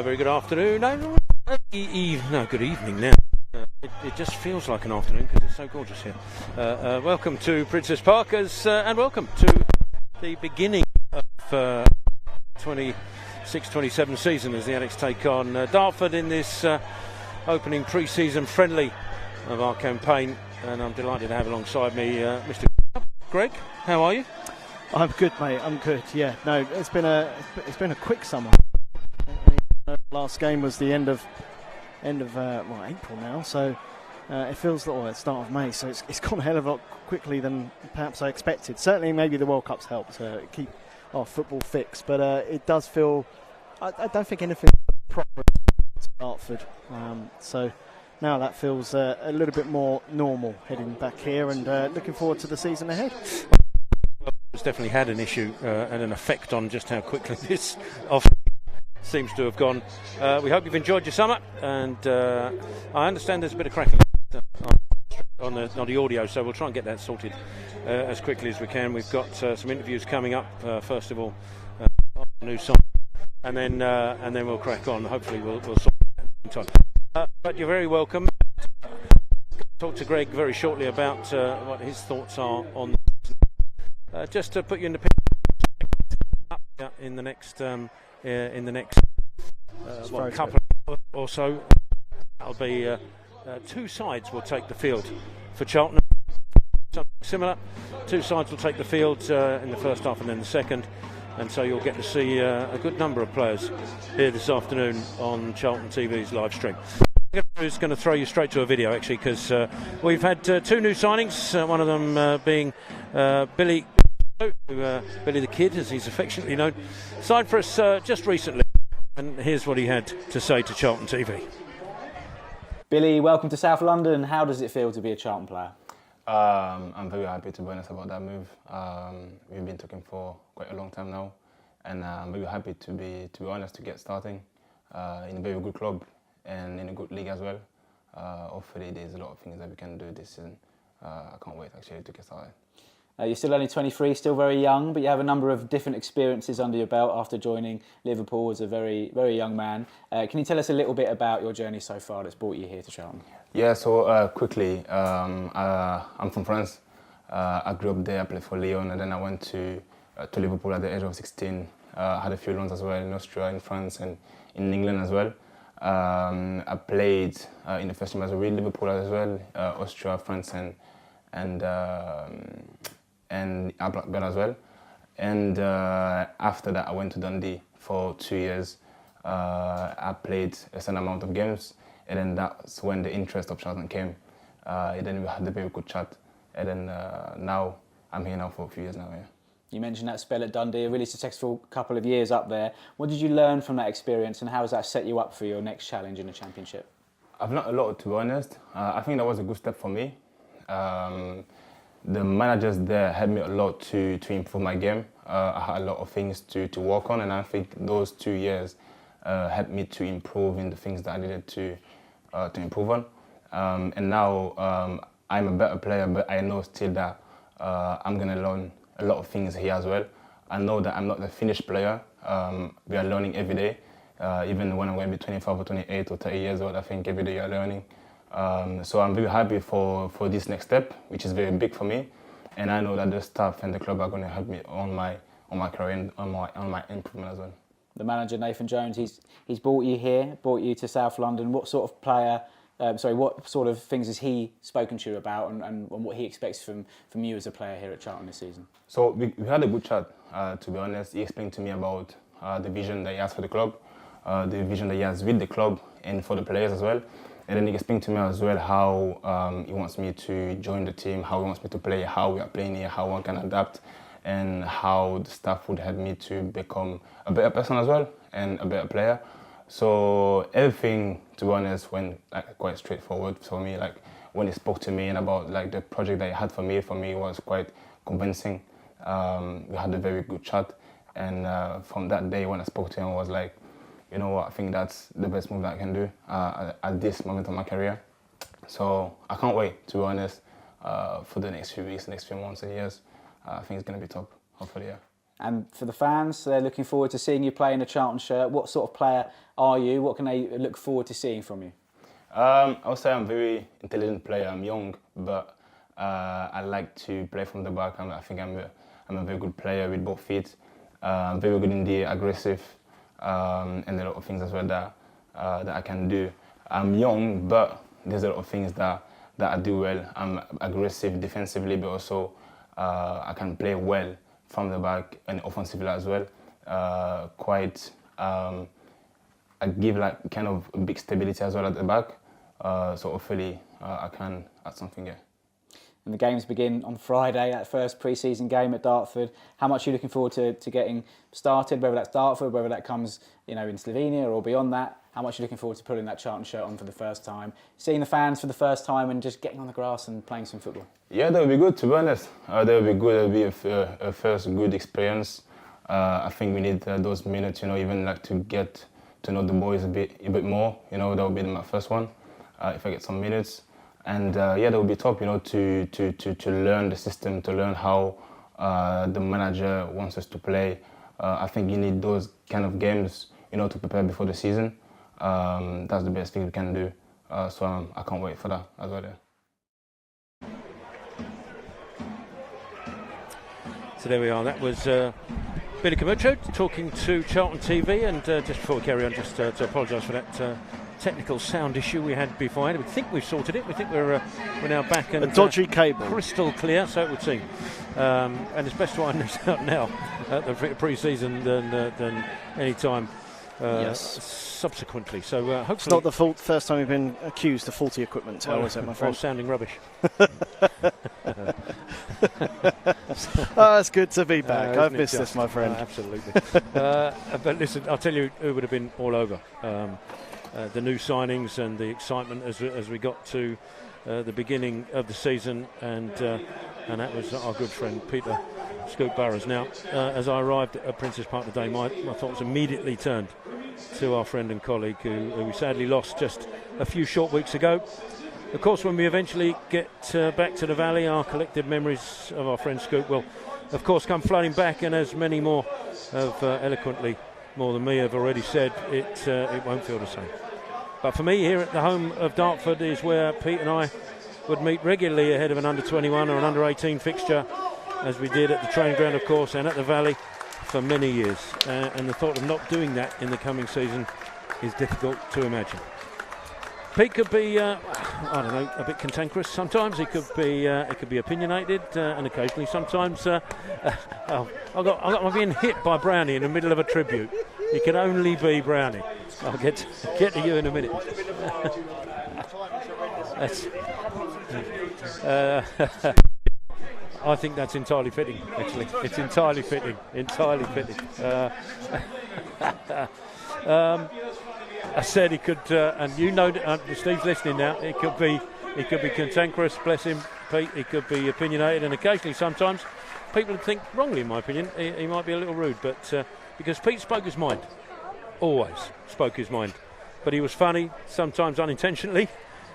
Very good afternoon. No, good evening now. It just feels like an afternoon because it's so gorgeous here. Welcome to Princess Park and welcome to the beginning of 26-27 season as the Addicts take on Dartford in this opening pre-season friendly of our campaign. And I'm delighted to have alongside me Mr. Greg. How are you? I'm good, mate. I'm good. Yeah. No, it's been a quick summer. Last game was the end of April now, so it feels like the start of May. So it's gone a hell of a lot quickly than perhaps I expected. Certainly, maybe the World Cup's helped to keep our football fixed, but it does feel. I don't think anything proper to Dartford. So now that feels a little bit more normal heading back here, and looking forward to the season ahead. It's definitely had an issue and an effect on just how quickly this off seems to have gone. We hope you've enjoyed your summer, and I understand there's a bit of cracking on the audio, so we'll try and get that sorted as quickly as we can. We've got some interviews coming up. First of all, a new song, and then we'll crack on. Hopefully, we'll sort it in time. But you're very welcome. Talk to Greg very shortly about what his thoughts are on. Just to put you in the picture in the next couple or so, that'll be two sides will take the field for Charlton. Something similar. Two sides will take the field in the first half and then the second, and so you'll get to see a good number of players here this afternoon on Charlton TV's live stream. I'm going to throw you straight to a video actually, because we've had two new signings. One of them being Billy the Kid, as he's affectionately known, signed for us just recently, and here's what he had to say to Charlton TV. Billy, welcome to South London. How does it feel to be a Charlton player? I'm very happy, to be honest, about that move. We've been talking for quite a long time now, and I'm very happy to be honest, to get starting in a very good club and in a good league as well. Hopefully, there's a lot of things that we can do this season. I can't wait actually to get started. You're still only 23, still very young, but you have a number of different experiences under your belt after joining Liverpool as a very, very young man. Can you tell us a little bit about your journey so far that's brought you here to Charlton? Yeah, so quickly, I'm from France. I grew up there, I played for Lyon, and then I went to Liverpool at the age of 16. I had a few loans as well in Austria, in France, and in England as well. I played in the first team as well with Liverpool as well, Austria, France, and Blackburn as well. And after that, I went to Dundee for 2 years. I played a certain amount of games, and then that's when the interest of Charlton came. And then we had a very good chat, and then now I'm here now for a few years now. Yeah. You mentioned that spell at Dundee, a really successful couple of years up there. What did you learn from that experience, and how has that set you up for your next challenge in the Championship? I've learned a lot, to be honest. I think that was a good step for me. The managers there helped me a lot to improve my game. I had a lot of things to work on, and I think those 2 years helped me to improve in the things that I needed to improve on. And now I'm a better player, but I know still that I'm going to learn a lot of things here as well. I know that I'm not the finished player. We are learning every day. Even when I'm going to be 25 or 28 or 30 years old, I think every day you're learning. So I'm very happy for this next step, which is very big for me. And I know that the staff and the club are going to help me on my career and on my improvement as well. The manager, Nathan Jones, he's brought you here, brought you to South London. What sort of player, what sort of things has he spoken to you about, and what he expects from you as a player here at Charlton this season? So we had a good chat, to be honest. He explained to me about the vision that he has for the club, the vision that he has with the club and for the players as well. And then he explained to me as well how he wants me to join the team, how he wants me to play, how we are playing here, how one can adapt, and how the staff would help me to become a better person as well and a better player. So everything, to be honest, went quite straightforward for me. Like when he spoke to me and about the project that he had for me was quite convincing. We had a very good chat, and from that day when I spoke to him, I was like, you know what, I think that's the best move that I can do at this moment of my career. So I can't wait, to be honest, for the next few weeks, next few months and years. I think it's going to be top, hopefully, yeah. And for the fans, they're looking forward to seeing you play in a Charlton shirt. What sort of player are you? What can they look forward to seeing from you? I would say I'm a very intelligent player. I'm young, but I like to play from the back. I think I'm a very good player with both feet. I'm very good in the aggressive, and a lot of things as well that I can do. I'm young, but there's a lot of things that I do well. I'm aggressive defensively, but also I can play well from the back and offensively as well. I give kind of big stability as well at the back. So hopefully I can add something here. And the games begin on Friday, that first pre-season game at Dartford. How much are you looking forward to getting started, whether that's Dartford, whether that comes in Slovenia or beyond that? How much are you looking forward to putting that Charlton shirt on for the first time, seeing the fans for the first time and just getting on the grass and playing some football? Yeah, that would be good, to be honest. That would be good. That would be a first good experience. I think we need those minutes, even to get to know the boys a bit more. That would be my first one, if I get some minutes. And that would be top, to learn the system, to learn how the manager wants us to play. I think you need those kind of games, to prepare before the season. That's the best thing we can do. So I can't wait for that as well. Yeah. So there we are. That was Billy Camacho talking to Charlton TV. And just before we carry on, just to apologise for that technical sound issue we had before. We think we've sorted it. We think we're now back and a dodgy cable, crystal clear. So it would seem, and it's best to iron this out now at the pre-season than any time subsequently. So hopefully it's not the fault. First time we've been accused of faulty equipment. How is it, my friend? Or sounding rubbish. It's good to be back. I've missed this, my friend. Absolutely. But listen, I'll tell you who would have been all over. The new signings and the excitement as we got to the beginning of the season, and that was our good friend Peter Scoop Burrows. Now, as I arrived at Princes Park today, my thoughts immediately turned to our friend and colleague who we sadly lost just a few short weeks ago. Of course, when we eventually get back to the Valley, our collective memories of our friend Scoop will, of course, come flooding back, and as many more have eloquently, more than me, have already said, it won't feel the same. But for me, here at the home of Dartford is where Pete and I would meet regularly ahead of an under-21 or an under-18 fixture, as we did at the training ground, of course, and at the Valley for many years. And the thought of not doing that in the coming season is difficult to imagine. Pete could be, I don't know, a bit cantankerous sometimes. He could be opinionated, and occasionally sometimes I got being hit by Brownie in the middle of a tribute. He can only be Brownie. I'll get to you in a minute. I think that's entirely fitting, actually. It's entirely fitting. I said he could, and you know, Steve's listening now. He could be cantankerous, bless him, Pete. He could be opinionated, and occasionally, sometimes, people would think wrongly, in my opinion. He might be a little rude, but because Pete spoke his mind, always spoke his mind. But he was funny, sometimes unintentionally.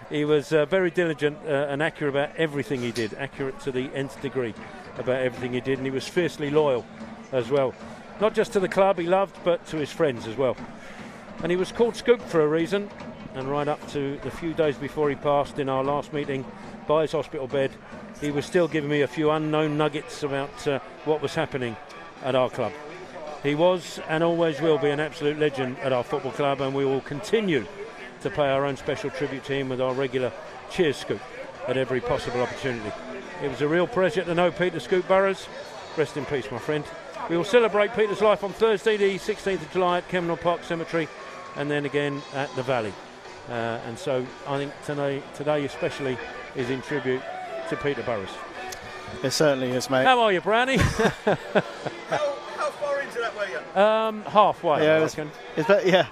He was very diligent and accurate about everything he did, accurate to the nth degree about everything he did, and he was fiercely loyal as well. Not just to the club he loved, but to his friends as well. And he was called Scoop for a reason, and right up to the few days before he passed in our last meeting by his hospital bed, he was still giving me a few unknown nuggets about what was happening at our club. He was and always will be an absolute legend at our football club, and we will continue to pay our own special tribute to him with our regular Cheers Scoop at every possible opportunity. It was a real pleasure to know Peter Scoop Burrows. Rest in peace, my friend. We will celebrate Peter's life on Thursday, the 16th of July at Kemnall Park Cemetery, and then again at the Valley. And so I think today especially is in tribute to Peter Burrows. It certainly is, mate. How are you, Brownie? How far into that were you? Halfway, yeah, I reckon. Yeah.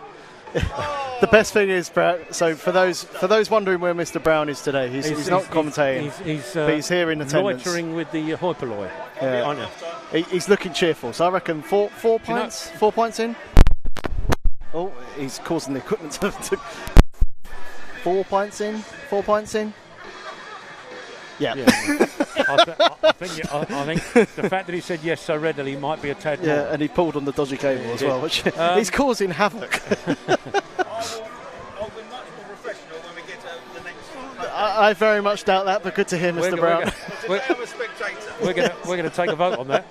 The best thing is, so for those wondering where Mr. Brown is today, he's not commentating. But he's here in attendance. Loitering with the hoi polloi, aren't you? He's looking cheerful. So I reckon four pints. 4 pints in. Oh, he's causing the equipment to 4 pints in. 4 pints in. Yeah. I think the fact that he said yes so readily might be a tad more. Yeah, and he pulled on the dodgy cable as well, which he's causing havoc. I'll be much more professional when we get to the next. I very much doubt that, but good to hear, Mr. Brown. I'm a spectator. We're going to take a vote on that.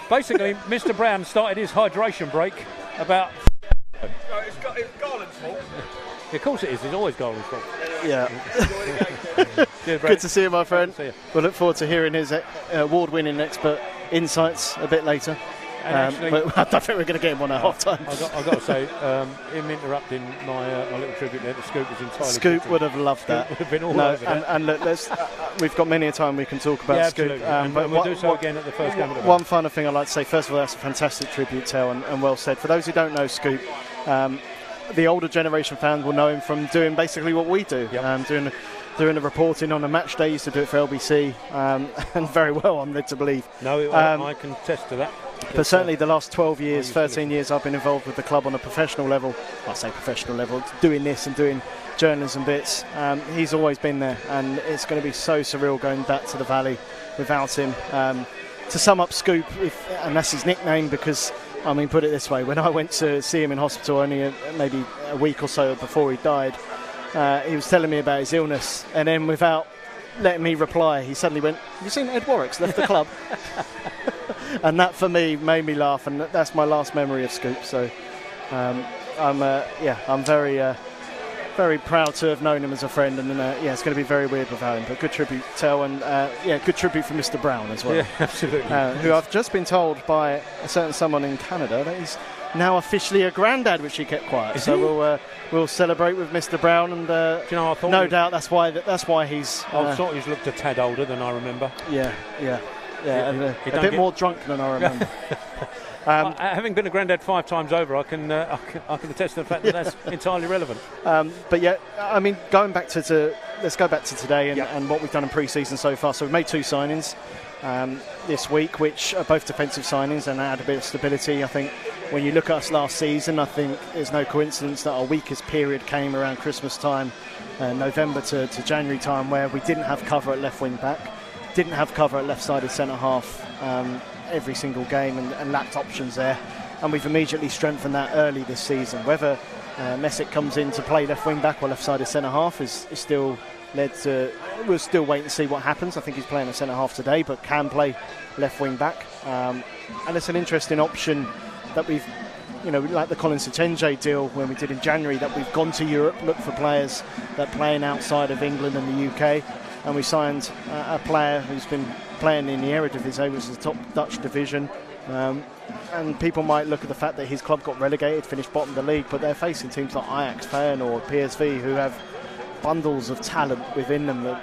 Basically, Mr. Brown started his hydration break about. No, it's Garland's fault. Of course it is. It's always Garland's fault. Yeah. Cheers, good to see you, my friend. See you. We'll look forward to hearing his award-winning expert insights a bit later. Actually, but I don't think we're going to get him on at half time. I've got to say, him interrupting my little tribute there to Scoop was entirely. Scoop would have loved that. Would have been all over that. And look, we've got many a time we can talk about Scoop. Absolutely. But we'll do so again at the first game of the One final thing I'd like to say, first of all, that's a fantastic tribute, Tel, and well said. For those who don't know Scoop, the older generation fans will know him from doing basically what we do, doing the reporting on a match day. Used to do it for LBC, and very well, I'm led to believe. No, I can attest to that. But certainly the last 12 years, 13 years I've been involved with the club on a professional level. I say professional level, doing this and doing journalism bits. He's always been there, and it's going to be so surreal going back to the Valley without him. To sum up Scoop, and that's his nickname because, I mean, put it this way, when I went to see him in hospital only maybe a week or so before he died, he was telling me about his illness, and then without letting me reply, he suddenly went, "Have you seen Ed Warwick's left the club?" And that for me made me laugh, and that's my last memory of Scoop. So I'm very proud to have known him as a friend, and it's going to be very weird without him. But good tribute, Tel, and good tribute for Mr. Brown as well. Yeah, absolutely. Who I've just been told by a certain someone in Canada that he's now officially a granddad, which he kept quiet. We'll celebrate with Mr. Brown, and I thought no doubt that's why he's. I thought he's looked a tad older than I remember. Yeah, and a bit more drunk than I remember. Having been a granddad 5 times over, I can attest to the fact that that's entirely relevant. But yeah, I mean, let's go back to today and what we've done in pre-season so far. So we've made 2 signings this week, which are both defensive signings and add a bit of stability. I think when you look at us last season, I think there's no coincidence that our weakest period came around Christmas time, November to January time, where we didn't have cover at left wing back, didn't have cover at left-sided centre-half every single game and lacked options there. And we've immediately strengthened that early this season. Whether Messick comes in to play left wing back or left-sided centre-half is still led to... We'll still wait and see what happens. I think he's playing a centre-half today, but can play left wing back. And it's an interesting option that we've, like the Colin Setenge deal when we did in January, that we've gone to Europe, looked for players that are playing outside of England and the UK, and we signed a player who's been playing in the Eredivisie, which is the top Dutch division. And people might look at the fact that his club got relegated, finished bottom of the league, but they're facing teams like Ajax, Feyenoord, PSV, who have bundles of talent within them,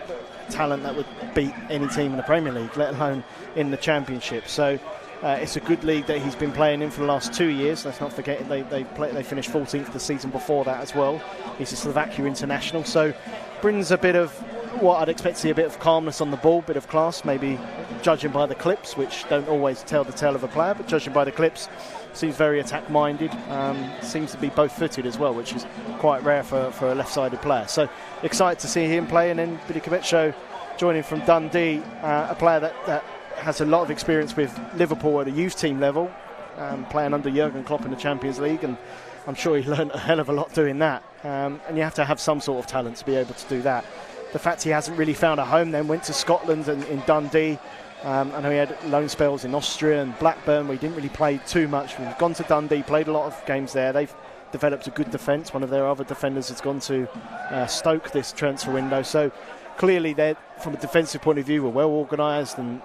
talent that would beat any team in the Premier League, let alone in the Championship. So it's a good league that he's been playing in for the last 2 years. Let's not forget they finished 14th the season before that as well. He's a Slovakia international, so brings a bit of what I'd expect to see, a bit of calmness on the ball, a bit of class, maybe judging by the clips, which don't always tell the tale of a player, but judging by the clips, seems very attack-minded, seems to be both-footed as well, which is quite rare for a left-sided player. So excited to see him play, and then Billy Kebetcho joining from Dundee, a player that has a lot of experience with Liverpool at a youth team level, playing under Jurgen Klopp in the Champions League, and I'm sure he learned a hell of a lot doing that. And you have to have some sort of talent to be able to do that. The fact he hasn't really found a home, then went to Scotland and in Dundee. I know he had loan spells in Austria and Blackburn where he didn't really play too much. We've gone to Dundee, played a lot of games there. They've developed a good defence. One of their other defenders has gone to Stoke this transfer window. So clearly, they're, from a defensive point of view, were well organised and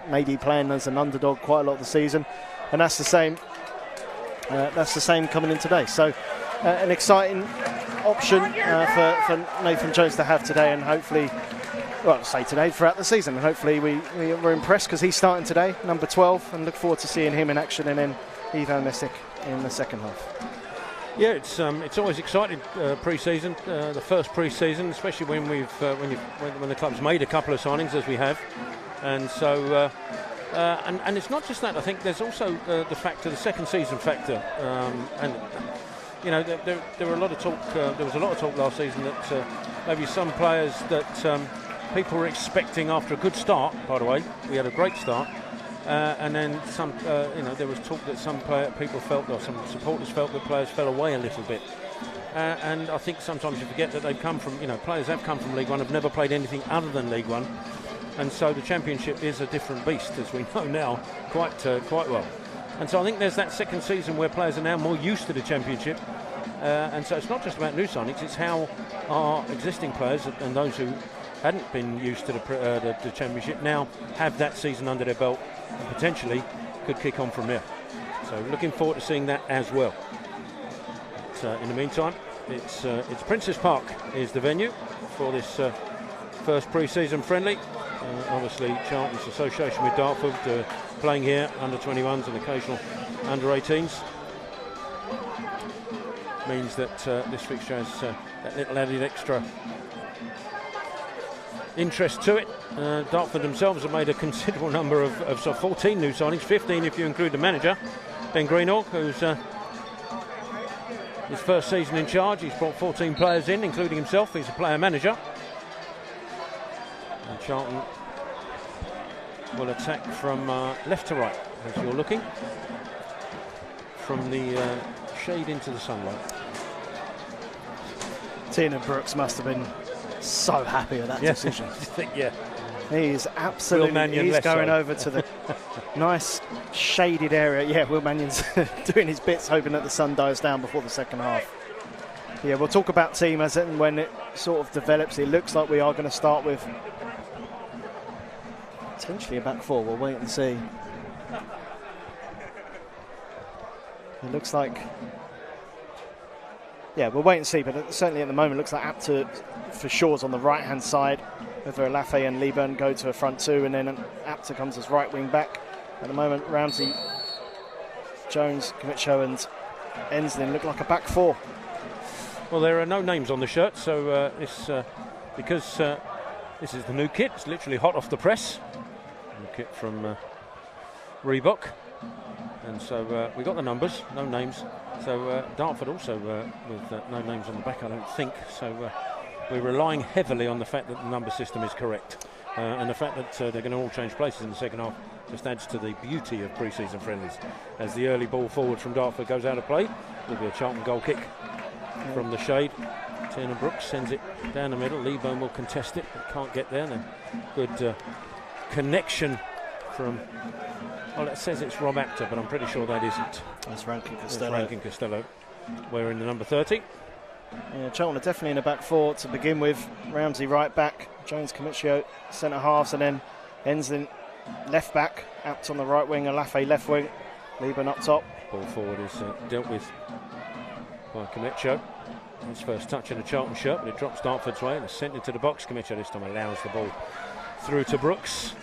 maybe playing as an underdog quite a lot of the season. And that's the same. That's the same coming in today. So an exciting option for Nathan Jones to have today, and hopefully, well, say today, throughout the season. And hopefully we're impressed because he's starting today, number 12, and look forward to seeing him in action, and then Ivan Messick in the second half. Yeah, it's always exciting pre-season, the first pre-season, especially when when the club's made a couple of signings as we have, and so and it's not just that. I think there's also the factor, the second season factor, and. There were a lot of talk. There was a lot of talk last season that maybe some players that people were expecting after a good start. By the way, we had a great start, and then some. There was talk that some people felt, or some supporters felt, that players fell away a little bit. And I think sometimes you forget that they've come from. Players have come from League One, have never played anything other than League One, and so the Championship is a different beast, as we know now, quite well. And so I think there's that second season where players are now more used to the Championship. And so it's not just about new signings, it's how our existing players and those who hadn't been used to the Championship now have that season under their belt and potentially could kick on from there. So looking forward to seeing that as well. So in the meantime, it's Princes Park is the venue for this first pre-season friendly. Obviously Charlton's association with Dartford playing here, under 21s and occasional under 18s. Means that this fixture has that little added extra interest to it. Dartford themselves have made a considerable number of 14 new signings, 15 if you include the manager, Ben Greenhawk, who's his first season in charge. He's brought 14 players in, including himself. He's a player manager. And Charlton will attack from left to right as you're looking, from the shade into the sunlight. Tina Brooks must have been so happy with that decision. Yeah. He's absolutely, he's going over to the nice shaded area. Yeah, Will Mannion's doing his bits, hoping that the sun dies down before the second half. Yeah, we'll talk about team as it and when it sort of develops. It looks like we are going to start with potentially a back four. We'll wait and see. It looks like, yeah, we'll wait and see, but certainly at the moment it looks like Apter for Shaw's on the right-hand side, whether Lafay and Leeburn go to a front two, and then Apter comes as right wing back. At the moment, Ramsey Jones, Kamicho and Enslin look like a back four. Well, there are no names on the shirt, so because this is the new kit, it's literally hot off the press. New kit from Reebok, and so we got the numbers, no names. So Dartford also with no names on the back, I don't think. So we're relying heavily on the fact that the number system is correct, and the fact that they're going to all change places in the second half just adds to the beauty of pre-season friendlies. As the early ball forward from Dartford goes out of play, there'll be a Charlton goal kick from the shade. Turner Brooks sends it down the middle. Leeburn will contest it, but can't get there. Then good connection from. Well, it says it's Rob Apter, but I'm pretty sure that isn't. That's Rankin Costello. That's Rankin Costello. Wearing the number 30. Yeah, Charlton are definitely in the back four to begin with. Ramsey right back, Jones, Kamicho centre halves, and then Enslin left back. Apt on the right wing, Alafe left wing. Leeburn up top. Ball forward is dealt with by Kamicho. His first touch in a Charlton shirt, but it drops Dartford's way and is sent into the box. Kamicho this time allows the ball through to Brooks.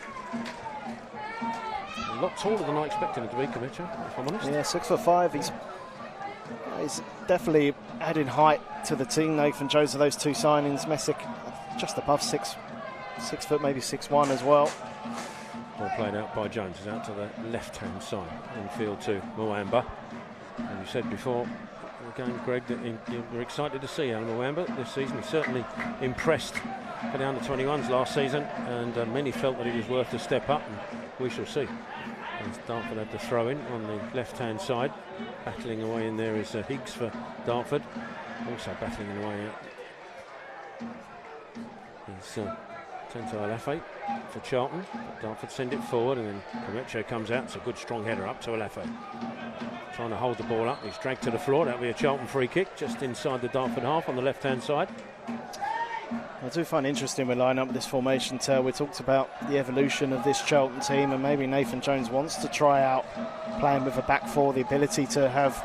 A lot taller than I expected him to be, Kamicho, if I'm honest. Yeah, 6'5". He's definitely adding height to the team. Nathan Jones of those two signings. Messick just above 6 foot, maybe 6'1" as well. Ball played out by Jones, is out to the left-hand side. Infield to Mwamba. And you said before, again, Greg, that you're excited to see Alan Mwamba this season. He certainly impressed for the under-21s last season, and many felt that he was worth a step up, and we shall see. As Dartford had the throw-in on the left-hand side. Battling away in there is Higgs for Dartford. Also battling away is Tento Alafe for Charlton. Dartford send it forward, and then Kamicho comes out. It's a good strong header up to Alafe. Trying to hold the ball up. He's dragged to the floor. That'll be a Charlton free kick just inside the Dartford half on the left-hand side. I do find it interesting we line up with this formation. We talked about the evolution of this Charlton team, and maybe Nathan Jones wants to try out playing with a back four, the ability to have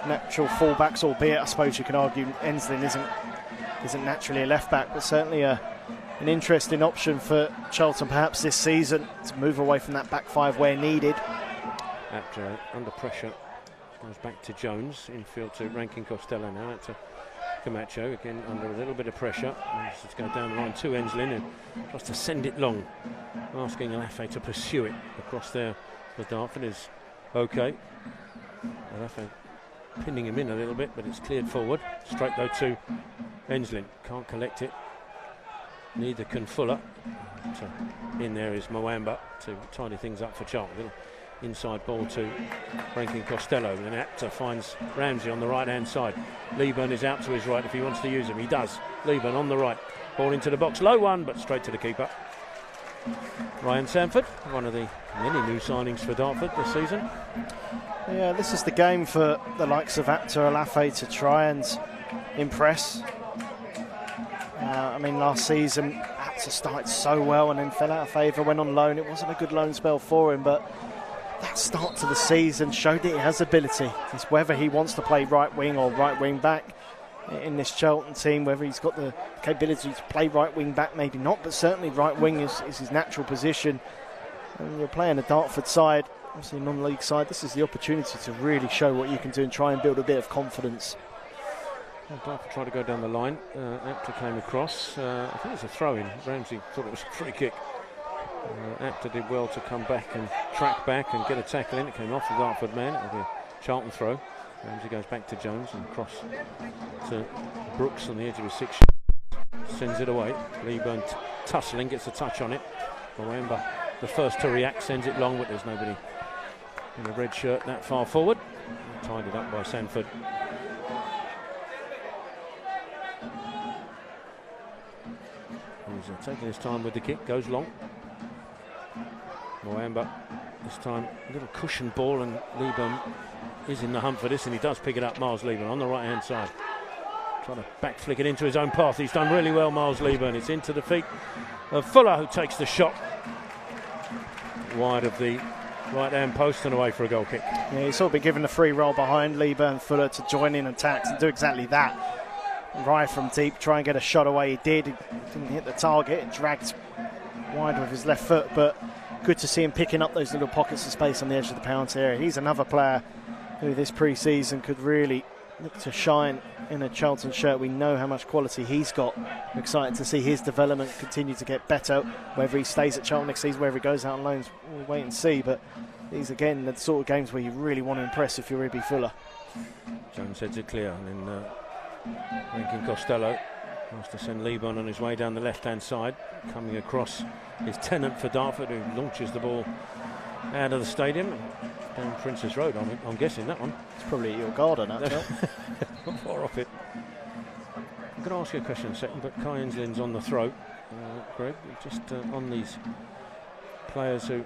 natural full-backs, albeit I suppose you can argue Enslin isn't naturally a left-back, but certainly an interesting option for Charlton perhaps this season to move away from that back five where needed. After under pressure, goes back to Jones, infield to Rankin Costello now, out to Kamicho, again under a little bit of pressure. Let's go down the line to Enslin, and tries to send it long, asking Alafe to pursue it across there for Dartford is okay. Alafe pinning him in a little bit, but it's cleared forward. Straight though to Enslin, can't collect it. Neither can Fuller. So in there is Mwamba to tidy things up for Charlton. Little inside ball to Rankin Costello, and then Apter finds Ramsey on the right hand side. Leeburn is out to his right if he wants to use him. He does. Leeburn on the right. Ball into the box. Low one, but straight to the keeper. Ryan Sanford, one of the many new signings for Dartford this season. Yeah, this is the game for the likes of Apter Alafe to try and impress. I mean, last season Apter started so well and then fell out of favour, went on loan. It wasn't a good loan spell for him, but that start to the season showed that he has ability. It's whether he wants to play right wing or right wing back in this Charlton team, whether he's got the capability to play right wing back, maybe not, but certainly right wing is his natural position. And you're playing a Dartford side, obviously a non-league side. This is the opportunity to really show what you can do and try and build a bit of confidence. Dartford tried to go down the line. Apter came across. I think it was a throw-in. Ramsey thought it was a free kick. Apter did well to come back and track back and get a tackle in. It came off the Dartford man. It'll be a Charlton throw. Ramsey goes back to Jones and cross to Brooks on the edge of his 6. Sends it away. Leeburn tussling, gets a touch on it. Mwamba, the first to react, sends it long, but there's nobody in a red shirt that far forward. Tied it up by Sanford. He's taking his time with the kick, goes long. Mwamba, this time a little cushion ball, and Leeburn is in the hunt for this, and he does pick it up, Miles Leeburn, on the right-hand side. Trying to back flick it into his own path. He's done really well, Miles Leeburn. It's into the feet of Fuller, who takes the shot wide of the right-hand post and away for a goal kick. Yeah, he's sort of been given a free roll behind Leeburn, Fuller to join in attacks and do exactly that. Right from deep, try and get a shot away. He did. He didn't hit the target. It dragged wide with his left foot, but good to see him picking up those little pockets of space on the edge of the penalty area. He's another player who this pre-season could really look to shine in a Charlton shirt. We know how much quality he's got. We're excited to see his development continue to get better, whether he stays at Charlton next season, whether he goes out on loans, we'll wait and see. But these, again, the sort of games where you really want to impress if you're Ibby Fuller. Jones heads it clear, and then Rankin Costello has to send Lebon on his way down the left-hand side, coming across his tenant for Dartford, who launches the ball out of the stadium. Down Princess Road, I'm guessing that one. It's probably your garden, actually. Not far off it. I'm going to ask you a question in a second, but Kai Enslin's on the throat. Greg, just on these players who,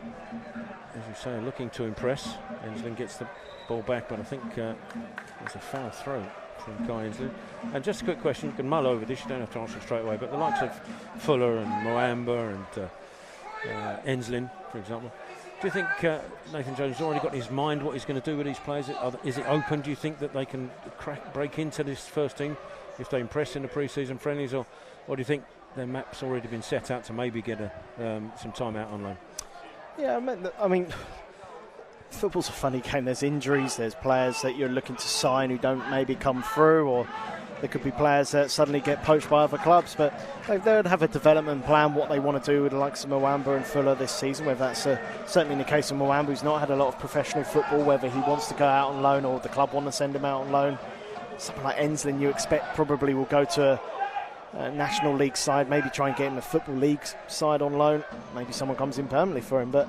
as you say, are looking to impress. Enslin gets the ball back, but I think there's a foul throw from Kai Enslin. And just a quick question, you can mull over this, you don't have to answer it straight away, but the likes of Fuller and Moamba and Enslin, for example, do you think Nathan Jones has already got in his mind what he's going to do with these players? Is it open? Do you think that they can break into this first team if they impress in the pre-season friendlies, or do you think their map's already been set out to maybe get some time out on loan? Yeah, I mean, football's a funny game. There's injuries, there's players that you're looking to sign who don't maybe come through, or there could be players that suddenly get poached by other clubs, but they would have a development plan, what they want to do with the likes of Moamba and Fuller this season, whether that's certainly in the case of Moamba, who's not had a lot of professional football, whether he wants to go out on loan or the club want to send him out on loan. Something like Enslin, you expect probably will go to a National League side, maybe try and get in the Football League side on loan. Maybe someone comes in permanently for him, but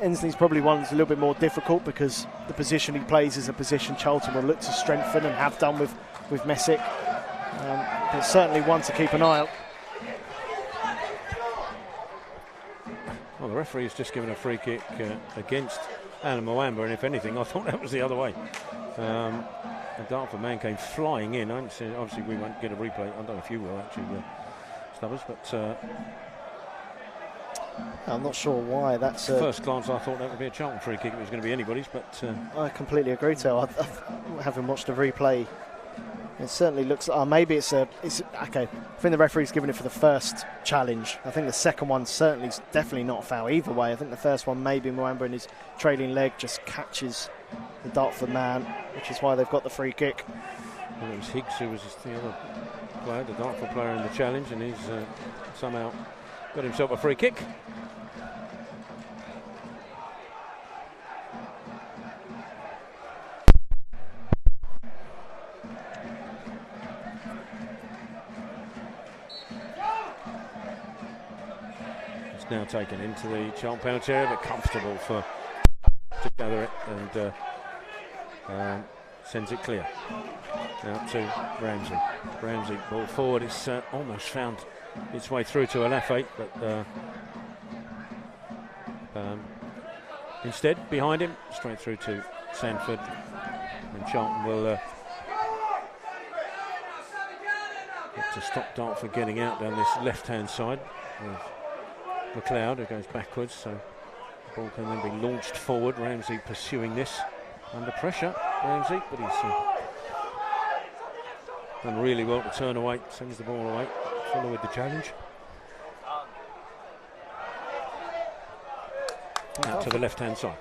Enslin's probably one that's a little bit more difficult because the position he plays is a position Charlton will look to strengthen and have done with Messick. But certainly one to keep an eye on. Well, the referee has just given a free kick against Alan Moamba, and if anything, I thought that was the other way. A Dartford man came flying in. Obviously, we won't get a replay. I don't know if you will, actually, Stubbers, but I'm not sure why. That's first glance, I thought that would be a Charlton free kick if it was going to be anybody's, but I completely agree, Till. Having watched the replay, it certainly looks. Maybe it's okay. I think the referee's given it for the first challenge. I think the second one certainly is definitely not a foul either way. I think the first one, maybe Moamba in his trailing leg just catches the Dartford man, which is why they've got the free kick. Well, it was Higgs who was the other player, the Dartford player in the challenge, and he's somehow got himself a free kick. It's now taken into the Charlton penalty area, but comfortable to gather it and sends it clear. Out to Ramsey. Ramsey ball forward. It's almost found its way through to Alafe, but instead behind him, straight through to Sanford, and Charlton will look to stop Dartford getting out down this left-hand side with McLeod, who goes backwards, so the ball can then be launched forward. Ramsey pursuing this under pressure, Ramsey, but he's done really well to turn away, sends the ball away. Fuller with the challenge. Out to the left-hand side.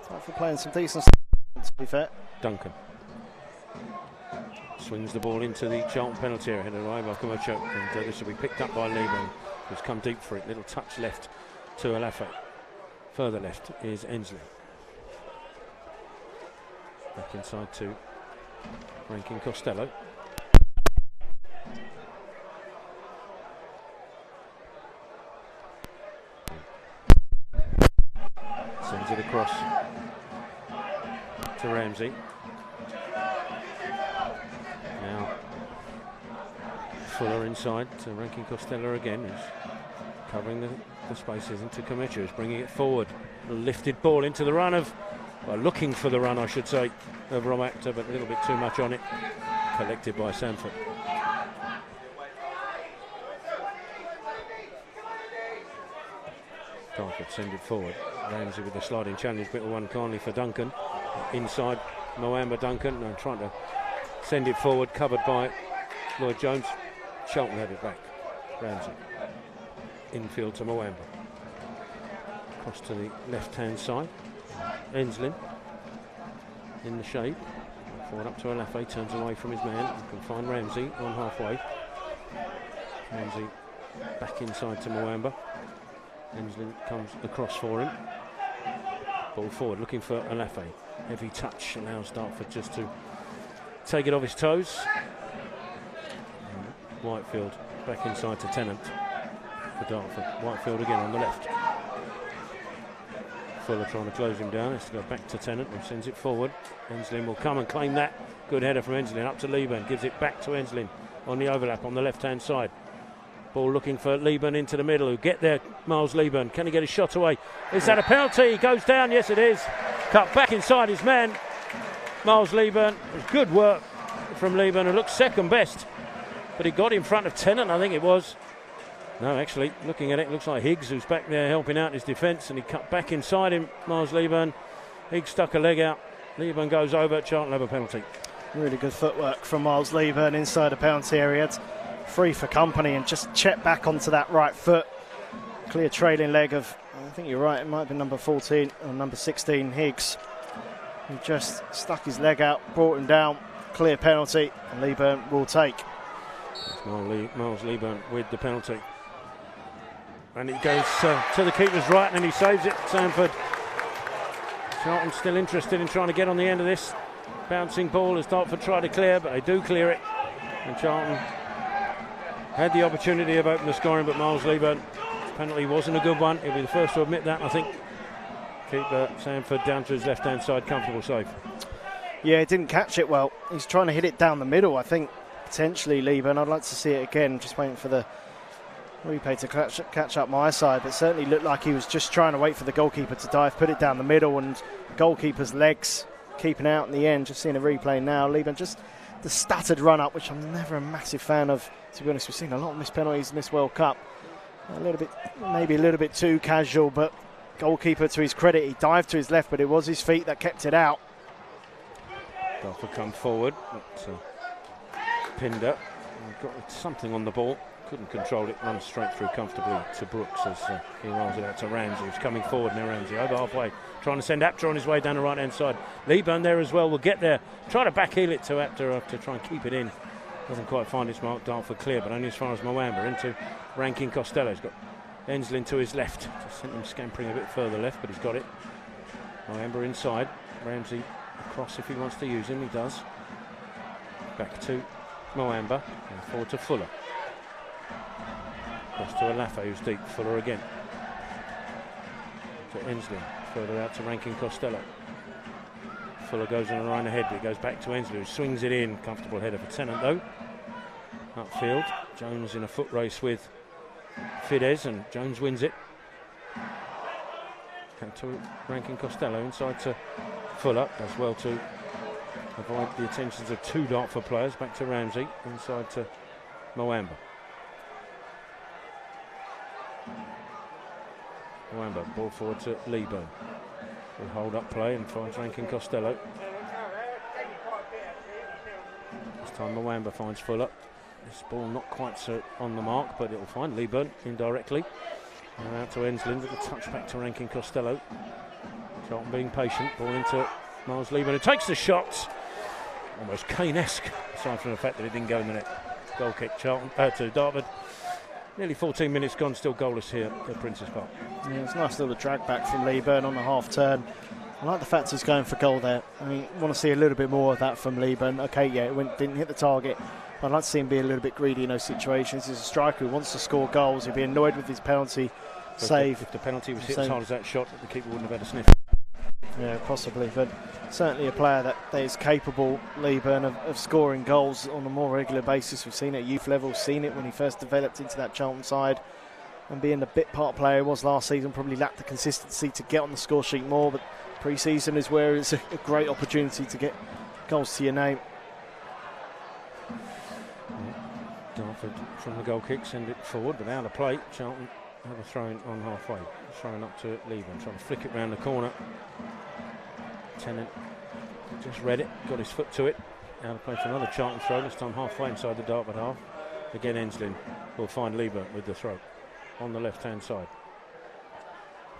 Dartford playing some decent stuff, to be fair. Duncan swings the ball into the Charlton penalty area, headed away by Camacho, and this will be picked up by Lebo, who's come deep for it. Little touch left to Alafe. Further left is Enslin. Back inside to Rankin Costello. Sends it across to Ramsey. Now Fuller inside to Rankin Costello again, who's covering the spaces into Camacho, who's bringing it forward. A lifted ball into the run of, well, looking for the run, I should say, of Romakta, but a little bit too much on it. Collected by Sanford. Dartford send it forward. Ramsey with the sliding challenge, bit of one kindly for Duncan. Inside, Moamba Duncan, and trying to send it forward, covered by Lloyd Jones. Charlton had it back. Ramsey. Infield to Moamba. Across to the left-hand side. Enslin. in the shape. Forward up to Alafe, turns away from his man. You can find Ramsey on halfway. Ramsey back inside to Mwamba. Enslin comes across for him. Ball forward, looking for Alafe. Heavy touch allows Dartford just to take it off his toes. And Whitefield back inside to Tennant for Dartford. Whitefield again on the left. Fuller trying to close him down. Has to go back to Tennant, who sends it forward. Enslin will come and claim that. Good header from Enslin up to Lieben. Gives it back to Enslin on the overlap on the left-hand side. Ball looking for Lieben into the middle. Who get there? Miles Lieben. Can he get his shot away? Is that a penalty? He goes down. Yes, it is. Cut back inside his man. Miles Lieben. Good work from Lieben, who looks second best. But he got in front of Tennant, I think it was. No, actually, looking at it, looks like Higgs, who's back there helping out his defence, and he cut back inside him, Miles Lieben. Higgs stuck a leg out. Lieben goes over. Charlton have a penalty. Really good footwork from Miles Lieben inside the penalty area. It's free for company and just checked back onto that right foot. Clear trailing leg of, I think you're right, it might have been number 14 or number 16, Higgs. He just stuck his leg out, brought him down. Clear penalty, and Lieben will take. It's Miles Lieben with the penalty. And it goes to the keeper's right, and he saves it. Sanford. Charlton still interested in trying to get on the end of this. Bouncing ball as Dartford try to clear, but they do clear it. And Charlton had the opportunity of opening the scoring, but Miles Lieben, penalty wasn't a good one. He'll be the first to admit that, I think. Keeper Sanford down to his left-hand side, comfortable save. Yeah, he didn't catch it well. He's trying to hit it down the middle, I think, potentially, Lieben. I'd like to see it again, just waiting for the replay to catch up my side, but certainly looked like he was just trying to wait for the goalkeeper to dive, put it down the middle, and the goalkeeper's legs keeping out in the end. Just seeing a replay now, Lieben just the stuttered run up, which I'm never a massive fan of, to be honest. We've seen a lot of missed penalties in this World Cup, maybe a little bit too casual, but goalkeeper, to his credit, he dived to his left, but it was his feet that kept it out. Dartford come forward, but Pinder got something on the ball. Couldn't control it, runs straight through comfortably to Brooks as he rolls it out to Ramsey, who's coming forward now. Ramsey over halfway, trying to send Apter on his way down the right hand side. Lieben there as well, will get there, try to backheel it to Apter to try and keep it in. Doesn't quite find its mark. Dartford clear, but only as far as Mwamba into Rankin Costello. He's got Enslin to his left, just sent him scampering a bit further left, but he's got it. Mwamba inside, Ramsey across if he wants to use him, he does. Back to Mwamba and forward to Fuller. Across to Alafe, who's deep. Fuller again. To Enslin. Further out to Rankin Costello. Fuller goes on the line ahead, but it goes back to Enslin, who swings it in. Comfortable header for Tennant, though. Upfield. Jones in a foot race with Fidesz, and Jones wins it. Back to Rankin Costello, inside to Fuller. Does well to avoid the attentions of two Dartford players. Back to Ramsey. Inside to Mwamba. Mwamba, ball forward to Lieben. Will hold up play and finds Rankin Costello. This time Mwamba finds Fuller. This ball not quite so on the mark, but it will find Lieben indirectly. And out to Enslin with a touch back to Rankin Costello. Charlton being patient. Ball into Miles Lieben, who takes the shots. Almost Kane-esque, aside from the fact that it didn't go in the net. Goal kick Charlton to Dartford. Nearly 14 minutes gone, still goalless here at Princes Park. Yeah, it's a nice little drag back from Lieben on the half turn. I like the fact he's going for goal there. I mean, want to see a little bit more of that from Lieben. Okay, yeah, it didn't hit the target. I'd like to see him be a little bit greedy in those situations. He's a striker who wants to score goals. He'd be annoyed with his penalty save. If the penalty was hit as hard as that shot, the keeper wouldn't have had a sniff. Yeah, possibly, but certainly a player that is capable, Lieben, of scoring goals on a more regular basis. We've seen it at youth level, seen it when he first developed into that Charlton side, and being the bit part player he was last season, probably lacked the consistency to get on the score sheet more, but pre-season is where it's a great opportunity to get goals to your name. Dartford from the goal kick, send it forward without a play. Charlton have a throw-in on halfway, throwing up to Lieben, trying to flick it round the corner. Tennant just read it, got his foot to it. Out of play for another Charlton throw, this time halfway inside the Dartford half. Again Enslin will find Lieben with the throw on the left hand side.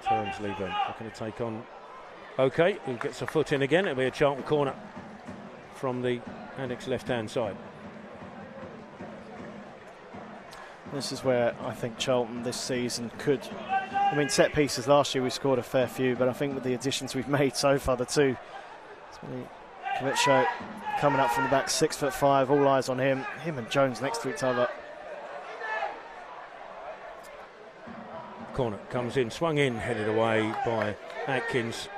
Turns Lieben, looking to take on Okay, who gets a foot in again. It'll be a Charlton corner from the Addicks left-hand side. This is where I think Charlton this season could. I mean, set pieces last year we scored a fair few, but I think with the additions we've made so far, the two, Kavitsho coming up from the back, 6'5", all eyes on him. Him and Jones next to each other. Corner comes in, swung in, headed away by Atkins.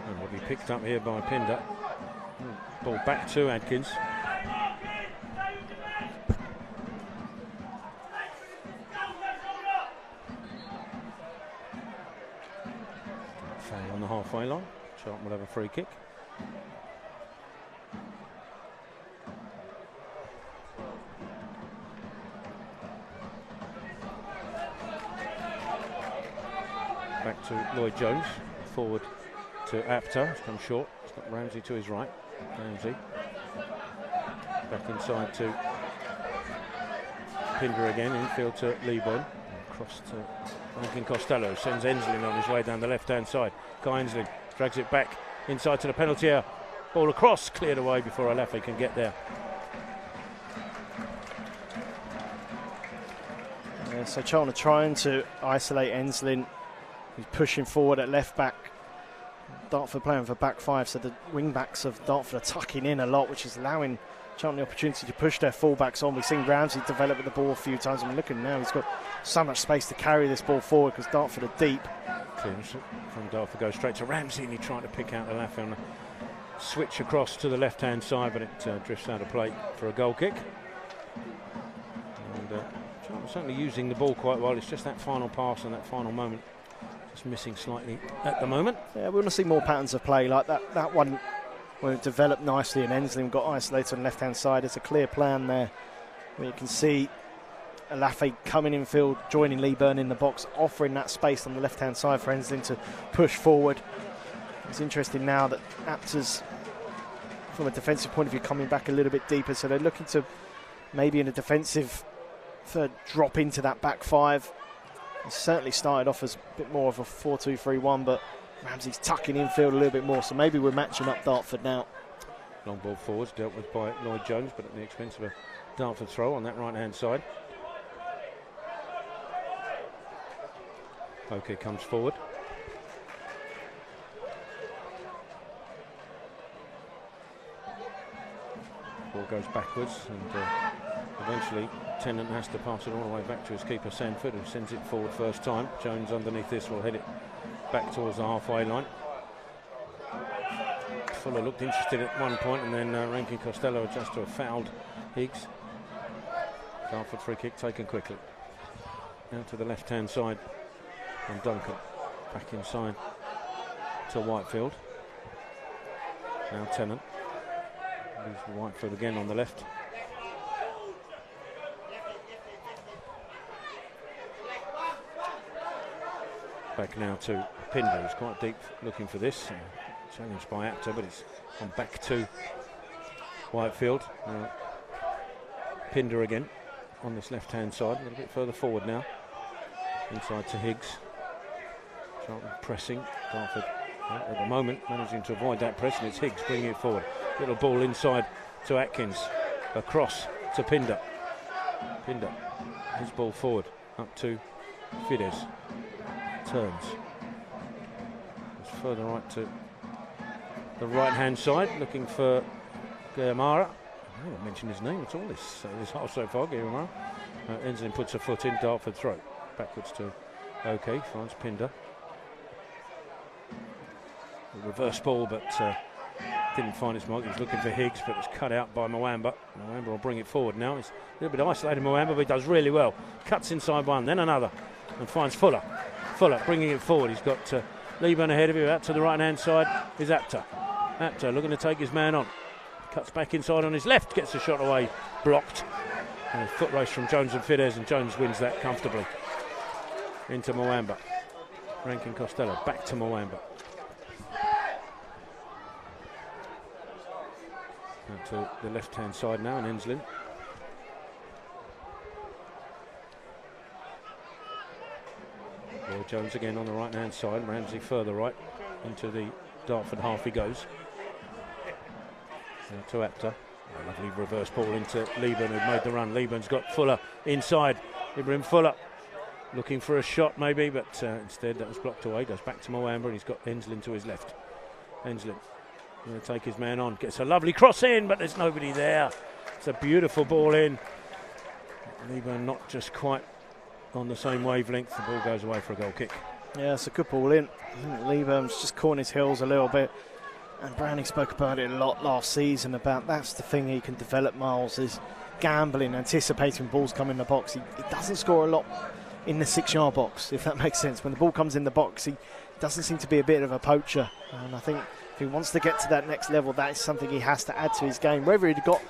And will be picked up here by Pinder. Ball back to Atkins. Foul on the halfway line. Charlton will have a free kick. Back to Lloyd Jones, forward to Apter, he's come short, it's got Ramsey to his right, Ramsey back inside to Pinder again, infield to Leeburn, across to Rankin Costello, sends Enslin on his way down the left hand side, Guy Enslin drags it back inside to the penalty area, ball across, cleared away before Alafe can get there. So Charlton are trying to isolate Enslin. He's pushing forward at left back. Dartford playing for back five, so the wing backs of Dartford are tucking in a lot, which is allowing Charlton the opportunity to push their full-backs on. We've seen Ramsey develop with the ball a few times. I'm looking now, he's got so much space to carry this ball forward because Dartford are deep. Clearance from Dartford goes straight to Ramsey, and he tried to pick out Alafe on a switch across to the left-hand side, but it drifts out of play for a goal kick. And Charlton certainly using the ball quite well. It's just that final pass and that final moment just missing slightly at the moment. Yeah, we want to see more patterns of play like that. That one where it developed nicely and Enslin got isolated on the left-hand side. There's a clear plan there where you can see Alafe coming in field, joining Leeburn in the box, offering that space on the left-hand side for Enslin to push forward. It's interesting now that Apter's, from a defensive point of view, coming back a little bit deeper, so they're looking to maybe in a defensive third drop into that back five. It certainly started off as a bit more of a 4-2-3-1, but Ramsey's tucking infield a little bit more, so maybe we're matching up Dartford now. Long ball forwards dealt with by Lloyd Jones, but at the expense of a Dartford throw on that right-hand side. Okay, comes forward. Ball goes backwards, and eventually Tennant has to pass it all the way back to his keeper Sanford, who sends it forward first time. Jones underneath this will head it back towards the halfway line. Fuller looked interested at one point, and then Rankin Costello just to have fouled Higgs. Dartford free kick taken quickly. Now to the left-hand side, and Duncan back inside to Whitefield. Now Tennant. There's Whitefield again on the left. Back now to Pinder, who's quite deep looking for this. Challenged by Apter, but it's gone back to Whitefield. Pinder again on this left-hand side, a little bit further forward now. Inside to Higgs. Charlton pressing. Dartford at the moment managing to avoid that press, and it's Higgs bringing it forward. Little ball inside to Atkins. Across to Pinder. Pinder, his ball forward up to Fidesz. Turns. It's further right to the right-hand side, looking for Guillemara. I haven't mentioned his name at all this half so far, Guillemara. Enslin puts a foot in, Dartford throw. Backwards to OK, finds Pinder. A reverse ball, but didn't find its mark. He was looking for Higgs, but it's cut out by Mwamba. Mwamba will bring it forward now. It's a little bit isolated, Mwamba, but he does really well. Cuts inside one, then another, and finds Fuller. Fuller bringing it forward. He's got Leeburn ahead of him. Out to the right-hand side is Apter. Apter looking to take his man on. Cuts back inside on his left, gets the shot away, blocked. And a foot race from Jones and Fidesz, and Jones wins that comfortably. Into Mwamba. Rankin Costello, back to Mwamba. Out to the left-hand side now, and Enslin. Lloyd Jones again on the right-hand side. Ramsey further right into the Dartford half he goes. Now to Apter. A lovely reverse ball into Lieben, who made the run. Lieben's got Fuller inside. Ibrahim Fuller looking for a shot maybe, but instead that was blocked away. Goes back to Moamba, and he's got Enslin to his left. Enslin going to take his man on. Gets a lovely cross in, but there's nobody there. It's a beautiful ball in. Lieben not just quite on the same wavelength. The ball goes away for a goal kick. Yeah, it's a good ball in. I think Lieben's just caught his heels a little bit. And Browning spoke about it a lot last season, about that's the thing he can develop, Miles, is gambling, anticipating balls come in the box. He doesn't score a lot in the 6-yard box, if that makes sense. When the ball comes in the box, he doesn't seem to be a bit of a poacher. And I think if he wants to get to that next level, that is something he has to add to his game. Whether he'd got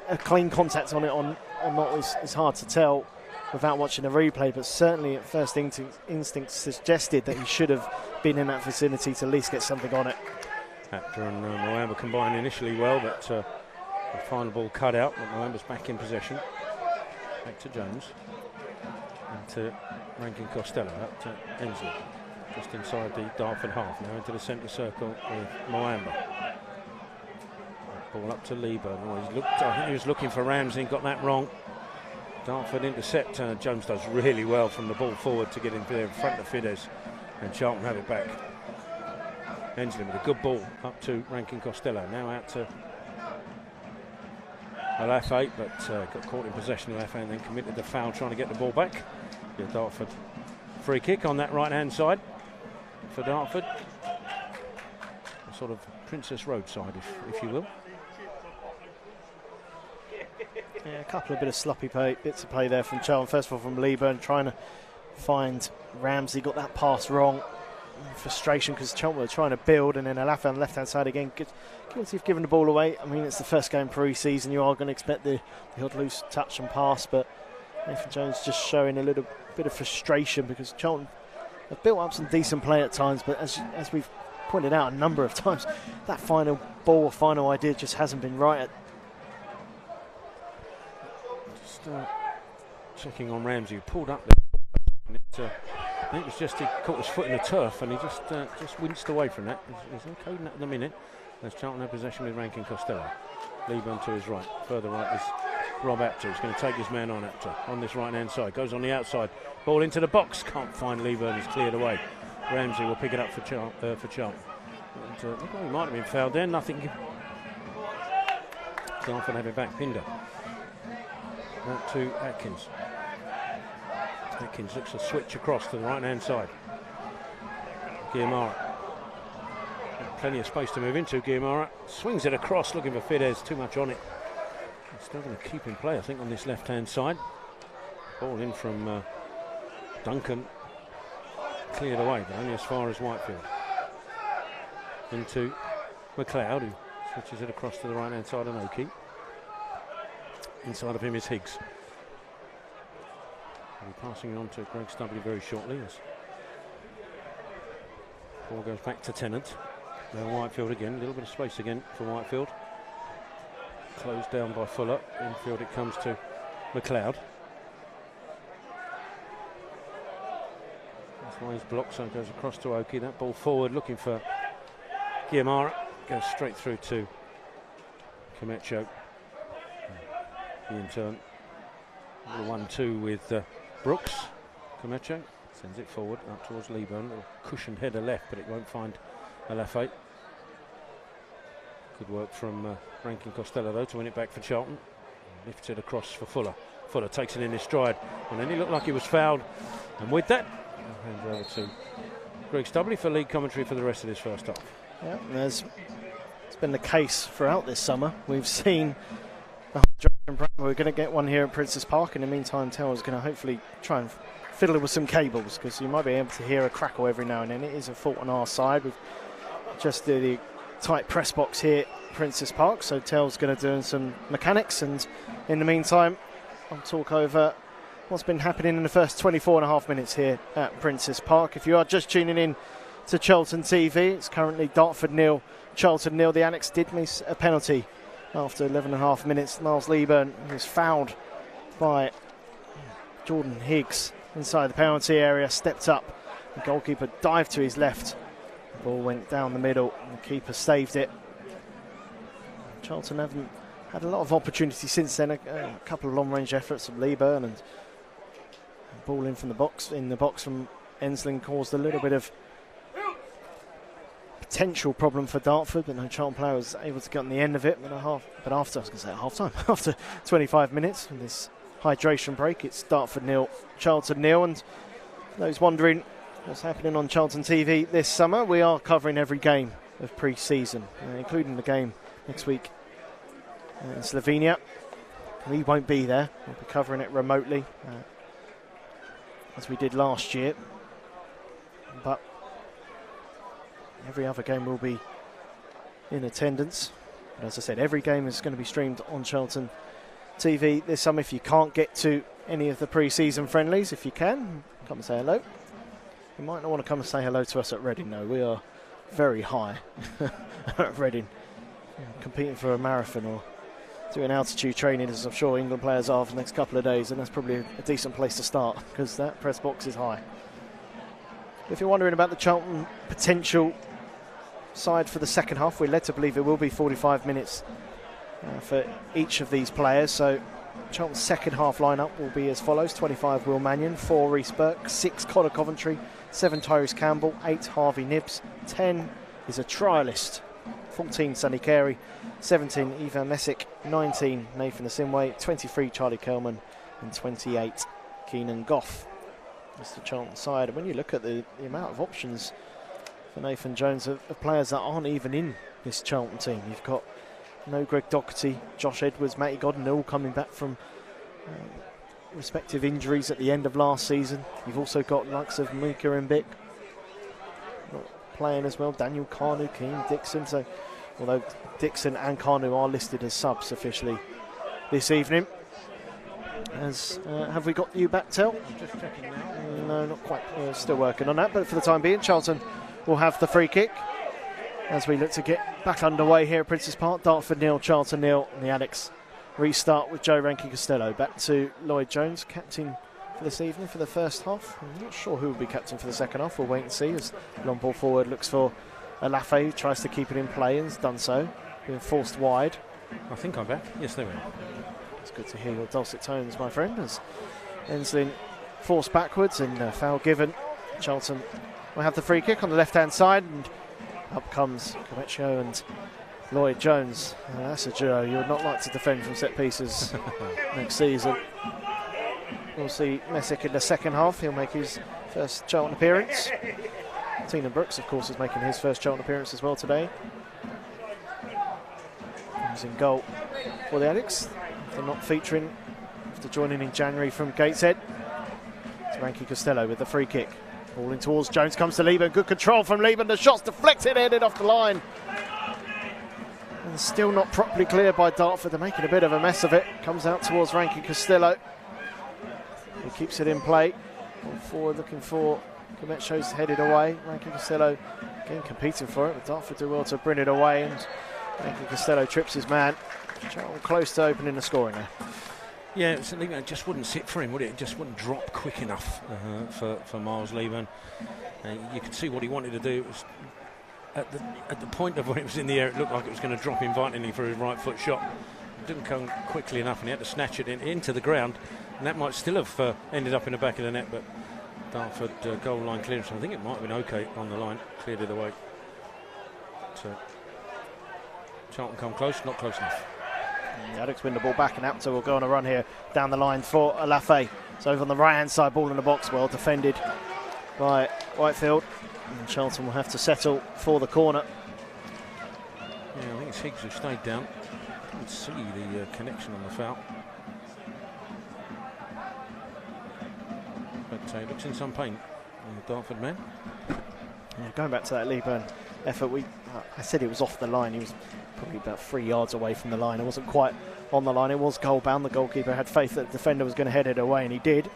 a clean contact on it or not is hard to tell without watching a replay, but certainly at first instinct suggested that he should have been in that vicinity to at least get something on it. Apter and Moamba combined initially well, but the final ball cut out. But Moamba's back in possession. Back to Jones. And to Rankin Costello. Out to Ensley. Just inside the Dartford half. Now into the centre circle with Moamba. Ball up to Lieben. I think he was looking for Ramsey and got that wrong. Dartford intercept. Jones does really well from the ball forward to get in there in front of Fidesz. And Charlton have it back. Enslin with a good ball up to Rankin Costello. Now out to Alafe, but got caught in possession of Alafe and then committed the foul trying to get the ball back. Yeah, Dartford free kick on that right hand side for Dartford. A sort of Princess Road side, if you will. Yeah, a couple of bits of play there from Charlton. First of all from Lieben, trying to find Ramsey, got that pass wrong. Frustration because Charlton were trying to build, and then Alafe on the left hand side again. Guilty of giving the ball away. I mean, it's the first game pre-season. You are going to expect the odd loose touch and pass, but Nathan Jones just showing a little bit of frustration because Charlton have built up some decent play at times, but as we've pointed out a number of times, that final ball or final idea just hasn't been right. Just checking on Ramsey, who pulled up there. I think it was just he caught his foot in the turf and he just winced away from that. He's okay in that at the minute. There's Charlton in possession with Rankin Costello. Lieben to his right. Further right is Rob Apter. He's going to take his man on Apter on this right hand side. Goes on the outside. Ball into the box. Can't find Lieben. He's cleared away. Ramsey will pick it up for Charlton. And, look, he might have been fouled there. Nothing. Dartford have it back. Pinder. Out to Atkins. Atkins looks to switch across to the right hand side. Guillemara. Plenty of space to move into. Guillemara swings it across looking for Fidesz. Too much on it. He's still going to keep in play, I think, on this left hand side. Ball in from Duncan. Cleared away, but only as far as Whitefield. Into McLeod, who switches it across to the right hand side of Oki. Inside of him is Higgs. We'll be passing on to Greg Stubbley very shortly. As ball goes back to Tennant. Now Whitefield again, a little bit of space again for Whitefield. Closed down by Fuller. Infield it comes to McLeod. That's why he's blocked, so it goes across to Oki. That ball forward looking for Guillemara. Goes straight through to Kemecho. He in turn. The 1-2 with Brooks. Kemecho sends it forward up towards Lieben. A cushioned header left, but it won't find Alafe. Good work from Rankin Costello though to win it back for Charlton. Lifts it across for Fuller. Fuller takes it in his stride, and then he looked like he was fouled. And with that, I'll hand over to Greg Stubbley for league commentary for the rest of this first half. Yeah, it's been the case throughout this summer. We've seen we're going to get one here at Princess Park. In the meantime, Taylor's going to hopefully try and fiddle with some cables, because you might be able to hear a crackle every now and then. It is a fault on our side. We've just the tight press box here at Princess Park, so Taylor's going to do some mechanics, and in the meantime I'll talk over what's been happening in the first 24 and a half minutes here at Princess Park. If you are just tuning in to Charlton TV, it's currently Dartford 0, Charlton 0. The Annex did miss a penalty after 11 and a half minutes. Miles Lieben was fouled by Jordan Higgs inside the penalty area, stepped up. The goalkeeper dived to his left. Ball went down the middle and the keeper saved it. Charlton haven't had a lot of opportunity since then. A couple of long-range efforts of Leeburn, and ball in from the box from Ensling caused a little bit of potential problem for Dartford, but no Charlton player was able to get on the end of it. But after, I was going to say at half-time, after 25 minutes from this hydration break, it's Dartford 0, Charlton 0. And for those wondering what's happening on Charlton TV this summer, we are covering every game of pre-season, including the game next week in Slovenia. We won't be there. We'll be covering it remotely, as we did last year. But every other game will be in attendance. But as I said, every game is going to be streamed on Charlton TV this summer. If you can't get to any of the pre-season friendlies, if you can, come and say hello. You might not want to come and say hello to us at Reading, though. We are very high at Reading, competing for a marathon or doing altitude training, as I'm sure England players are for the next couple of days, and that's probably a decent place to start because that press box is high. If you're wondering about the Charlton potential side for the second half, we're led to believe it will be 45 minutes for each of these players. So Charlton's second half lineup will be as follows: 25 Will Mannion, 4 Reece Burke, 6 Connor Coventry, 7 Tyrese Campbell, 8 Harvey Nibbs, 10 is a trialist, 14 Sonny Carey, 17 Ivan Messick, 19 Nathan Asinway, 23 Charlie Kelman, and 28 Keenan Goff. That's the Charlton side. And when you look at the amount of options for Nathan Jones of players that aren't even in this Charlton team, you've got no Greg Docherty, Josh Edwards, Matty Godden, all coming back from respective injuries at the end of last season. You've also got likes of Mika Mbic playing as well, Daniel Kanu, Keane Dixon. So although Dixon and Kanu are listed as subs officially this evening. Have we got you back, Tel? Just checking now. No, not quite. We're still working on that, but for the time being, Charlton will have the free kick as we look to get back underway here at Princes Park. Dartford 0, Charlton 0, and the Alex restart with Joe Rankin-Costello. Back to Lloyd Jones, captain for this evening for the first half. I'm not sure who will be captain for the second half. We'll wait and see as long ball forward looks for Alafe, who tries to keep it in play and has done so, being forced wide. I think I'm back. Yes, there we are. It's good to hear your dulcet tones, my friend, as Ensling forced backwards and foul given. Charlton will have the free kick on the left-hand side, and up comes Comecchio and Lloyd Jones. That's a duo you would not like to defend from set pieces next season. We'll see Messick in the second half. He'll make his first Charlton appearance. Tina Brooks, of course, is making his first Charlton appearance as well today. He's in goal for the Alex. After not featuring, after joining in January from Gateshead. It's Rankin-Costello with the free kick. Ball in towards Jones, comes to Leeburn. Good control from Leeburn. The shot's deflected, headed off the line. And still not properly cleared by Dartford. They're making a bit of a mess of it. Comes out towards Rankin-Costello. He keeps it in play. Forward looking for Comecchio's headed away. Rankin-Costello again competing for it, but Dartford do well to bring it away, and Rankin-Costello trips his man. Charlton close to opening the scoring there. Yeah, it just wouldn't sit for him, would it? It just wouldn't drop quick enough for Miles Leeburn. You could see what he wanted to do. It was at the point of when it was in the air, it looked like it was going to drop invitingly for his right foot shot. It didn't come quickly enough, and he had to snatch it into the ground, and that might still have ended up in the back of the net, but Dartford goal line clearance. I think it might have been okay on the line, cleared it away. So Charlton come close, not close enough. The Alex win the ball back, and Apter will go on a run here down the line for Alafe. So over on the right hand side, ball in the box, well defended by Whitefield, and Charlton will have to settle for the corner. Yeah, I think it's Higgs who stayed down. You can see the connection on the foul, but he looks in some pain, the Dartford man. Yeah, going back to that Leeburn effort, I said it was off the line. He was probably about 3 yards away from the line. It wasn't quite on the line. It was goal bound. The goalkeeper had faith that the defender was going to head it away, and he did.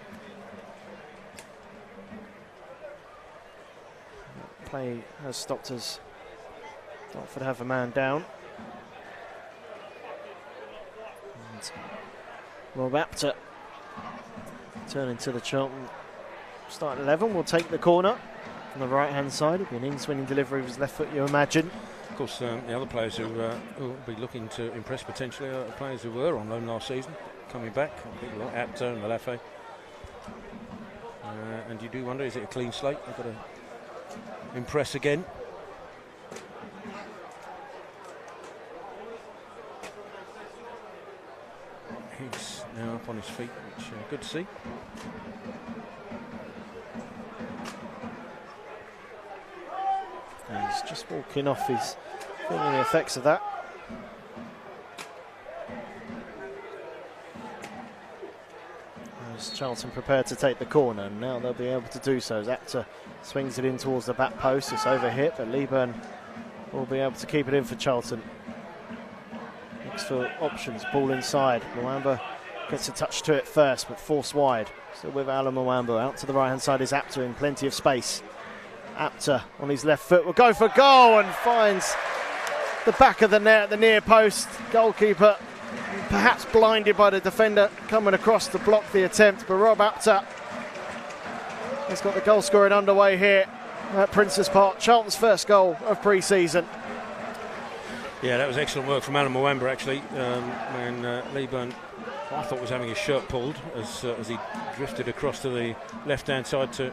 Play has stopped as Dartford have a man down. And Rob Apter turning to the Charlton starting 11 will take the corner On the right-hand side, it'll be an in-swinging delivery with his left foot, you imagine. Of course, the other players who will be looking to impress potentially are players who were on loan last season, coming back. People like Apter and Malafe. And you do wonder, is it a clean slate? They've got to impress again. He's now up on his feet, which good to see. And he's just walking off, he's feeling the effects of that. As Charlton prepared to take the corner, and now they'll be able to do so as Apter swings it in towards the back post. It's overhit, but Leeburn will be able to keep it in for Charlton. Next for options, ball inside. Mwamba gets a touch to it first, but forced wide. Still with Alan Mwamba. Out to the right hand side is Apter in plenty of space. Apter on his left foot will go for goal and finds the back of the net at the near post. Goalkeeper perhaps blinded by the defender coming across to block the attempt, but Rob Apter has got the goal scoring underway here at Princes Park. Charlton's first goal of pre-season. Yeah, that was excellent work from Alan Mwamba actually. When Leeburn, I thought, was having his shirt pulled as he drifted across to the left-hand side to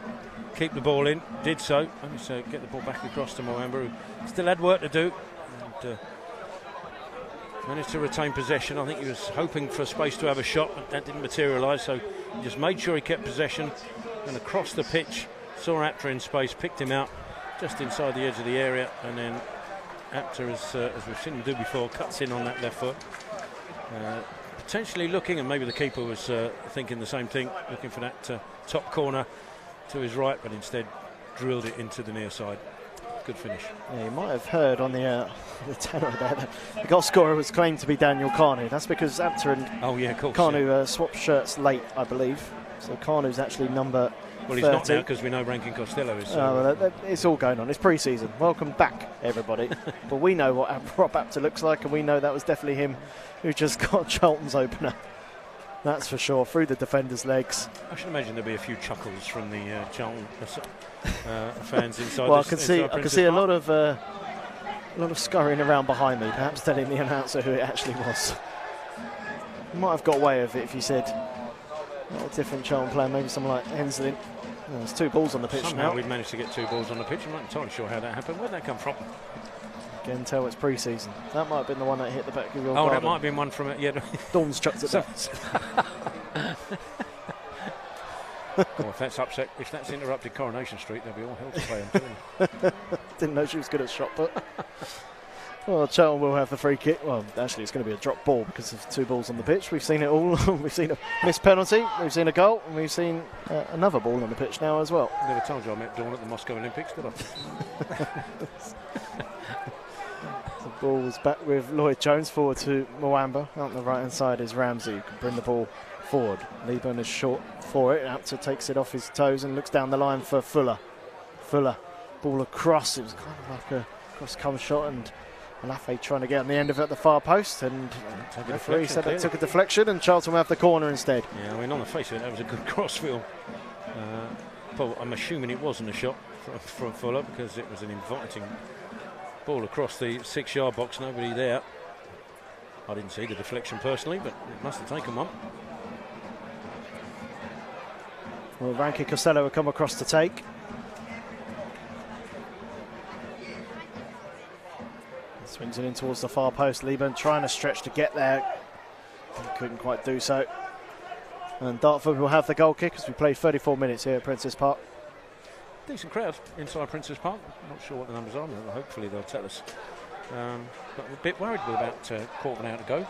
keep the ball in. Did so, and so get the ball back across to Mwamba, who still had work to do. And, managed to retain possession. I think he was hoping for space to have a shot, but that didn't materialise, so he just made sure he kept possession. And across the pitch, saw Apter in space, picked him out just inside the edge of the area, and then Apter, as we've seen him do before, cuts in on that left foot. Potentially looking, and maybe the keeper was thinking the same thing, looking for that top corner to his right, but instead drilled it into the near side. Good finish. Yeah, you might have heard on the tenor there, the goal scorer was claimed to be Daniel Carnu. That's because Apter and Carnu swapped shirts late, I believe. So Carnu's actually number 30. Well, he's not now because we know Rankin Costello is. It's all going on. It's pre-season. Welcome back, everybody. But we know what Rob Apter looks like, and we know that was definitely him who just got Charlton's opener. That's for sure, through the defender's legs. I should imagine there'll be a few chuckles from the Charlton fans inside. Well, I can see a lot of scurrying around behind me, perhaps telling the announcer who it actually was. You might have got away with it if you said a different Charlton player, maybe someone like Henslin. There's 2 balls on the pitch Somehow now. we've managed to get 2 balls on the pitch. I'm not entirely sure how that happened. Where'd that come from? Again, tell it's pre-season. That might have been the one that hit the back of your garden. That might have been one from it, yeah. Dawn's chucked it down. Well, if that's interrupted Coronation Street, there'll be all hell to pay, I'm telling you. Didn't know she was good at shot put. Well, Charlton will have the free kick. Well, actually, it's going to be a drop ball because of 2 balls on the pitch. We've seen it all. We've seen a missed penalty, we've seen a goal, and we've seen another ball on the pitch now as well. Never told you I met Dawn at the Moscow Olympics, did I? The ball was back with Lloyd Jones forward to Mwamba. Out on the right-hand side is Ramsey, who can bring the ball forward. Leeburn is short for it. Apter takes it off his toes and looks down the line for Fuller. Fuller, ball across. It was kind of like a cross-come shot, and Malafe trying to get on the end of it at the far post, and the referee said it took a deflection, and Charlton will have the corner instead. Yeah, I mean, on the face of it, that was a good cross field. But I'm assuming it wasn't a shot from Fuller because it was an inviting ball across the 6-yard box. Nobody there. I didn't see the deflection personally, but it must have taken one. Well, Rankin Costello will come across to take. Swings it in towards the far post. Leeburn trying to stretch to get there. Couldn't quite do so. And Dartford will have the goal kick as we play 34 minutes here at Princes Park. Decent crowd inside Princes Park. Not sure what the numbers are. Hopefully they'll tell us. But a bit worried with about quarter of an hour to go.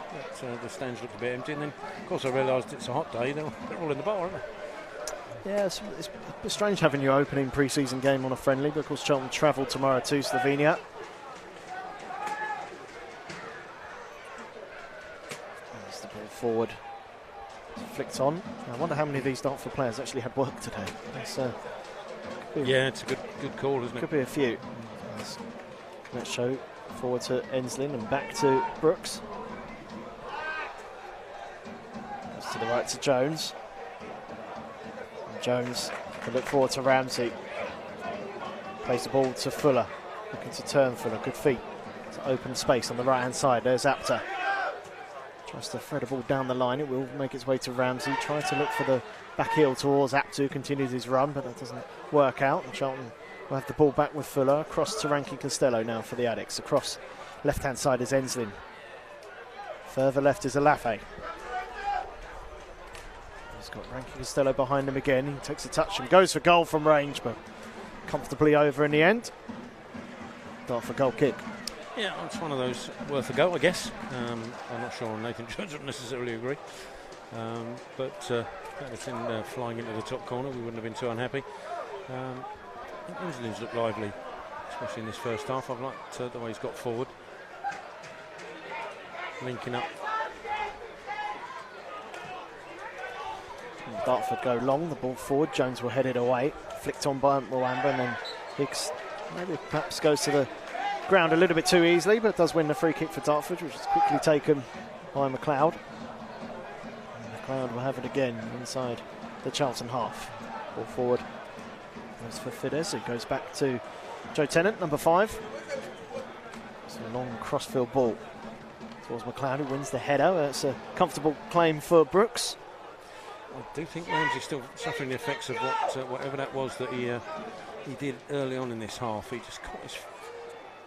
The stands looked a bit empty. And then, of course, I realised it's a hot day. They're all in the bar, aren't they? Yeah, it's a bit strange having your opening pre-season game on a friendly, but of course Charlton travel tomorrow to Slovenia. There's the ball forward. Flicked on. I wonder how many of these Dartford players actually had work today. Yeah, it's a good call, isn't it? Could be a few. Let's show forward to Enslin and back to Brooks. Goes to the right to Jones. And Jones can look forward to Ramsey. Plays the ball to Fuller. Looking to turn Fuller. Good feet. To open space on the right-hand side. There's Apter. Tries to thread a ball down the line. It will make its way to Ramsey. Tries to look for the back heel towards Apter, who continues his run, but that doesn't work out. And Charlton will have the ball back with Fuller. Across to Rankin Costello now for the Addicts. Across left-hand side is Enslin. Further left is Alafe. He's got Rankin Costello behind him again. He takes a touch and goes for goal from range, but comfortably over in the end. Dartford goal kick. Yeah, it's one of those worth a go, I guess. I'm not sure Nathan Jones would necessarily agree. But that was in flying into the top corner. We wouldn't have been too unhappy. Inslin's looked lively, especially in this first half. I've liked the way he's got forward. Linking up. Dartford go long, the ball forward. Jones will head it away. Flicked on by Mwamba, and then Higgs maybe perhaps goes to the ground a little bit too easily, but does win the free kick for Dartford, which is quickly taken by McLeod. And McLeod will have it again inside the Charlton half. Ball forward goes for Fidesz. It goes back to Joe Tennant, number 5. It's a long crossfield ball towards McLeod, who wins the header. It's a comfortable claim for Brooks. I do think Ramsey's still suffering the effects of whatever that was that he did early on in this half. He just caught his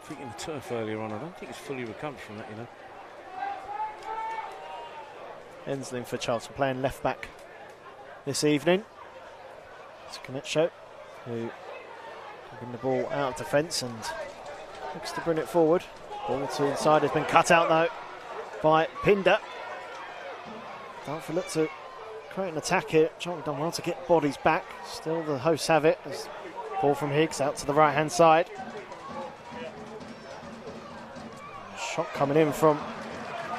feet in the turf earlier on. I don't think he's fully recovered from that, you know. Enslin for Charlton playing left back this evening. It's Kamicho who taking the ball out of defence and looks to bring it forward. Ball to inside has been cut out though by Pinder. Dartford look to create an attack here. Charlton done well to get bodies back. Still the hosts have it. As ball from Higgs out to the right hand side. Shot coming in from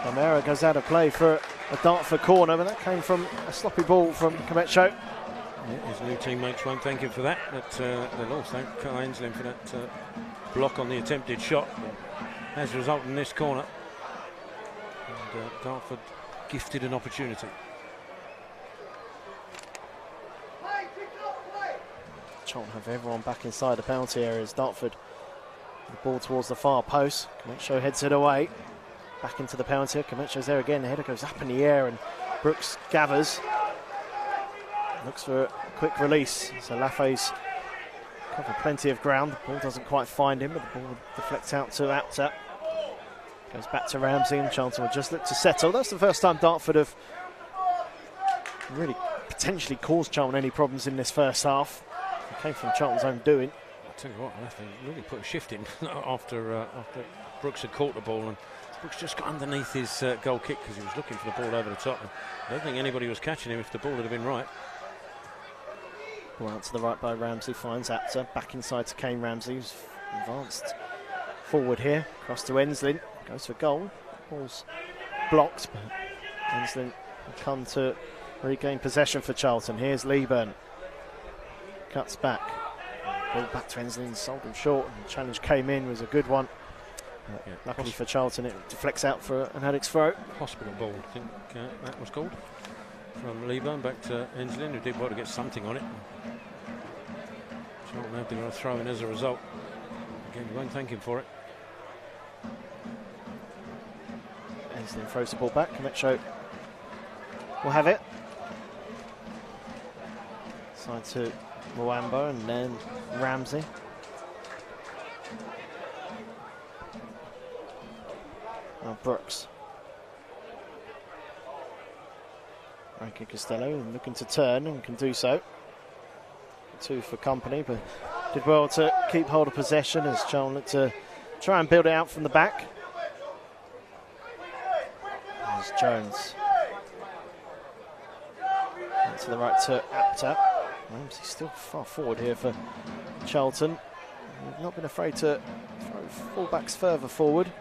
Romero, goes out of play for a Dartford corner, but that came from a sloppy ball from Kamicho. Yeah, his new teammates won't thank him for that, but they'll all thank Enslin for that block on the attempted shot. Has resulted in this corner. And Dartford gifted an opportunity. Charlton have everyone back inside the penalty areas. Dartford, the ball towards the far post. Kamicho heads it away. Back into the penalty. Kamicho's there again. The header goes up in the air and Brooks gathers. Looks for a quick release. So Lafay's covered plenty of ground. The ball doesn't quite find him, but the ball deflects out to Apter. Goes back to Ramsey, and Charlton will just look to settle. That's the first time Dartford have really potentially caused Charlton any problems in this first half. It came from Charlton's own doing. I'll tell you what, they really put a shift in after Brooks had caught the ball, and Brooks just got underneath his goal kick because he was looking for the ball over the top. I don't think anybody was catching him if the ball had been right. Ball out to the right by Ramsey, finds Apter, back inside to Kane Ramsey, who's advanced forward here, across to Enslin, goes for goal. Ball's blocked, but Enslin will come to regain possession for Charlton. Here's Leeburn, cuts back, ball back to Enslin, sold him short, and the challenge came in, was a good one. Yeah, luckily for Charlton, it deflects out for an Addicts throw. Hospital ball, I think that was called. From Leeburn back to Enslin, who did well to get something on it. Charlton have to throw in as a result. Again, we won't thank him for it. Enslin throws the ball back. Kamicho will have it. Side to Mwamba and then Ramsey. Now Brooks. Rankin Costello looking to turn and can do so. 2 for company, but did well to keep hold of possession as Charlton looked to try and build it out from the back. There's Jones. And to the right to Apter. Ramsey still far forward here for Charlton. They've not been afraid to throw fullbacks further forward.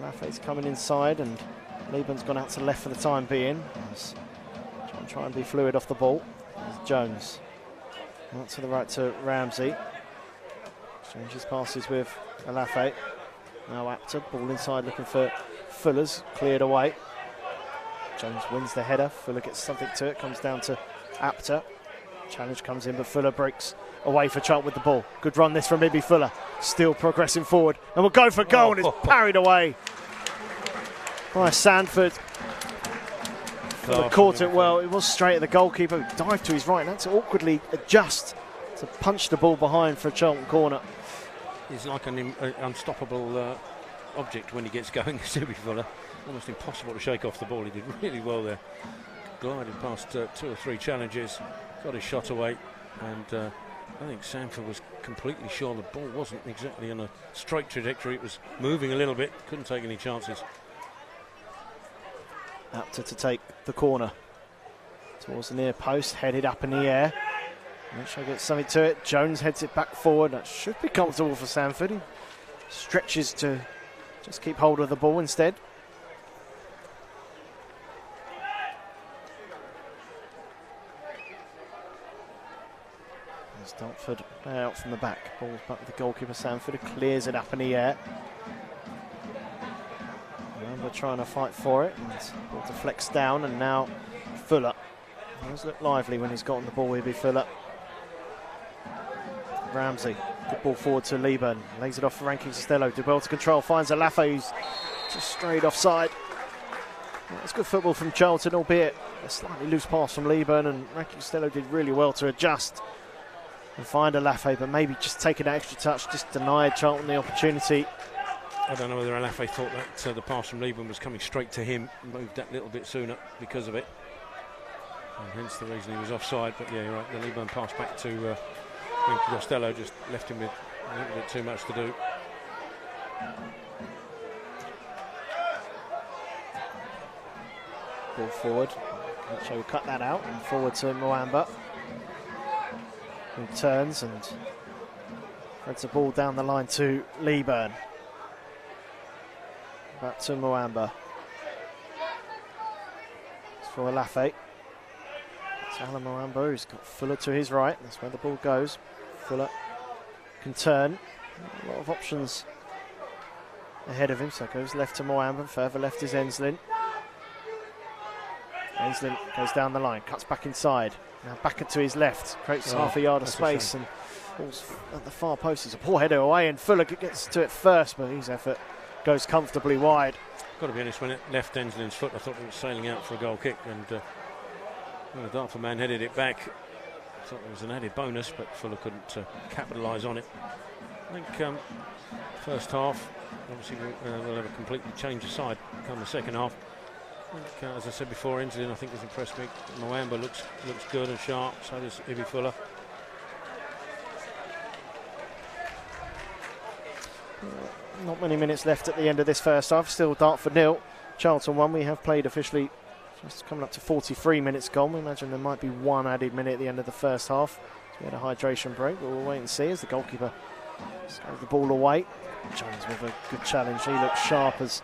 Lafay's coming inside and Leeburn's gone out to the left for the time being. Try and be fluid off the ball. There's Jones. Out to the right to Ramsey. Exchanges passes with Alafe. Now Apter, ball inside looking for Fuller's, cleared away. Jones wins the header. Fuller gets something to it, comes down to Apter. Challenge comes in, but Fuller breaks away for Charlton with the ball. Good run this from Ibby Fuller. Still progressing forward. And we'll go for goal, and it's parried away by Sanford. Fuller caught it well. It was straight at the goalkeeper, who dived to his right and had to awkwardly adjust to punch the ball behind for a Charlton corner. He's like an unstoppable object when he gets going, Ibby Fuller. Almost impossible to shake off the ball. He did really well there. Glided past 2 or 3 challenges, got his shot away, and I think Sanford was completely sure the ball wasn't exactly on a straight trajectory. It was moving a little bit, couldn't take any chances. Apter to take the corner towards the near post, headed up in the air. Make sure I get something to it. Jones heads it back forward. That should be comfortable for Sanford. He stretches to just keep hold of the ball instead. As Dartford out from the back. Ball's back with the goalkeeper Sanford, who clears it up in the air. We're trying to fight for it, and ball deflects down, and now Fuller. He does look lively when he's got on the ball. Ibby Fuller. Ramsey, good ball forward to Leeburn, lays it off for Rankin Costello. Did well to control, finds Alafe, who's just strayed offside. Well, it's good football from Charlton, albeit a slightly loose pass from Leeburn, and Rankin Costello did really well to adjust and find Alafe, but maybe just taking that extra touch just denied Charlton the opportunity. I don't know whether Alafe thought that the pass from Leeburn was coming straight to him, moved that little bit sooner because of it, and hence the reason he was offside. But yeah, you're right, the Leeburn pass back to Costello just left him with a little bit too much to do. Ball forward, so we'll cut that out, and forward to Mwamba, who turns and threads the ball down the line to Leeburn. Back to Mwamba. It's for Alafe. It's Alan Mwamba, who's got Fuller to his right. That's where the ball goes. Fuller can turn. A lot of options ahead of him, so it goes left to Mwamba. Further left is Enslin. Enslin goes down the line, cuts back inside. Now back to his left, creates half a yard of space, and falls at the far post. It's a poor header away, and Fuller gets to it first, but his effort goes comfortably wide. Got to be honest, when it left Enslin's foot, I thought it was sailing out for a goal kick, and when the Dartford man headed it back, I thought it was an added bonus, but Fuller couldn't capitalise on it. I think first half, obviously we'll have a completely change of side come the second half. I think, as I said before, Enslin I think has impressed me. Mwamba looks good and sharp, so does Ibby Fuller. Not many minutes left at the end of this first half. Still Dartford 0, Charlton 1. We have played officially just coming up to 43 minutes gone. We imagine there might be one added minute at the end of the first half. So we had a hydration break, but we'll wait and see as the goalkeeper gave the ball away. Jones with a good challenge. He looks sharp as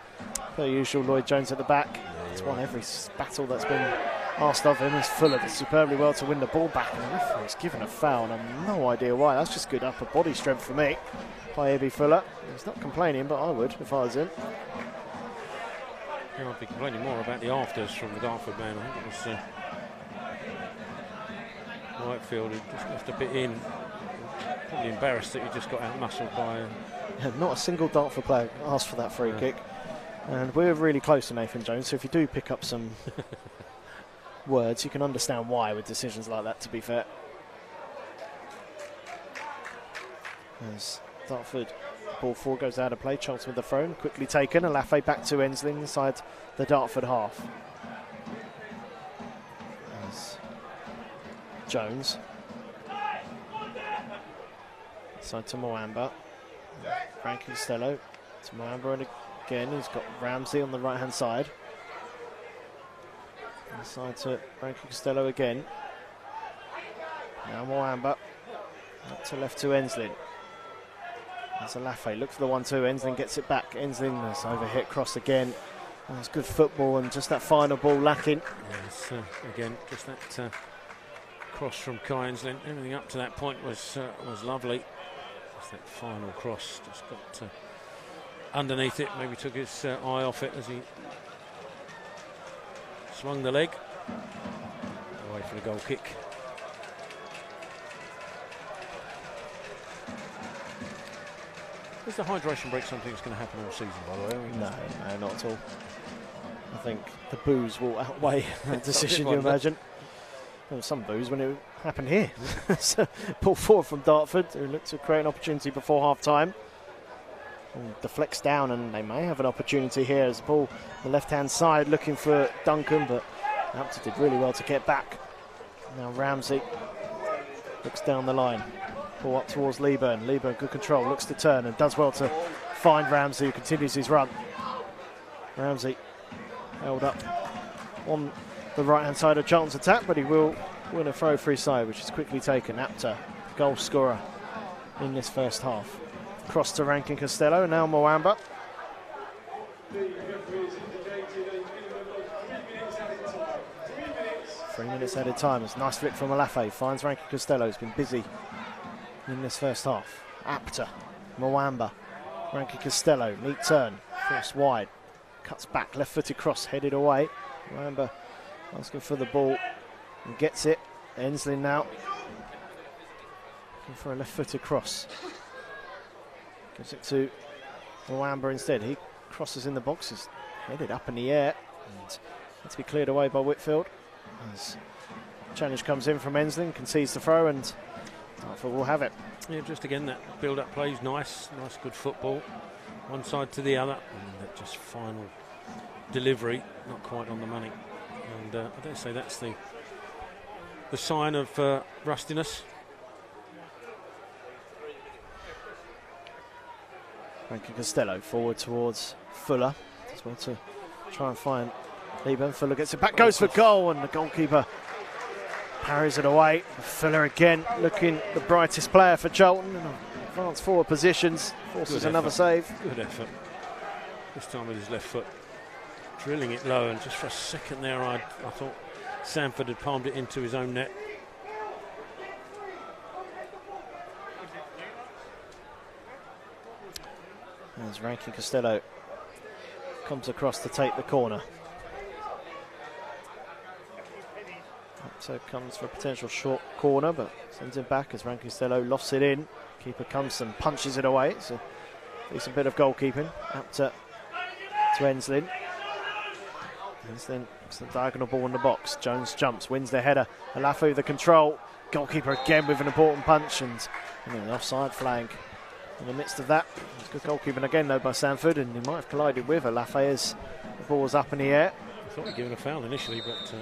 per usual. Lloyd Jones at the back. He's won every battle that's been asked of him. As Fuller did superbly well to win the ball back, and the referee's given a foul, and I've no idea why. That's just good upper body strength for me by Ibby Fuller. He's not complaining, but I would if I was him. Yeah, I'd be complaining more about the afters from the Dartford man. I think it was Whitefield who just left a bit in. Probably embarrassed that he just got out-muscled by... Not a single Dartford player asked for that free kick. And we're really close to Nathan Jones, so if you do pick up some words, you can understand why with decisions like that, to be fair. As Dartford, ball 4 goes out of play. Charlton with the throw, quickly taken. Alafe back to Enslin inside the Dartford half. As Jones. Side to Mwamba. Frank Costello to Mwamba, and again he's got Ramsey on the right hand side. Inside to Frank Costello again. Now Mwamba. Up to left to Enslin. That's Alafe. Look for the 1-2. Enslin gets it back. Enslin has overhit cross again. That's good football, and just that final ball lacking. Yes, again, just that cross from Kai Enslin. Everything up to that point was lovely. Just that final cross, just got underneath it. Maybe took his eye off it as he swung the leg away for the goal kick. Is the hydration break something that's going to happen all season, by the way? No, not at all. I think the booze will outweigh that decision, you imagine. There was some booze when it happened here. So, ball forward from Dartford, who looked to create an opportunity before half-time. Deflects down, and they may have an opportunity here as the ball the left-hand side looking for Duncan, but Apter did really well to get back. Now Ramsey looks down the line. Ball up towards Leeburn. Leeburn, good control, looks to turn and does well to find Ramsey, who continues his run. Ramsey held up on the right-hand side of Charlton's attack, but he will win a throw free side, which is quickly taken. Apter, goal scorer in this first half. Cross to Rankin Costello, now Mwamba. 3 minutes added time. It's a nice flick from Alafe. Finds Rankin Costello, who's been busy in this first half. Apter, Mwamba, Rankin Costello, neat turn, forced wide. Cuts back, left-footed cross, headed away. Mwamba asking for the ball and gets it. Enslin now looking for a left-footed cross. Gives it to Mwamba instead. He crosses in the boxes, headed up in the air, and had to be cleared away by Whitfield. As challenge comes in from Enslin, concedes the throw, and Dartford will have it. Yeah, just again that build-up play is nice, good football, one side to the other, and that just final delivery, not quite on the money. And I don't say that's the sign of rustiness. Rankin Costello forward towards Fuller, as well to try and find Leeburn. Fuller gets it back, goes for goal, and the goalkeeper parries it away. Fuller again looking the brightest player for Charlton, and advanced forward positions, forces another save. Good effort. This time with his left foot, drilling it low, and just for a second there I thought Sanford had palmed it into his own net. As Rankin Costello comes across to take the corner. So comes for a potential short corner, but sends it back as Rankin Costello lofts it in. Keeper comes and punches it away. It's a decent bit of goalkeeping. Up to Enslin. Enslin, it's the diagonal ball in the box. Jones jumps, wins the header. Alafu with the control. Goalkeeper again with an important punch, and the offside flag. In the midst of that, it's good goalkeeping again though by Sanford, and he might have collided with Alafe as the ball was up in the air. I thought he'd given a foul initially, but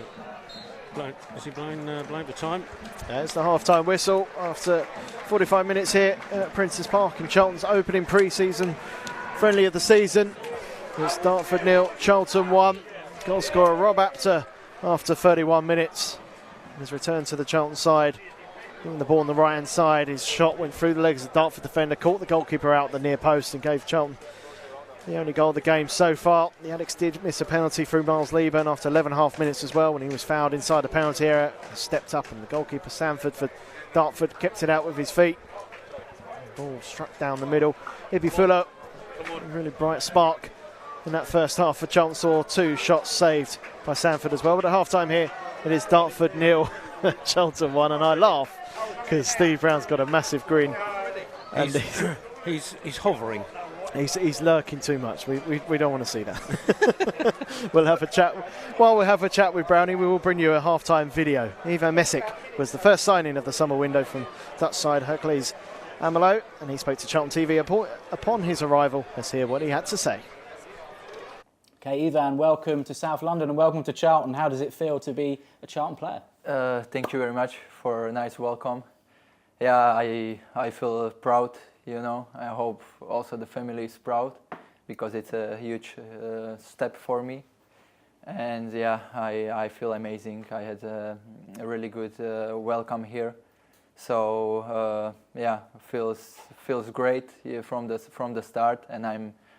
is he blowing for time? It's the half-time whistle after 45 minutes here at Prince's Park in Charlton's opening pre-season friendly of the season. It's Dartford 0, Charlton 1. Goal scorer Rob Apter after 31 minutes. His return to the Charlton side. Giving the ball on the right-hand side, his shot went through the legs of the Dartford defender, caught the goalkeeper out the near post and gave Charlton the only goal of the game so far. The Addicts did miss a penalty through Miles Leeburn after 11.5 minutes as well, when he was fouled inside the penalty area. Stepped up, and the goalkeeper Sanford for Dartford kept it out with his feet. The ball struck down the middle. Ibby Fuller, a really bright spark in that first half for Charlton. Saw 2 shots saved by Sanford as well. But at half-time here, it is Dartford 0, Charlton 1, and I laugh because Steve Brown's got a massive grin. And he's hovering. He's lurking too much. We don't want to see that. We'll have a chat. While we have a chat with Brownie, we will bring you a half-time video. Ivan Mesic was the first signing of the summer window from Dutch side Hercules Amelo, and he spoke to Charlton TV upon his arrival. Let's hear what he had to say. Okay, Ivan, welcome to South London and welcome to Charlton. How does it feel to be a Charlton player? Thank you very much for a nice welcome. Yeah, I feel proud, you know. I hope also the family is proud because it's a huge step for me. And yeah, I feel amazing. I had a really good welcome here. So yeah, feels great from the start, and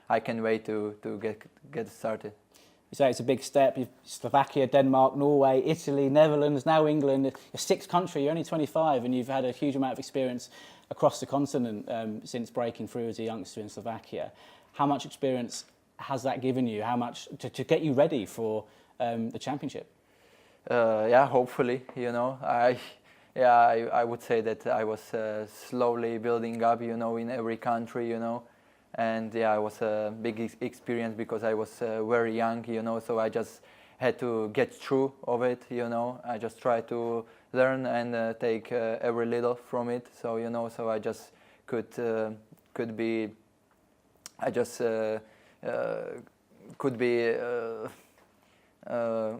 I can't wait to get started. You say it's a big step. You've Slovakia, Denmark, Norway, Italy, Netherlands, now England. A 6th country. You're only 25, and you've had a huge amount of experience across the continent since breaking through as a youngster in Slovakia. How much experience has that given you? How much to get you ready for the championship? Yeah, hopefully. You know, I would say that I was slowly building up. You know, in every country. You know, And yeah, it was a big experience because I was very young, so I just had to get through of it, I just try to learn and take every little from it, so so I just could be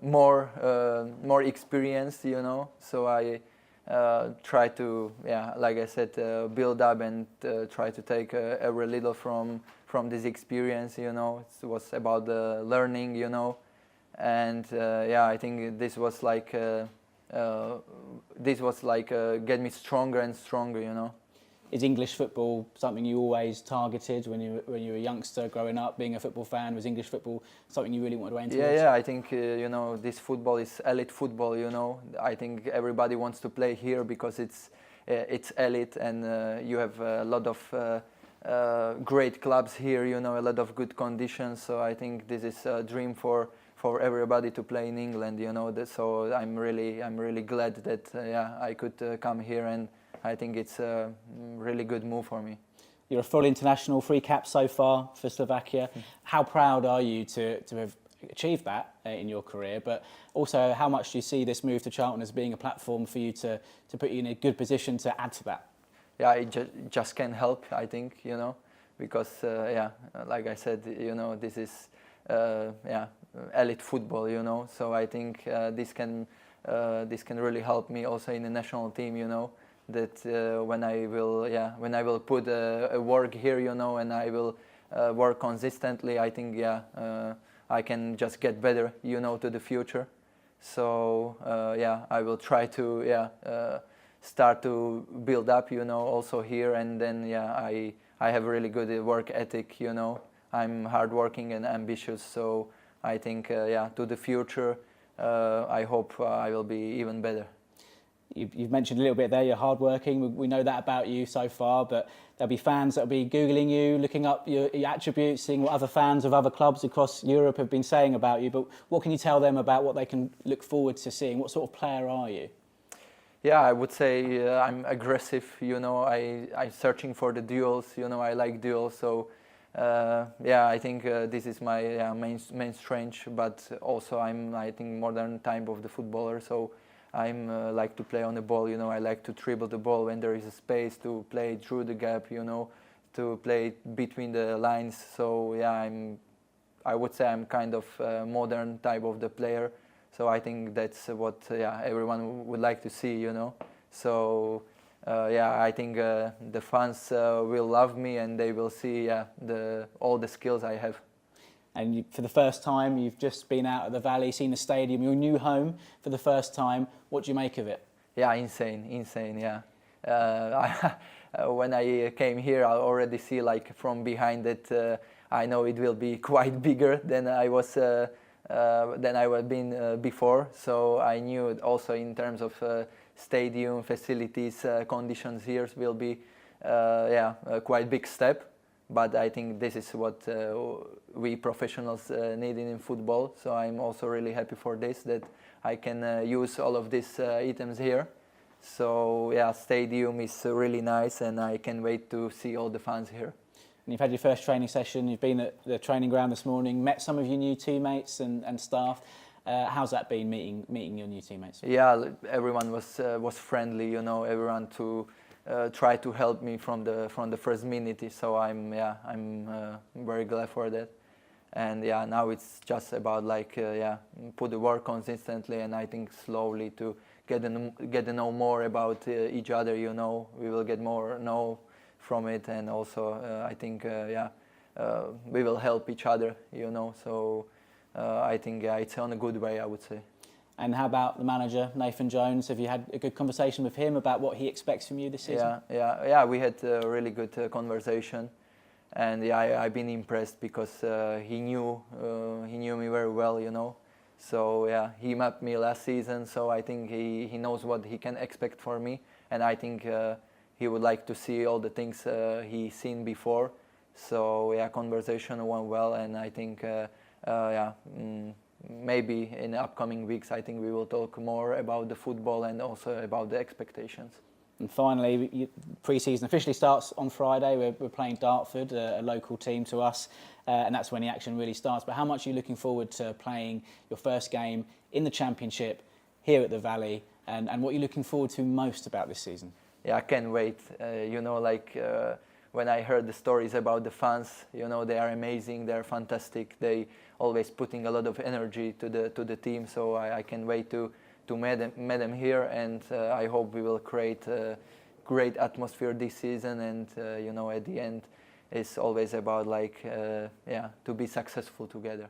more experienced, so I try to, like I said, build up and try to take every little from this experience, It was about the learning, and I think this was like get me stronger and stronger, Is English football something you always targeted when you were a youngster growing up, being a football fan? Was English football something you really wanted to aim towards? Yeah, I think this football is elite football. I think everybody wants to play here because it's elite, and you have a lot of great clubs here. A lot of good conditions. So I think this is a dream for everybody to play in England. So I'm really glad that I could come here, and I think it's a really good move for me. You're a full international, 3 caps so far for Slovakia. How proud are you to have achieved that in your career? But also, how much do you see this move to Charlton as being a platform for you to put you in a good position to add to that? Yeah, it just can help, I think, because, like I said, this is, elite football, So I think this can really help me also in the national team, that when I will put a work here, and I will work consistently, I think I can just get better, to the future. So I will try to start to build up, also here, and then I have really good work ethic, I'm hardworking and ambitious, so I think to the future I hope I will be even better. You've mentioned a little bit there, you're hardworking. We know that about you so far, but there'll be fans that'll be Googling you, looking up your attributes, seeing what other fans of other clubs across Europe have been saying about you. But what can you tell them about what they can look forward to seeing? What sort of player are you? Yeah, I would say I'm aggressive, I'm searching for the duels, I like duels. So, I think this is my main strength, but also I think modern type of the footballer. So I'm like to play on the ball, I like to dribble the ball when there is a space, to play through the gap, to play between the lines. So I would say I'm kind of modern type of the player. So I think that's what everyone would like to see, So I think the fans will love me, and they will see all the skills I have. And for the first time, you've just been out of the Valley, seen the stadium, your new home for the first time. What do you make of it? Yeah, insane, yeah. When I came here, I already see like from behind that I know it will be quite bigger than I was been before. So I knew also in terms of stadium facilities, conditions here will be a quite big step. But I think this is what we professionals need in football. So I'm also really happy for this, that I can use all of these items here. So stadium is really nice, and I can't wait to see all the fans here. And you've had your first training session, you've been at the training ground this morning, met some of your new teammates and staff. How's that been, meeting your new teammates? Yeah, everyone was friendly, everyone try to help me from the first minute. So I'm very glad for that. And now it's just about put the work consistently, and I think slowly to get to know more about each other. We will get more know from it, and also I think we will help each other. So I think it's on a good way, I would say. And how about the manager, Nathan Jones? Have you had a good conversation with him about what he expects from you this season? Yeah. We had a really good conversation, and I've been impressed because he knew me very well, So he mapped me last season, so I think he knows what he can expect for me, and I think he would like to see all the things he's seen before. So conversation went well, and I think maybe in the upcoming weeks, I think we will talk more about the football and also about the expectations. And finally, pre-season officially starts on Friday. We're playing Dartford, a local team to us, and that's when the action really starts. But how much are you looking forward to playing your first game in the Championship here at the Valley, and what are you looking forward to most about this season? Yeah, I can't wait. When I heard the stories about the fans, they are amazing, they're fantastic. They always putting a lot of energy to the team. So I can't wait to meet them here, and I hope we will create a great atmosphere this season. And at the end, it's always about to be successful together.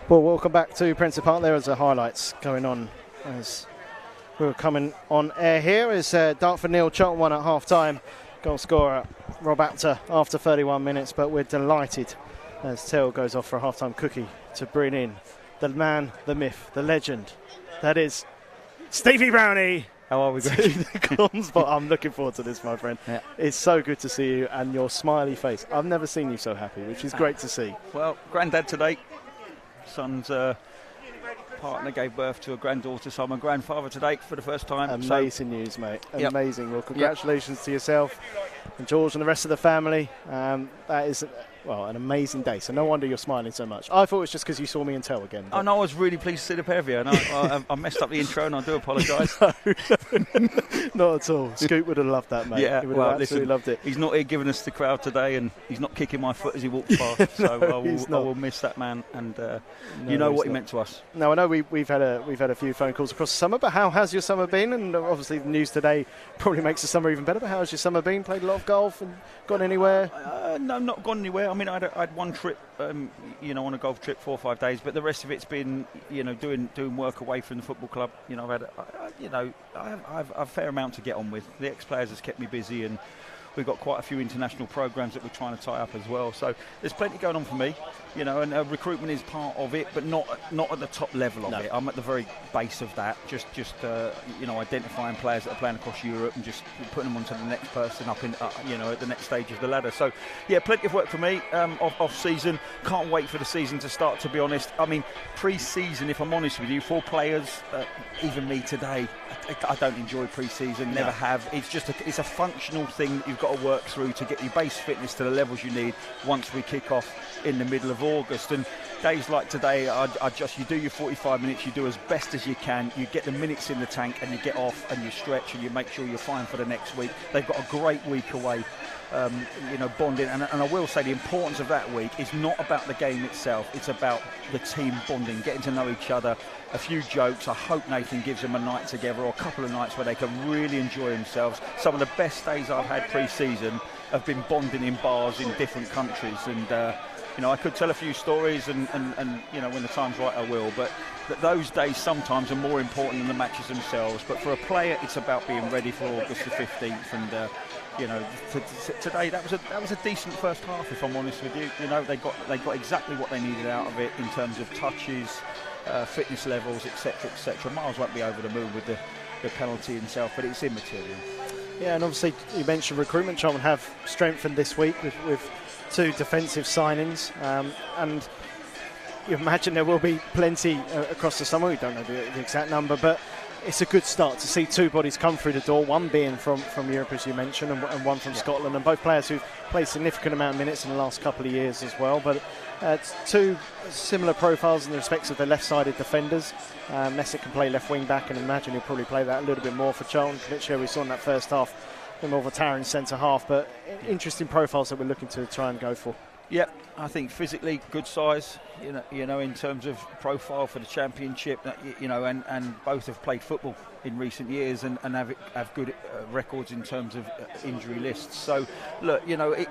Well, welcome back to Prince Park. There was the highlights going on as we were coming on air here. Is Dartford 0, Charlton 1 at half-time. Goal scorer Rob Apter after 31 minutes, but we're delighted as Tell goes off for a half-time cookie to bring in the man, the myth, the legend. That is Stevie Brownie. How are we going? To the comms, but I'm looking forward to this, my friend. Yeah. It's so good to see you and your smiley face. I've never seen you so happy, which is great to see. Well, granddad today. Son's partner gave birth to a granddaughter, so I'm a grandfather today for the first time. Amazing news, mate. Yep. Amazing. Well, congratulations to yourself and George and the rest of the family. That is, an amazing day. So no wonder you're smiling so much. I thought it was just because you saw me and Tell again. Oh, no, I was really pleased to see the pair of you. And I messed up the intro, and I do apologise. Not at all. Scoot would have loved that, mate. Yeah, he would have absolutely loved it. He's not here giving us the crowd today, and he's not kicking my foot as he walks past. So I will miss that man, and you know what he meant to us. No, I know we've had a few phone calls across the summer, but how has your summer been? And obviously the news today probably makes the summer even better. But how has your summer been? Played a lot of golf and gone anywhere? No, not gone anywhere. I mean, I had one trip, on a golf trip, 4 or 5 days, but the rest of it's been, doing work away from the football club. I've a fair amount to get on with. The ex-players has kept me busy, and we've got quite a few international programs that we're trying to tie up as well. So there's plenty going on for me, and recruitment is part of it, but not at the top level of it. I'm at the very base of that, just identifying players that are playing across Europe and just putting them onto the next person up in, at the next stage of the ladder. So yeah, plenty of work for me off season. Can't wait for the season to start, to be honest. I mean, pre-season, if I'm honest with you, for players, even me today, I don't enjoy pre-season, never have. It's just it's a functional thing that you've got to work through to get your base fitness to the levels you need once we kick off in the middle of August. And days like today, you do your 45 minutes, you do as best as you can, you get the minutes in the tank, and you get off and you stretch and you make sure you're fine for the next week. They've got a great week away bonding. And I will say the importance of that week is not about the game itself. It's about the team bonding, getting to know each other, a few jokes. I hope Nathan gives them a night together or a couple of nights where they can really enjoy themselves. Some of the best days I've had pre-season have been bonding in bars in different countries. And, I could tell a few stories and when the time's right, I will. But those days sometimes are more important than the matches themselves. But for a player, it's about being ready for August the 15th. And, today that was a decent first half, if I'm honest with you. They got exactly what they needed out of it in terms of touches, fitness levels, etc., etc. Miles won't be over the moon with the penalty himself, but it's immaterial. Yeah, and obviously you mentioned recruitment. Charlton have strengthened this week with 2 defensive signings, and you imagine there will be plenty across the summer. We don't know the exact number, but it's a good start to see 2 bodies come through the door, one being from Europe, as you mentioned, and one from Scotland, and both players who've played significant amount of minutes in the last couple of years as well. But it's 2 similar profiles in the respects of the left-sided defenders. Messick can play left wing back, and imagine he'll probably play that a little bit more for Charlton. Kaviccia, we saw in that first half, more of a towering centre half, but interesting profiles that we're looking to try and go for. Yeah, I think physically good size, in terms of profile for the Championship, and both have played football in recent years and have good records in terms of injury lists. So, look,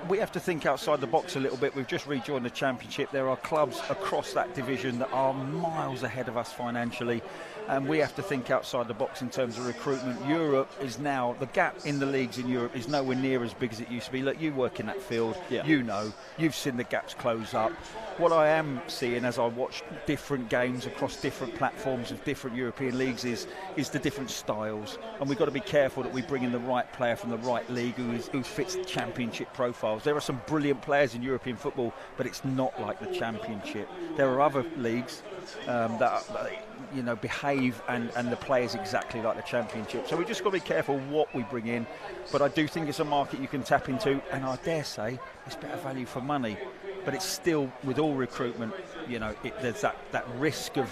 we have to think outside the box a little bit. We've just rejoined the Championship. There are clubs across that division that are miles ahead of us financially, and we have to think outside the box in terms of recruitment. Europe is now, the gap in the leagues in Europe is nowhere near as big as it used to be. Look, you work in that field, you've seen the gaps close up. What I am seeing as I watch different games across different platforms of different European leagues is the different styles, and we've got to be careful that we bring in the right player from the right league who fits the Championship profiles. There are some brilliant players in European football, but it's not like the Championship. There are other leagues that behave and the players exactly like the Championship. So we just got to be careful what we bring in. But I do think it's a market you can tap into, and I dare say it's better value for money. But it's still, with all recruitment, there's that risk of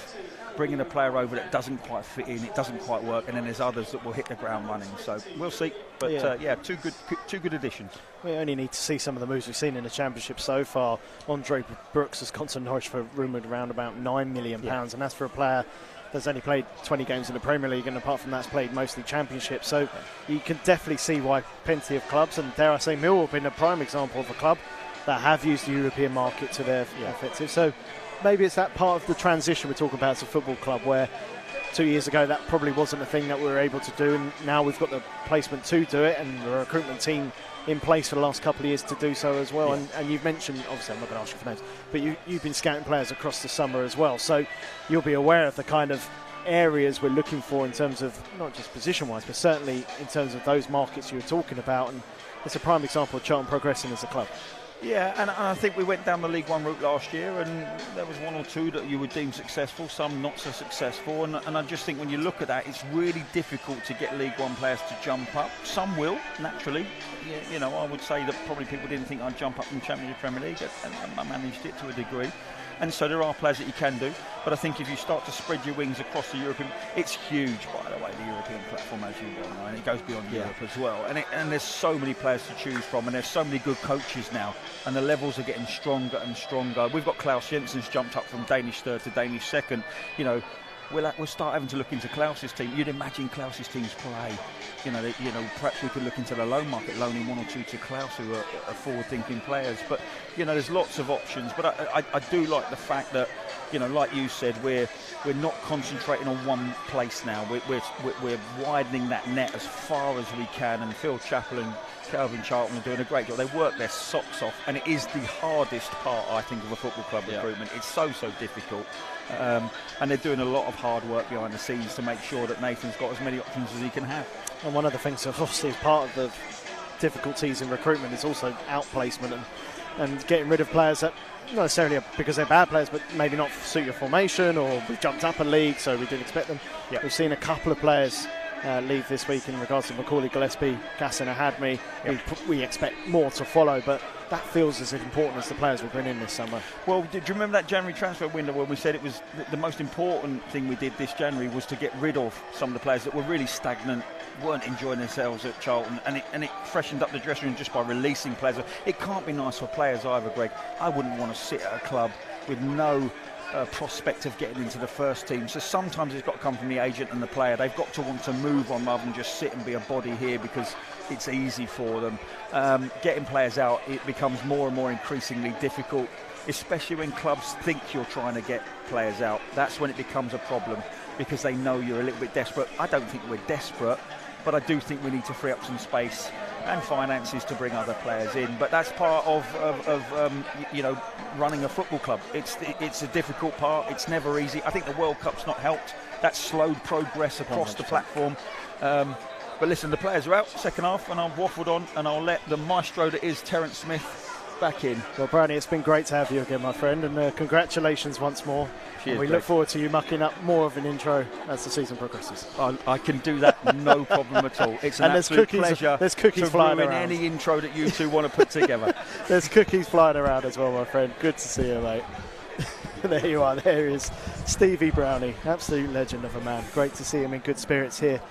bringing a player over that doesn't quite fit in, it doesn't quite work, and then there's others that will hit the ground running. So we'll see. But two good additions. We only need to see some of the moves we've seen in the Championship so far. Andre Brooks has gone to Norwich for rumoured around about £9 million, and that's for a player that's only played 20 games in the Premier League, and apart from that, has played mostly Championship. So you can definitely see why plenty of clubs, and dare I say Millwall have been a prime example of a club that have used the European market to their effective. So maybe it's that part of the transition we're talking about as a football club, where 2 years ago that probably wasn't a thing that we were able to do, and now we've got the placement to do it and the recruitment team in place for the last couple of years to do so as well. And you've mentioned, obviously I'm not going to ask you for names, but you've been scouting players across the summer as well, so you'll be aware of the kind of areas we're looking for in terms of not just position wise, but certainly in terms of those markets you were talking about. And it's a prime example of Charlton progressing as a club. Yeah, and I think we went down the League One route last year, and there was 1 or 2 that you would deem successful, some not so successful, and I just think when you look at that, it's really difficult to get League One players to jump up. Some will, naturally. I would say that probably people didn't think I'd jump up from Championship Premier League, and I managed it to a degree. And so there are players that you can do, but I think if you start to spread your wings across the European, it's huge, by the way, the European platform, as you well know, and it goes beyond Europe as well. And there's so many players to choose from, and there's so many good coaches now, and the levels are getting stronger and stronger. We've got Klaus Jensen's jumped up from Danish third to Danish second. We'll start having to look into Klaus's team. You'd imagine Klaus's teams play. Perhaps we could look into the loan market, loaning 1 or 2 to Klaus, who are forward-thinking players. But there's lots of options. But I do like the fact that, like you said, we're not concentrating on one place now. We're widening that net as far as we can. And Phil Chappell and Kelvin Charlton are doing a great job. They work their socks off, and it is the hardest part, I think, of a football club recruitment. It's so difficult. And they're doing a lot of hard work behind the scenes to make sure that Nathan's got as many options as he can have. And one of the things that obviously is part of the difficulties in recruitment is also outplacement and getting rid of players that not necessarily because they're bad players, but maybe not suit your formation, or we've jumped up a league so we didn't expect them. We've seen a couple of players leave this week in regards to Macaulay Gillespie, Gassina Hadmi. We expect more to follow, but that feels as important as the players we bring in this summer. Well, do you remember that January transfer window when we said it was the most important thing we did this January was to get rid of some of the players that were really stagnant, weren't enjoying themselves at Charlton, and it freshened up the dressing room just by releasing players. It can't be nice for players either, Greg. I wouldn't want to sit at a club with no prospect of getting into the first team. So sometimes it's got to come from the agent and the player. They've got to want to move on rather than just sit and be a body here because it's easy for them. Getting players out, it becomes more and more increasingly difficult, especially when clubs think you're trying to get players out. That's when it becomes a problem because they know you're a little bit desperate. I don't think we're desperate, but I do think we need to free up some space and finances to bring other players in. But that's part of running a football club. It's a difficult part. It's never easy. I think the World Cup's not helped. That's slowed progress across the platform. But listen, the players are out second half, and I've waffled on, and I'll let the maestro that is Terence Smith back in. Well, Brownie, it's been great to have you again, my friend, and congratulations once more. Cheers, we look forward to you mucking up more of an intro as the season progresses. I can do that, no problem at all. It's an absolute pleasure to ruin around. any intro that you two want to put together. There's cookies flying around as well, my friend. Good to see you, mate. There you are. There is Stevie Brownie, absolute legend of a man. Great to see him in good spirits here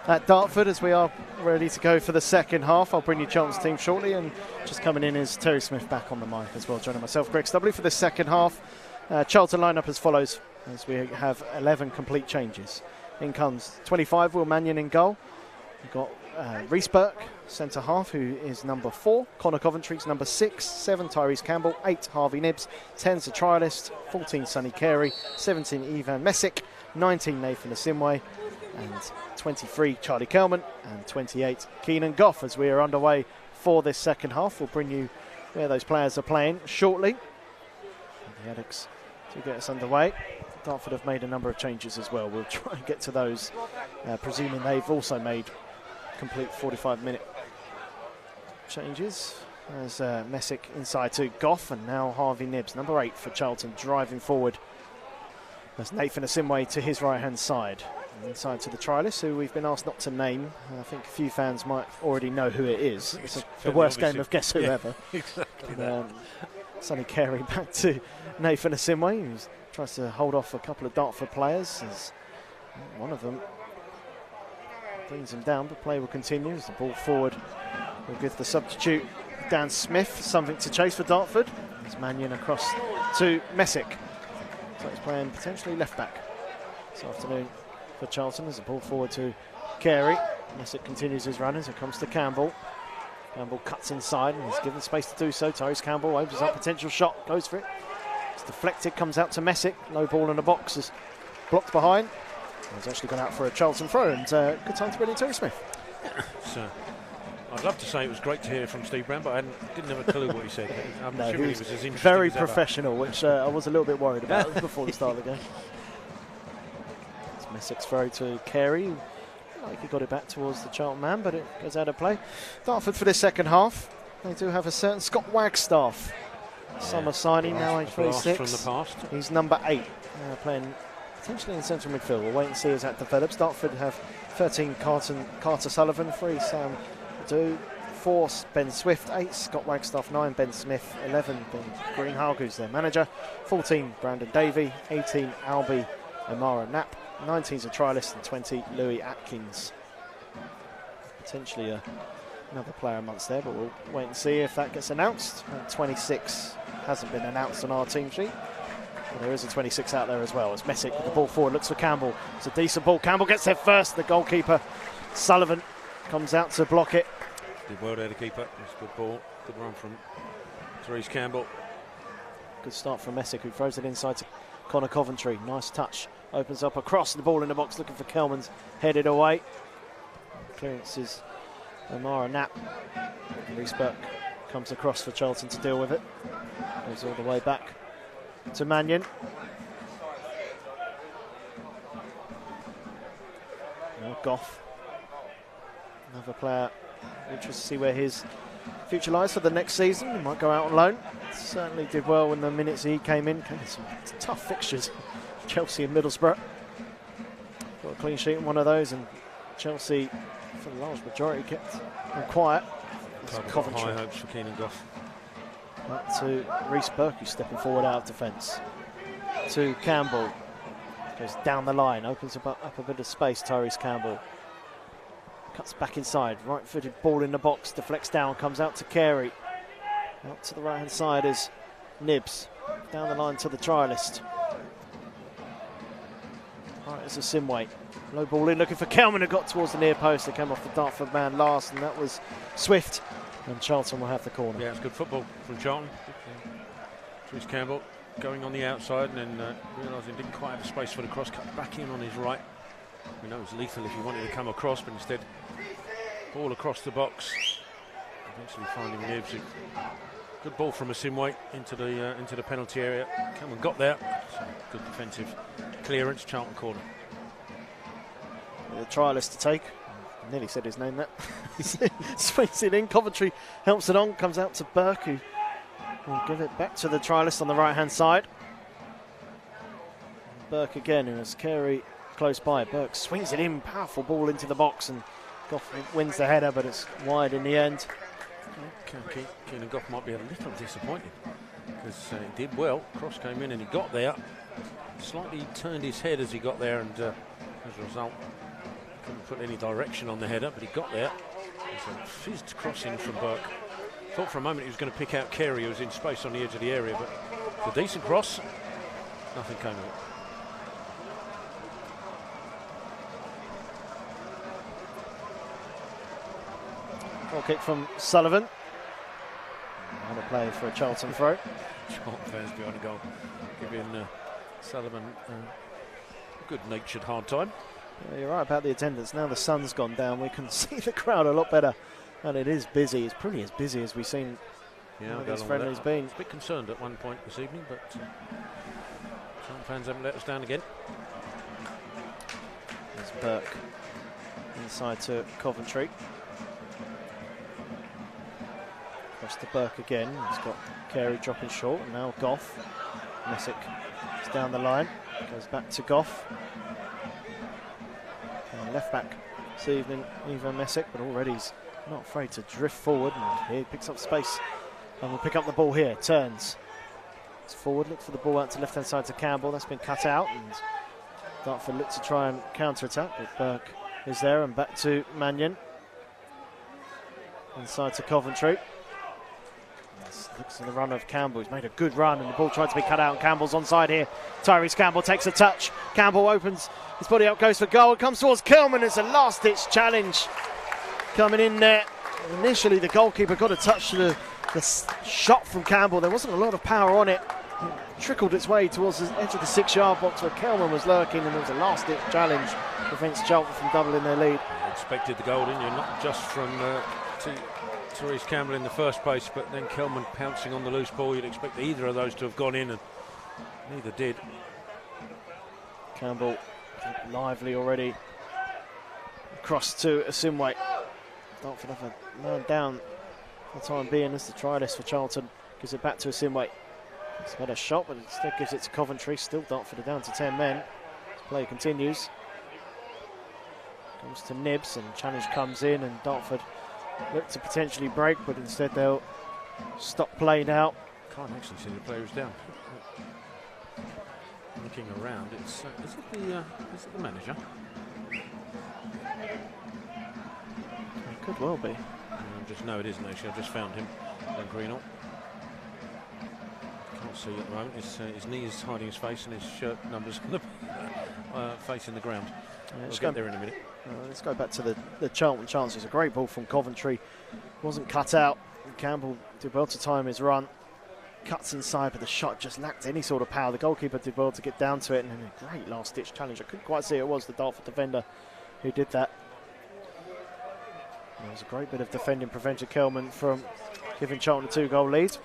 at Dartford as we are ready to go for the second half. I'll bring you Charlton's team shortly, and just coming in is Terry Smith back on the mic as well, joining myself, Greg Stubley, for the second half. Charlton lineup as follows, as we have 11 complete changes. In comes 25, Will Mannion in goal. We've got Reece Burke, centre half, who is number 4. Connor Coventry's number 6. 7, Tyrese Campbell. 8, Harvey Nibbs. 10's the trialist. 14, Sonny Carey. 17, Ivan Messick. 19, Nathan Asimwe. And 23, Charlie Kelman. And 28, Keenan Goff. As we are underway for this second half, we'll bring you where those players are playing shortly. And the Addicts to get us underway. Dartford have made a number of changes as well. We'll try and get to those, presuming they've also made complete 45-minute changes. As Messick inside to Goff, and now Harvey Nibbs, number 8 for Charlton, driving forward. That's Nathan Asimwe to his right-hand side. And inside to the trialist, who we've been asked not to name. I think a few fans might already know who it is. It's the worst game of Guess Who ever. Exactly. Sonny Carey back to Nathan Asimwe, who tries to hold off a couple of Dartford players. As one of them brings him down, but play will continue as the ball forward will give the substitute Dan Smith something to chase for Dartford. As Mannion across to Messick. So he's playing potentially left back this afternoon for Charlton as the ball forward to Carey. Messick continues his run as it comes to Campbell. Campbell cuts inside and is given space to do so. Tyrese Campbell opens up potential shot, goes for it. It's deflected, comes out to Messick. Low ball in the box is blocked behind. He's actually gone out for a Charlton throw, and good time to bring in Terry Smith. So, I'd love to say it was great to hear from Steve Brown, but I didn't have a clue what he said. I'm No, sure he he was as interesting very as ever. professional, which I was a little bit worried about before the start of the game. It's Messick's throw to Carey. Like he got it back towards the Charlton man, but it goes out of play. Dartford for this second half. They do have a certain Scott Wagstaff. Summer signing, now age 36. From the past. He's number 8, playing potentially in central midfield. We'll wait and see as that develops. Dartford have 13 Carter Sullivan, 3 Sam Do, 4 Ben Swift, 8 Scott Wagstaff, 9 Ben Smith, 11 Ben Greenhalgh, who's their manager, 14 Brandon Davey, 18 Albie Amara Knapp, 19's a trialist, and 20 Louis Atkins. Potentially another player amongst there, but we'll wait and see if that gets announced. 26 hasn't been announced on our team sheet. But there is a 26 out there as well. As Messick with the ball forward, looks for Campbell. It's a decent ball. Campbell gets there first. The goalkeeper, Sullivan, comes out to block it. Did well there, the keeper. It's a good ball. Good run from Therese Campbell. Good start from Messick, who throws it inside to Connor Coventry. Nice touch. Opens up across the ball in the box, looking for Kelman's. Headed away. Clearance is Amara Knapp. Reece Burke comes across for Charlton to deal with it. Goes all the way back to Mannion. Now Goff. Another player. Interested to see where his future lies for the next season. He might go out on loan. Certainly did well in the minutes he came in. Some tough fixtures. Chelsea and Middlesbrough. Got a clean sheet in one of those, and Chelsea, for the large majority, kept them quiet. Coventry. High hopes for Keenan Goff. Back to Reece Burke, who's stepping forward out of defence. To Campbell. Goes down the line, opens up a bit of space, Tyrese Campbell. Cuts back inside, right-footed ball in the box, deflects down, comes out to Carey. Out to the right-hand side is Nibs. Down the line to the trialist. Right, it's a Simway. Low ball in, looking for Kelman, who got towards the near post. They came off the Dartford man last, and that was Swift. And Charlton will have the corner. Yeah, it's good football from Charlton. Tyrese Campbell going on the outside, and then realising didn't quite have the space for the cross, cut back in on his right. We know it was lethal if he wanted to come across, but instead ball across the box. Eventually finding Nibs. Good ball from a Simway into the penalty area. Cameron got there. So good defensive clearance. Charlton corner. The trialist to take. I nearly said his name there. Swings it in. Coventry helps it on. Comes out to Burke, who will give it back to the trialist on the right hand side. Burke again, who has Carey close by. Burke swings it in. Powerful ball into the box, and Goff wins the header, but it's wide in the end. Keenan Goff might be a little disappointed because he did well. Cross came in and he got there. Slightly turned his head as he got there, and as a result couldn't put any direction on the header, but he got there. It's a fizzed crossing from Burke. Thought for a moment he was going to pick out Carey, who was in space on the edge of the area, but it's a decent cross. Nothing came of it. Goal kick from Sullivan. Another play for a Charlton throw. Charlton fans behind the goal, giving Sullivan a good-natured hard time. Yeah, you're right about the attendance. Now the sun's gone down, we can see the crowd a lot better, and it is busy. It's probably as busy as we've seen. Yeah, these friendlies been. I was a bit concerned at one point this evening, but Charlton fans haven't let us down again. There's Burke inside to Coventry. Across to Burke again. He's got Carey dropping short, and now Goff. Messick is down the line. Goes back to Goff. And left back this evening, Ivan Messick, but already he's not afraid to drift forward, and here he picks up space and will pick up the ball here. Turns. It's forward, looks for the ball out to left-hand side to Campbell. That's been cut out, and Dartford look to try and counter-attack, but Burke is there, and back to Mannion. Inside to Coventry. Looks at the run of Campbell. He's made a good run, and the ball tried to be cut out, and Campbell's onside here. Tyrese Campbell takes a touch. Campbell opens his body up, goes for goal. It comes towards Kelman. It's a last-ditch challenge coming in there. Initially, the goalkeeper got a touch to the shot from Campbell. There wasn't a lot of power on it. It trickled its way towards the edge of the 6-yard box where Kelman was lurking, and there was a last-ditch challenge prevents Charlton from doubling their lead. You expected the goal, didn't you? Not just from Tyrese Campbell in the first place, but then Kelman pouncing on the loose ball. You'd expect either of those to have gone in, and neither did. Campbell lively already. Across to Asimwe. Dartford have a man down for the time being as the trialist for Charlton. Gives it back to Asimwe. He's had a shot, but instead gives it to Coventry. Still Dartford are down to 10 men. This play continues. Comes to Nibs, and challenge comes in, and Dartford look to potentially break, but instead they'll stop play now. Can't actually see the player who's down. Looking around, is it the manager? It could well be. No, it isn't actually. I've just found him. Dan Greenall. Can't see at the moment. His knee is hiding his face, and his shirt numbers on the facing the ground. We'll get there in a minute. Let's go back to the Charlton chance. It's a great ball from Coventry. Wasn't cut out. Campbell did well to time his run. Cuts inside, but the shot just lacked any sort of power. The goalkeeper did well to get down to it, and then a great last-ditch challenge. I couldn't quite see it was the Dartford defender who did that. There was a great bit of defending, prevented Kelman from giving Charlton a 2-goal lead.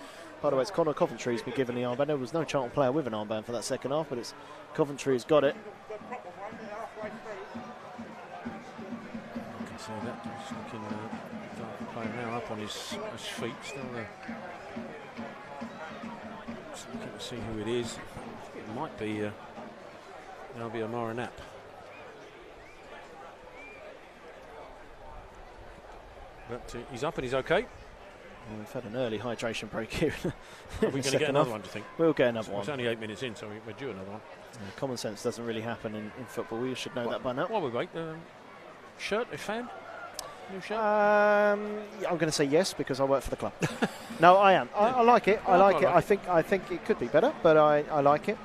By the way, it's Connor Coventry who's been given the armband. There was no Charlton player with an armband for that second half, but it's Coventry who's got it. You can see that. Just looking Dartford player now up on his feet. Still just looking to see who it is. It might be Amara Knapp. But he's up and he's okay. Well, we've had an early hydration break here. Are we going to get another one, do you think? We'll get another one. It's only 8 minutes in, so we're due another one. Common sense doesn't really happen in football. You should know that by now. While we wait, shirt, a fan? New shirt? I'm going to say yes because I work for the club. No, I am. I like it. I like it. I think it could be better, but I like it.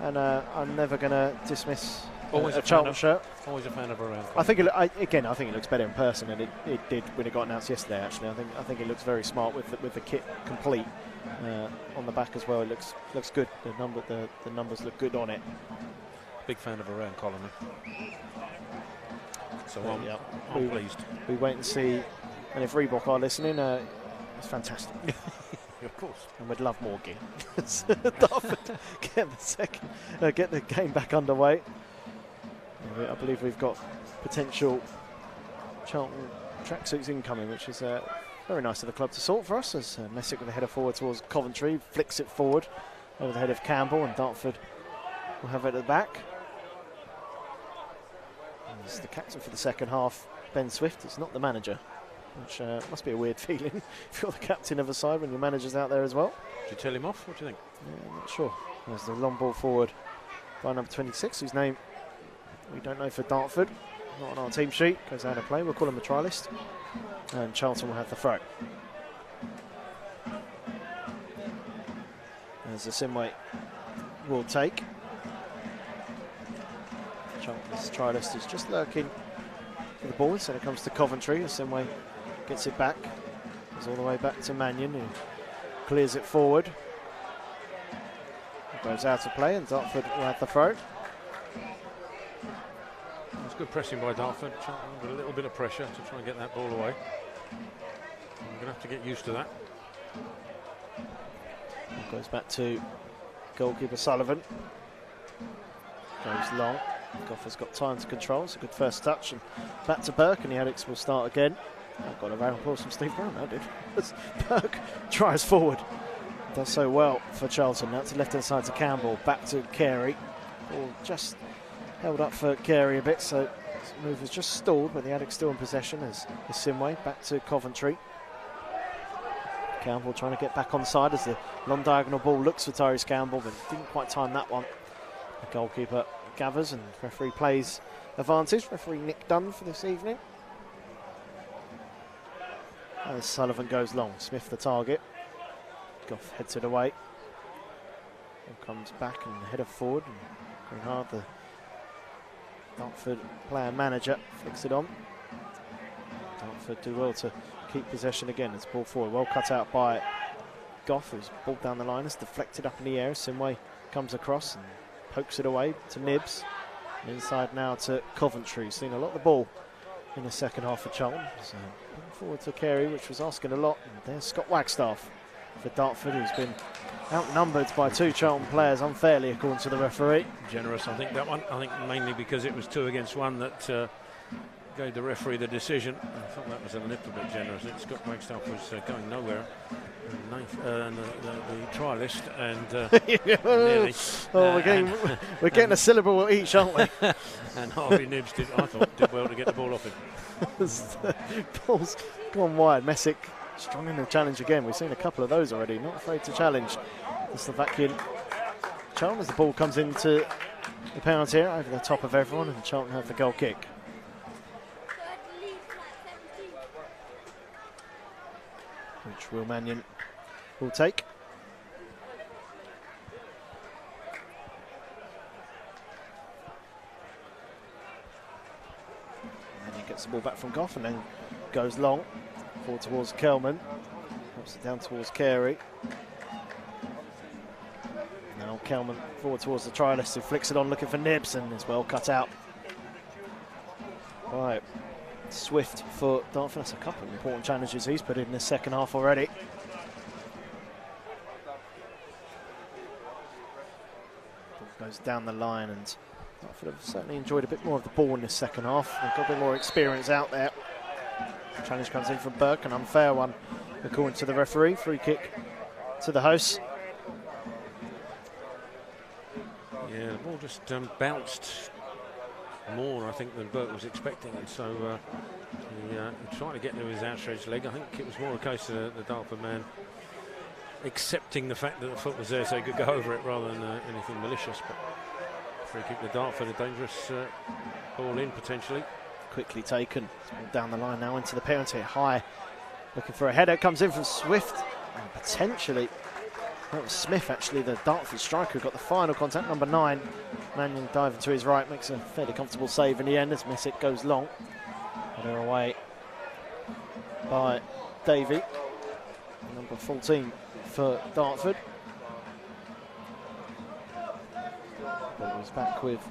And I'm never going to dismiss a Charlton shirt. Always a fan of around. I think it looks better in person than it did when it got announced yesterday. Actually, I think it looks very smart with the kit complete on the back as well. It looks good. The numbers look good on it. Big fan of around column. So I'm pleased. We wait and see, and if Reebok are listening, it's fantastic. Of course. And we'd love more gear. Dartford get the game back underway. I believe we've got potential Charlton tracksuits incoming, which is very nice of the club to sort for us, as Messick with the header forward towards Coventry, flicks it forward over the head of Campbell, and Dartford will have it at the back. As the captain for the second half, Ben Swift, it's not the manager, which must be a weird feeling if you're the captain of a side when your manager's out there as well. Did you tell him off? What do you think? Yeah, I'm not sure. There's the long ball forward by number 26, whose name we don't know for Dartford, not on our team sheet, goes out of play. We'll call him a trialist, and Charlton will have the throw. As the Simway will take. Charlton's trialist is just lurking for the ball, so it comes to Coventry. The Simway gets it back, goes all the way back to Mannion, who clears it forward. It goes out of play, and Dartford will have the throw. It's good pressing by Dartford, with a little bit of pressure to try and get that ball away. We're going to have to get used to that. It goes back to goalkeeper Sullivan. Goes long. Goff has got time to control. It's a good first touch. And back to Burke, and the Addicts will start again. I've got a round of applause from Steve Brown, I did. As Burke tries forward. Does so well for Charlton. Now to left-hand side to Campbell. Back to Carey. Ball just held up for Carey a bit, so this move has just stalled, but the Addicts still in possession as the Simway back to Coventry. Campbell trying to get back on side as the long diagonal ball looks for Tyrese Campbell, but didn't quite time that one. The goalkeeper gathers and referee plays advantage. Referee Nick Dunn for this evening. As Sullivan goes long, Smith the target. Goff heads it away. And comes back and header forward. And Greenhard, the Dartford player manager, flicks it on. Dartford do well to keep possession again. It's ball forward, well cut out by Goff, who's balled down the line. It's deflected up in the air. Simway comes across and pokes it away to Nibbs. And inside now to Coventry. Seen a lot of the ball in the second half for Charlton. So forward to Carey, which was asking a lot. And there's Scott Wagstaff for Dartford, who's been outnumbered by two Charlton players unfairly, according to the referee. Generous, I think, that one. I think mainly because it was 2 against 1 that gave the referee the decision. I thought that was a little bit generous. Scott Wagstaff was going nowhere. And the trialist and nearly. Oh, we're getting a syllable each, aren't we? And Harvey Nibbs did well to get the ball off him. Ball's gone wide. Messick strong in the challenge again. We've seen a couple of those already. Not afraid to challenge the Slovakian Charlton as the ball comes into the penalty area over the top of everyone, and Charlton have the goal kick. Which Will Mannion will take. Mannion gets the ball back from Goff and then goes long. Forward towards Kelman. Drops it down towards Carey. Now Kelman forward towards the trialist, who flicks it on looking for Nibbs, and is well cut out. Right. Swift for Dartford. That's a couple of important challenges he's put in this second half already. Ball goes down the line, and Dartford have certainly enjoyed a bit more of the ball in this second half. They've got a bit more experience out there. The challenge comes in from Burke, an unfair one according to the referee. Free kick to the hosts. Yeah, the ball just bounced more, I think, than Burke was expecting, and so He tried to get to his outstretched leg. I think it was more a case of the Dartford man accepting the fact that the foot was there so he could go over it rather than anything malicious. But free kick to Dartford, a dangerous ball in potentially. Quickly taken. Down the line now into the penalty. High. Looking for a header. Comes in from Swift. And potentially, that was Smith actually, the Dartford striker, who got the final contact. Number 9. Mannion diving to his right. Makes a fairly comfortable save in the end as Messick goes long. Header away by Davey. Number 14 for Dartford. Ball was back with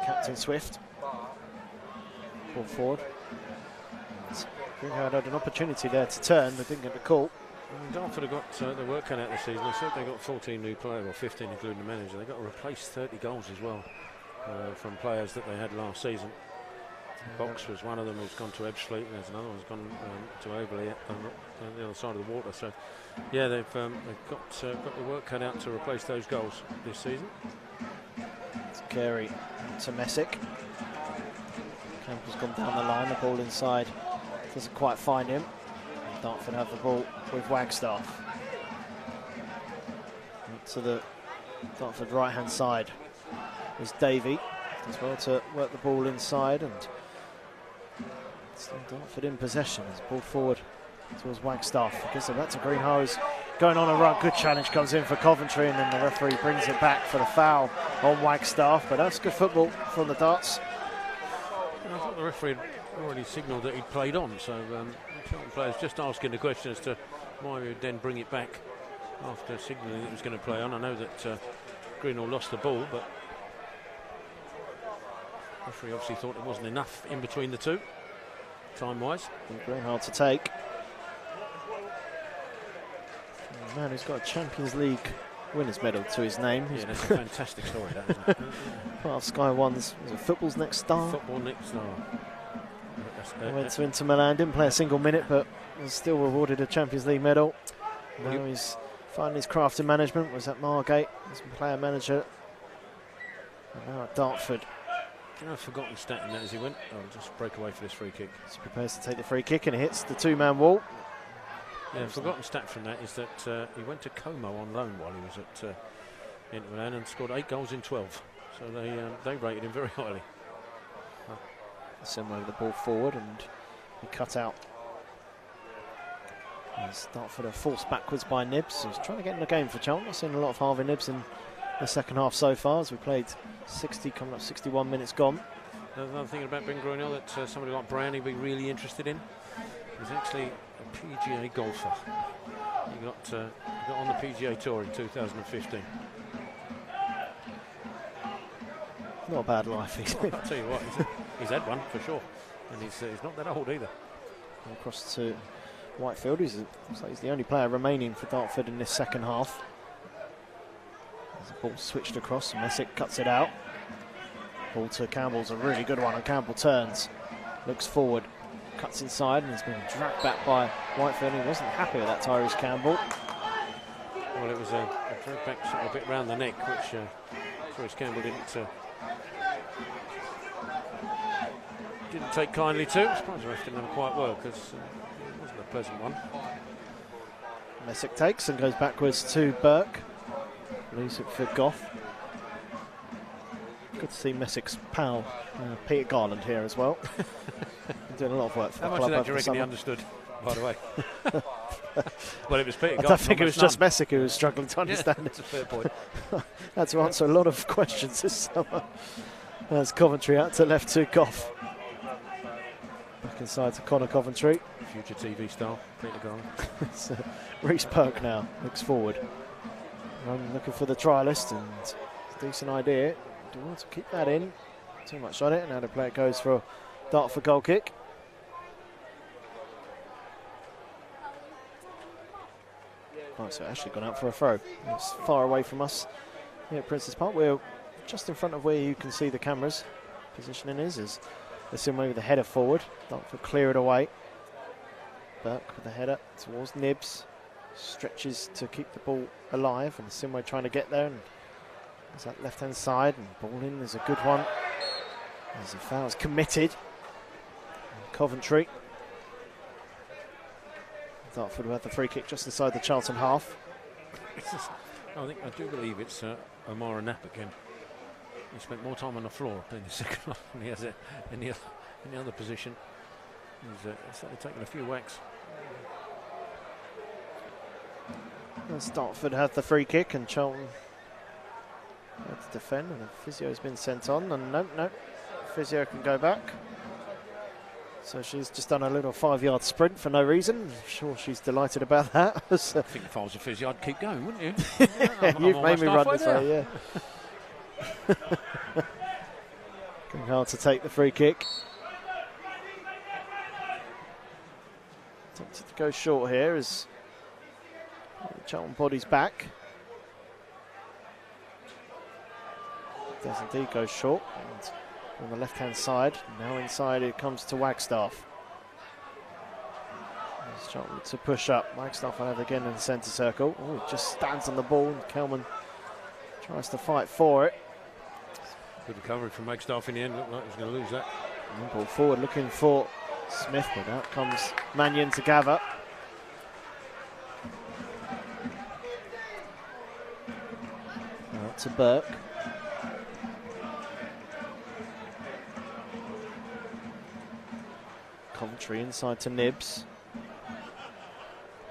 Captain Swift. Ball forward. Greenhow had an opportunity there to turn, but didn't get the call. Dartford have got the work cut out this season. They said they got 14 new players, or 15 including the manager. They've got to replace 30 goals as well from players that they had last season. Box was one of them who's gone to Ebbsfleet, and there's another one's gone to Overley on the other side of the water. So, yeah, they've got the work cut out to replace those goals this season. It's Carey to Messick. Campbell's gone down the line, the ball inside. Doesn't quite find him. Dartford have the ball with Wagstaff. To the Dartford right-hand side is Davey. As well to work the ball inside, and still Dartford in possession. It's ball forward towards Wagstaff. I guess that's a Greenhows going on a run. Good challenge comes in for Coventry, and then the referee brings it back for the foul on Wagstaff. But that's good football from the Darts. And I thought the referee had already signalled that he'd played on, so Charlton players just asking the question as to why we would then bring it back after signalling it was going to play on. I know that Greenall lost the ball, but the referee obviously thought it wasn't enough in between the two, time-wise. Very hard to take. A man who's got a Champions League winners medal to his name. Yeah, that's a fantastic story, that, isn't it? Part of Sky One's, was it Football's Next Star? Football Next Star. Went to Inter Milan, didn't play a single minute, but was still rewarded a Champions League medal. Now he's finding his craft in management. Was at Margate as player manager. And now at Dartford. I've forgotten stat in that as he went. I'll just break away for this free kick. He prepares to take the free kick and hits the two-man wall. Yeah, the forgotten stat from that is that he went to Como on loan while he was at Inter Milan and scored 8 goals in 12. So they rated him very highly. Similar to the ball forward, and he cut out. Dartford are forced backwards by Nibbs, who's trying to get in the game for Charlton. I've seen a lot of Harvey Nibbs in the second half so far, as we played 60, coming up 61 minutes gone. Another thing about Ben Greenhill that somebody like Brownie would be really interested in is actually a PGA golfer. He got on the PGA Tour in 2015. Not a bad life. I'll tell you what, he's had one for sure, and he's not that old either. Across to Whitefield, looks like he's the only player remaining for Dartford in this second half. As the ball switched across, Messick cuts it out. Ball to Campbell's a really good one, and Campbell turns, looks forward, cuts inside, and he's been dragged back by Whitefield. He wasn't happy with that, Tyrese Campbell. Well, it was a drag back sort of a bit round the neck, which Tyrese Campbell didn't take kindly to. I'm surprised the ref didn't have quite well, because it wasn't a pleasant one. Messick takes and goes backwards to Burke. Leaves it for Goff. Good to see Messick's pal, Peter Garland, here as well. Doing a lot of work for the club. How much of that do you reckon he understood, by the way? Well, it was Peter Garland. I don't think it was just Messick who was struggling to understand it. That's a fair point. Had to answer a lot of questions this summer. As Coventry out to left to Goff. Back inside to Connor Coventry. Future TV star, Peter Garland. It's Reece Perk now, looks forward. I'm looking for the trialist, and it's a decent idea. Do you want to keep that in? Too much on it, and now the player goes for a Dartford goal kick. Right, so Ashley gone out for a throw. It's far away from us here at Princess Park. We're just in front of where you can see the cameras. Positioning is Simway with the header forward. Dartford clear it away. Burke with the header towards Nibbs. Stretches to keep the ball alive, and Simway trying to get there. And there's that left-hand side, and ball in is a good one. As a foul is committed. And Coventry Dartford will have the free kick just inside the Charlton half. I do believe it's Omar Knapp again. He spent more time on the floor in the second half than he has it in the other position. He's certainly taken a few whacks. As Dartford have the free kick and Charlton had to defend, and the physio's been sent on, and no, physio can go back. So she's just done a little 5-yard sprint for no reason. I'm sure she's delighted about that. I think if I was a physio, I'd keep going, wouldn't you? You've made me run this way, yeah. Going hard to take the free kick. Tempted to go short here as Charlton body's back. Does indeed go short. And on the left-hand side, now inside it comes to Wagstaff. As Charlton to push up. Wagstaff will have again in the centre circle. Oh, it just stands on the ball and Kelman tries to fight for it. Good recovery from Wagstaff in the end. Looked like he was going to lose that. And ball forward looking for Smith, but out comes Mannion to gather. Out to Burke. Coventry inside to Nibbs.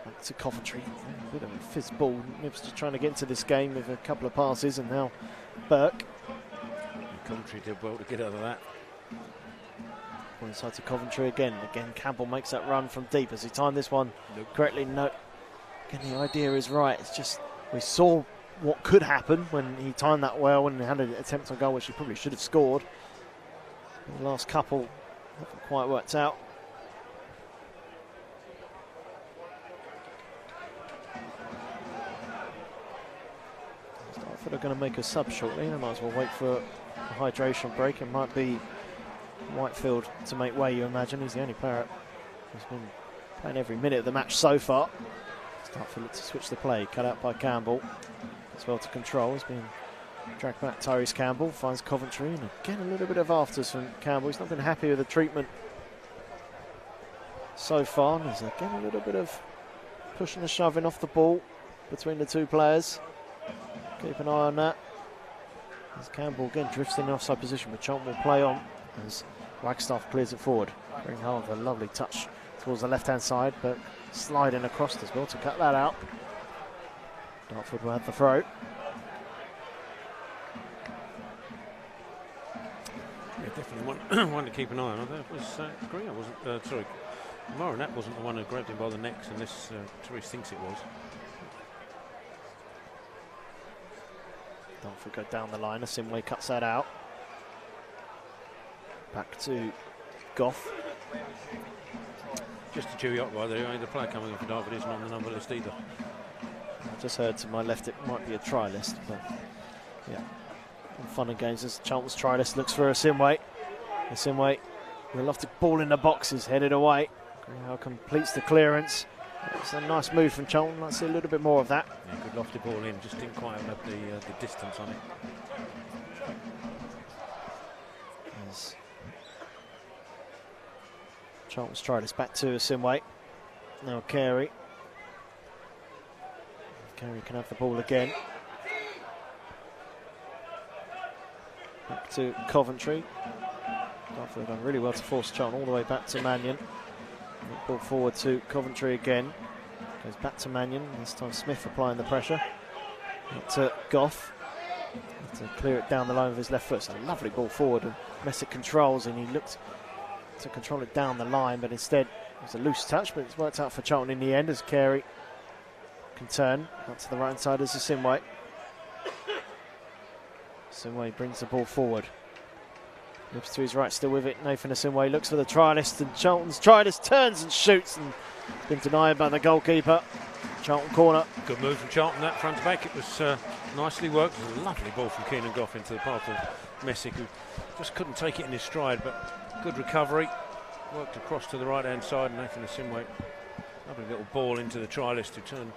Back to Coventry. A bit of a fizz ball. Nibbs just trying to get into this game with a couple of passes, and now Burke. Coventry did well to get out of that. Ball inside to Coventry again. Again, Campbell makes that run from deep. Has he timed this one correctly? No. Again, the idea is right. It's just we saw what could happen when he timed that well, when he had an attempt on goal, which he probably should have scored. The last couple haven't quite worked out. Dartford are going to make a sub shortly. They might as well wait for a hydration break. It might be Whitefield to make way, you imagine. He's the only player who's been playing every minute of the match so far. Dartford look to switch the play. Cut out by Campbell. As well to control. He's being dragged back. Tyrese Campbell finds Coventry. And again, a little bit of afters from Campbell. He's not been happy with the treatment so far. There's again a little bit of pushing and shoving off the ball between the two players. Keep an eye on that. As Campbell again drifts in the offside position, but Charlton will play on as Wagstaff clears it forward. Bring home a lovely touch towards the left-hand side, but sliding across as well to cut that out. Dartford will have the throw. Yeah, definitely one to keep an eye on. That was Greer wasn't. Sorry, Morinat wasn't the one who grabbed him by the necks, unless Therese thinks it was. Dartford go down the line. Asimwe cuts that out. Back to Goff. Just to chew you up, by the way, the player coming off for Dartford isn't on the number list either. I just heard to my left it might be a try list, but yeah. Fun and games as Charlton's try list looks for Asimwe. Asimwe, the lofted ball in the box is headed away. Greenhow completes the clearance. It's a nice move from Charlton. Let's see a little bit more of that. Yeah, good lofted ball in, just didn't quite have the distance on it. As Charlton's tried us back to Asimwe. Now Carey. Carey can have the ball again. Back to Coventry. Dartford done really well to force Charlton all the way back to Mannion. Ball forward to Coventry again. Goes back to Mannion. This time Smith applying the pressure. Back to Goff. To clear it down the line with his left foot. So a lovely ball forward, and Messick controls, and he looked to control it down the line, but instead it was a loose touch, but it's worked out for Charlton in the end as Carey can turn out to the right hand side as Asimwe. Asimwe brings the ball forward. Lips to his right, still with it. Nathan Asimwe looks for the trialist, and Charlton's trialist turns and shoots, and been denied by the goalkeeper. Charlton corner. Good move from Charlton, that front to back. It was nicely worked. It was a lovely ball from Keenan Goff into the path of Messick, who just couldn't take it in his stride, but good recovery. Worked across to the right hand side, and Nathan Asimwe, lovely little ball into the trialist who turned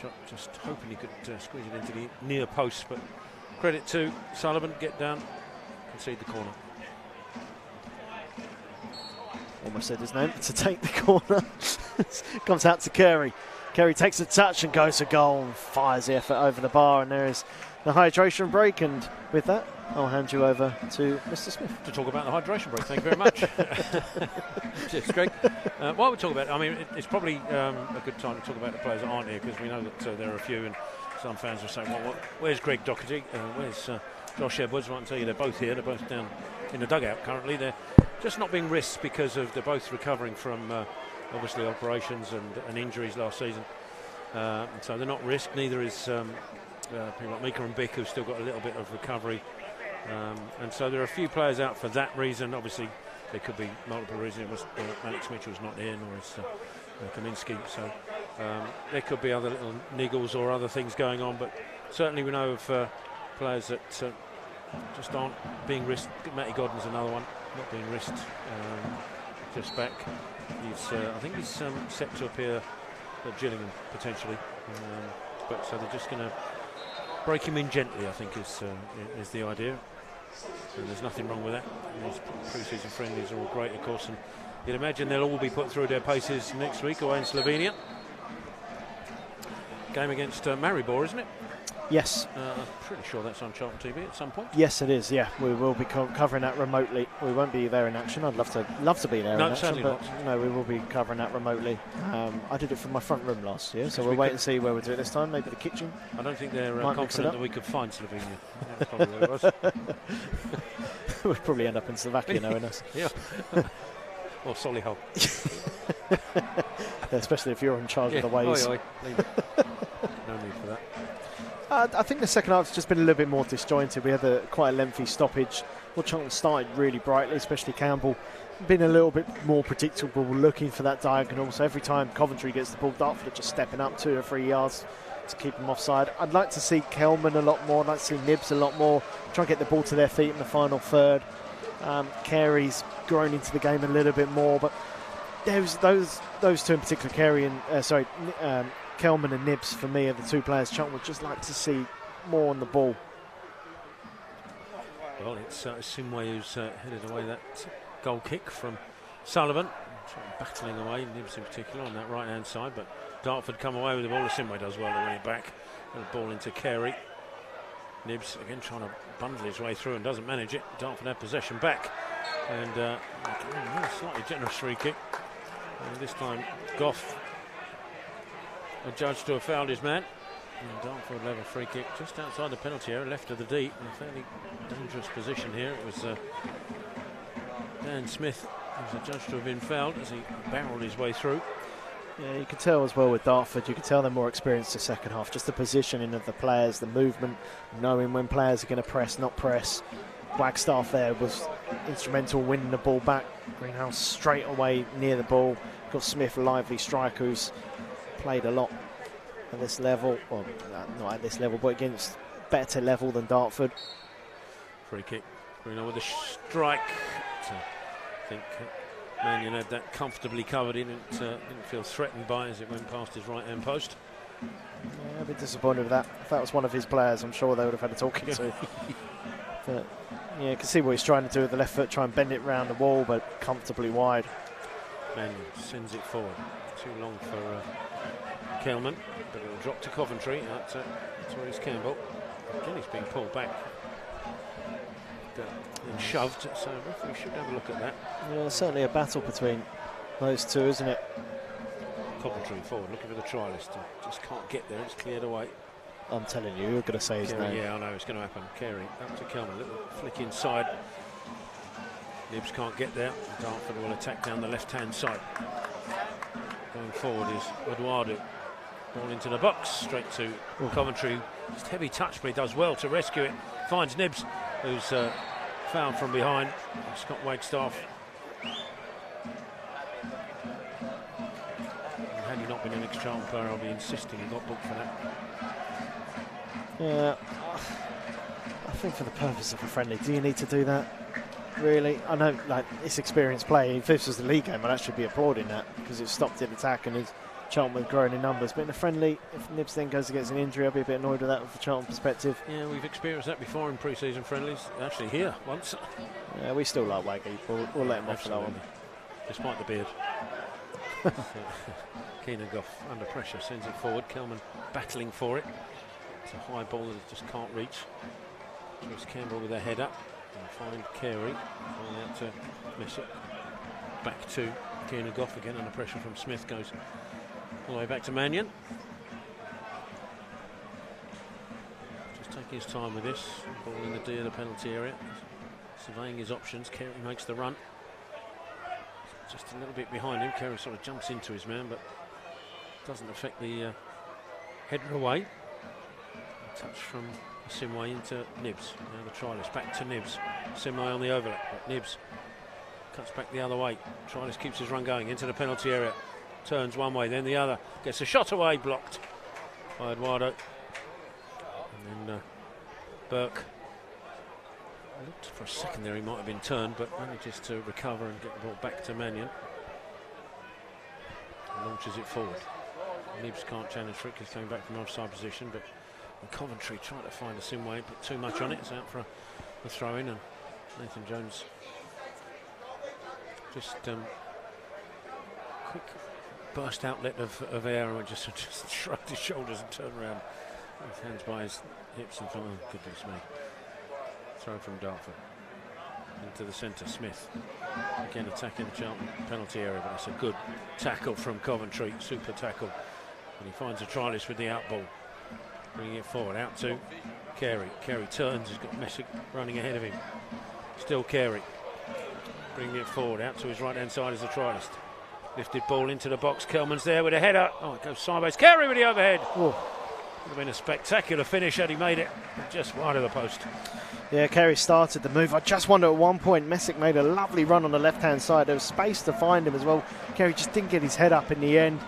shot, just hoping he could squeeze it into the near post, but credit to Sullivan, get down, concede the corner. Almost said his name, to take the corner. Comes out to Curry. Curry takes a touch and goes for goal and fires the effort over the bar, and there is the hydration break, and with that I'll hand you over to Mr. Smith to talk about the hydration break. Thank you very much. Cheers, Greg. While we're talking about it, I mean, it's probably a good time to talk about the players that aren't here, because we know that there are a few, and some fans will say, well, where's Greg Doherty? Where's Josh Edwards? Well, I can tell you they're both here. They're both down in the dugout currently. They're just not being risked because they're both recovering from obviously operations and injuries last season. And so they're not risked. Neither is people like Mika and Bick, who've still got a little bit of recovery. And so there are a few players out for that reason. Obviously, there could be multiple reasons. Alex Mitchell's not here, nor is Kaminsky. So there could be other little niggles or other things going on. But certainly we know of players that just aren't being risked. Matty Godden's another one, not being risked. Just back. I think he's set to appear at Gillingham potentially. But so they're just going to break him in gently, I think, is the idea. And there's nothing wrong with that. These pre-season friendlies are all great, of course, and you'd imagine they'll all be put through their paces next week away in Slovenia. Game against Maribor, isn't it? Yes. I'm pretty sure that's on Charlton TV at some point. Yes, it is. Yeah, we will be covering that remotely. We won't be there in action. I'd love to be there in action, but no, we will be covering that remotely. I did it from my front room last year, so we'll wait and see where we'll do it this time. Maybe the kitchen. I don't think they're confident that we could find Slovenia. That's probably where it was. We'll probably end up in Slovakia knowing us. Yeah. Or Solihull. Especially if you're in charge of the ways. No need for that. I think the second half's just been a little bit more disjointed. We had quite a lengthy stoppage. Well, Charlton started really brightly, especially Campbell. Been a little bit more predictable, looking for that diagonal. So every time Coventry gets the ball, Dartford are just stepping up 2 or 3 yards to keep them offside. I'd like to see Kelman a lot more. I'd like to see Nibs a lot more. Try and get the ball to their feet in the final third. Carey's grown into the game a little bit more, but those two in particular, Carey and Kelman and Nibs, for me, are the two players Charlton would just like to see more on the ball. Well, it's Simway who's headed away that goal kick from Sullivan. Battling away, Nibs in particular, on that right-hand side, but Dartford come away with the ball. Simway does well to win it back. And the ball into Carey. Nibs again trying to bundle his way through and doesn't manage it. Dartford have possession back. And a slightly generous free kick. And this time Goff adjudged to have fouled his man. And Dartford will have a free kick just outside the penalty area, left of the deep, in a fairly dangerous position here. It was Dan Smith who was adjudged to have been fouled as he barreled his way through. Yeah, you could tell as well with Dartford, you could tell they're more experienced the second half. Just the positioning of the players, the movement, knowing when players are going to press, not press. Wagstaff there was instrumental winning the ball back. Greenhouse straight away near the ball. Got Smith, a lively striker who's played a lot at this level. Well, not at this level, but against better level than Dartford. Free kick. Greenhouse with a strike. I think Mannion had that comfortably covered in. Didn't feel threatened by it as it went past his right-hand post. Yeah, a bit disappointed with that. If that was one of his players, I'm sure they would have had a talking to. But yeah, you can see what he's trying to do with the left foot, try and bend it round the wall, but comfortably wide. Mannion sends it forward. Too long for Kelman, but it'll drop to Coventry. That's where it's Campbell. Again, he's being pulled back and shoved, so we should have a look at that. Yeah, certainly a battle between those two, isn't it? Coventry forward, looking for the trialist. Just can't get there, it's cleared away. I'm telling you, you're going to say his Carey, name. yeah, I know, it's going to happen. Carey up to Kelman, a little flick inside. Nibs can't get there. Dartford will attack down the left-hand side. Going forward is Eduardo. Ball into the box, straight to Coventry. Just heavy touch, but he does well to rescue it. Finds Nibs, who's fouled from behind. Scott Wagstaff. Had he not been an ex-Charlton player, I'll be insisting he got booked for that. Yeah, I think for the purpose of a friendly, do you need to do that? Really? I know, like, it's experienced play. If this was the league game, I'd actually be applauding that because it stopped the attack and his Charlton was growing in numbers. But in a friendly, if Nibs then goes against an injury, I'll be a bit annoyed with that from a Charlton perspective. Yeah, we've experienced that before in pre-season friendlies. Actually, here once. Yeah, we still like Waggy. We'll let him off for that one. Despite the beard. Keenan Goff under pressure, sends it forward. Kelman battling for it. It's a high ball that he just can't reach. Chris Campbell with a head up. And find Carey. All out to Messick. Back to Keenan Goff again under pressure from Smith. Goes all the way back to Mannion. Just taking his time with this. Ball in the D of the penalty area. Surveying his options. Carey makes the run. Just a little bit behind him. Carey sort of jumps into his man, but doesn't affect the header away. A touch from Simway into Nibbs. Now the trialist back to Nibbs. Simway on the overlap, but Nibbs cuts back the other way. Trialist keeps his run going into the penalty area. Turns one way, then the other. Gets a shot away, blocked by Eduardo. And then Burke. Looked for a second there, he might have been turned, but manages to recover and get the ball back to Mannion. Launches it forward. Nibbs can't challenge for it because he's coming back from offside position, but Coventry tried to find a Simway, put too much on it. It's out for a throw in, and Nathan Jones just quick burst outlet of air and just shrugged his shoulders and turned around. His hands by his hips and thought, oh goodness me. Throw from Dartford into the centre. Smith again attacking the Charlton penalty area, but it's a good tackle from Coventry, super tackle, and he finds a trialist with the out ball, bringing it forward out to Carey. Carey turns, he's got Messick running ahead of him. Still Carey bringing it forward out to his right hand side as the trialist. Lifted ball into the box. Kelman's there with a header. Oh, it goes sideways. Carey with the overhead. Would have been a spectacular finish had he made it just wide of the post. Yeah, Carey started the move. I just wonder at one point Messick made a lovely run on the left-hand side. There was space to find him as well. Carey just didn't get his head up in the end.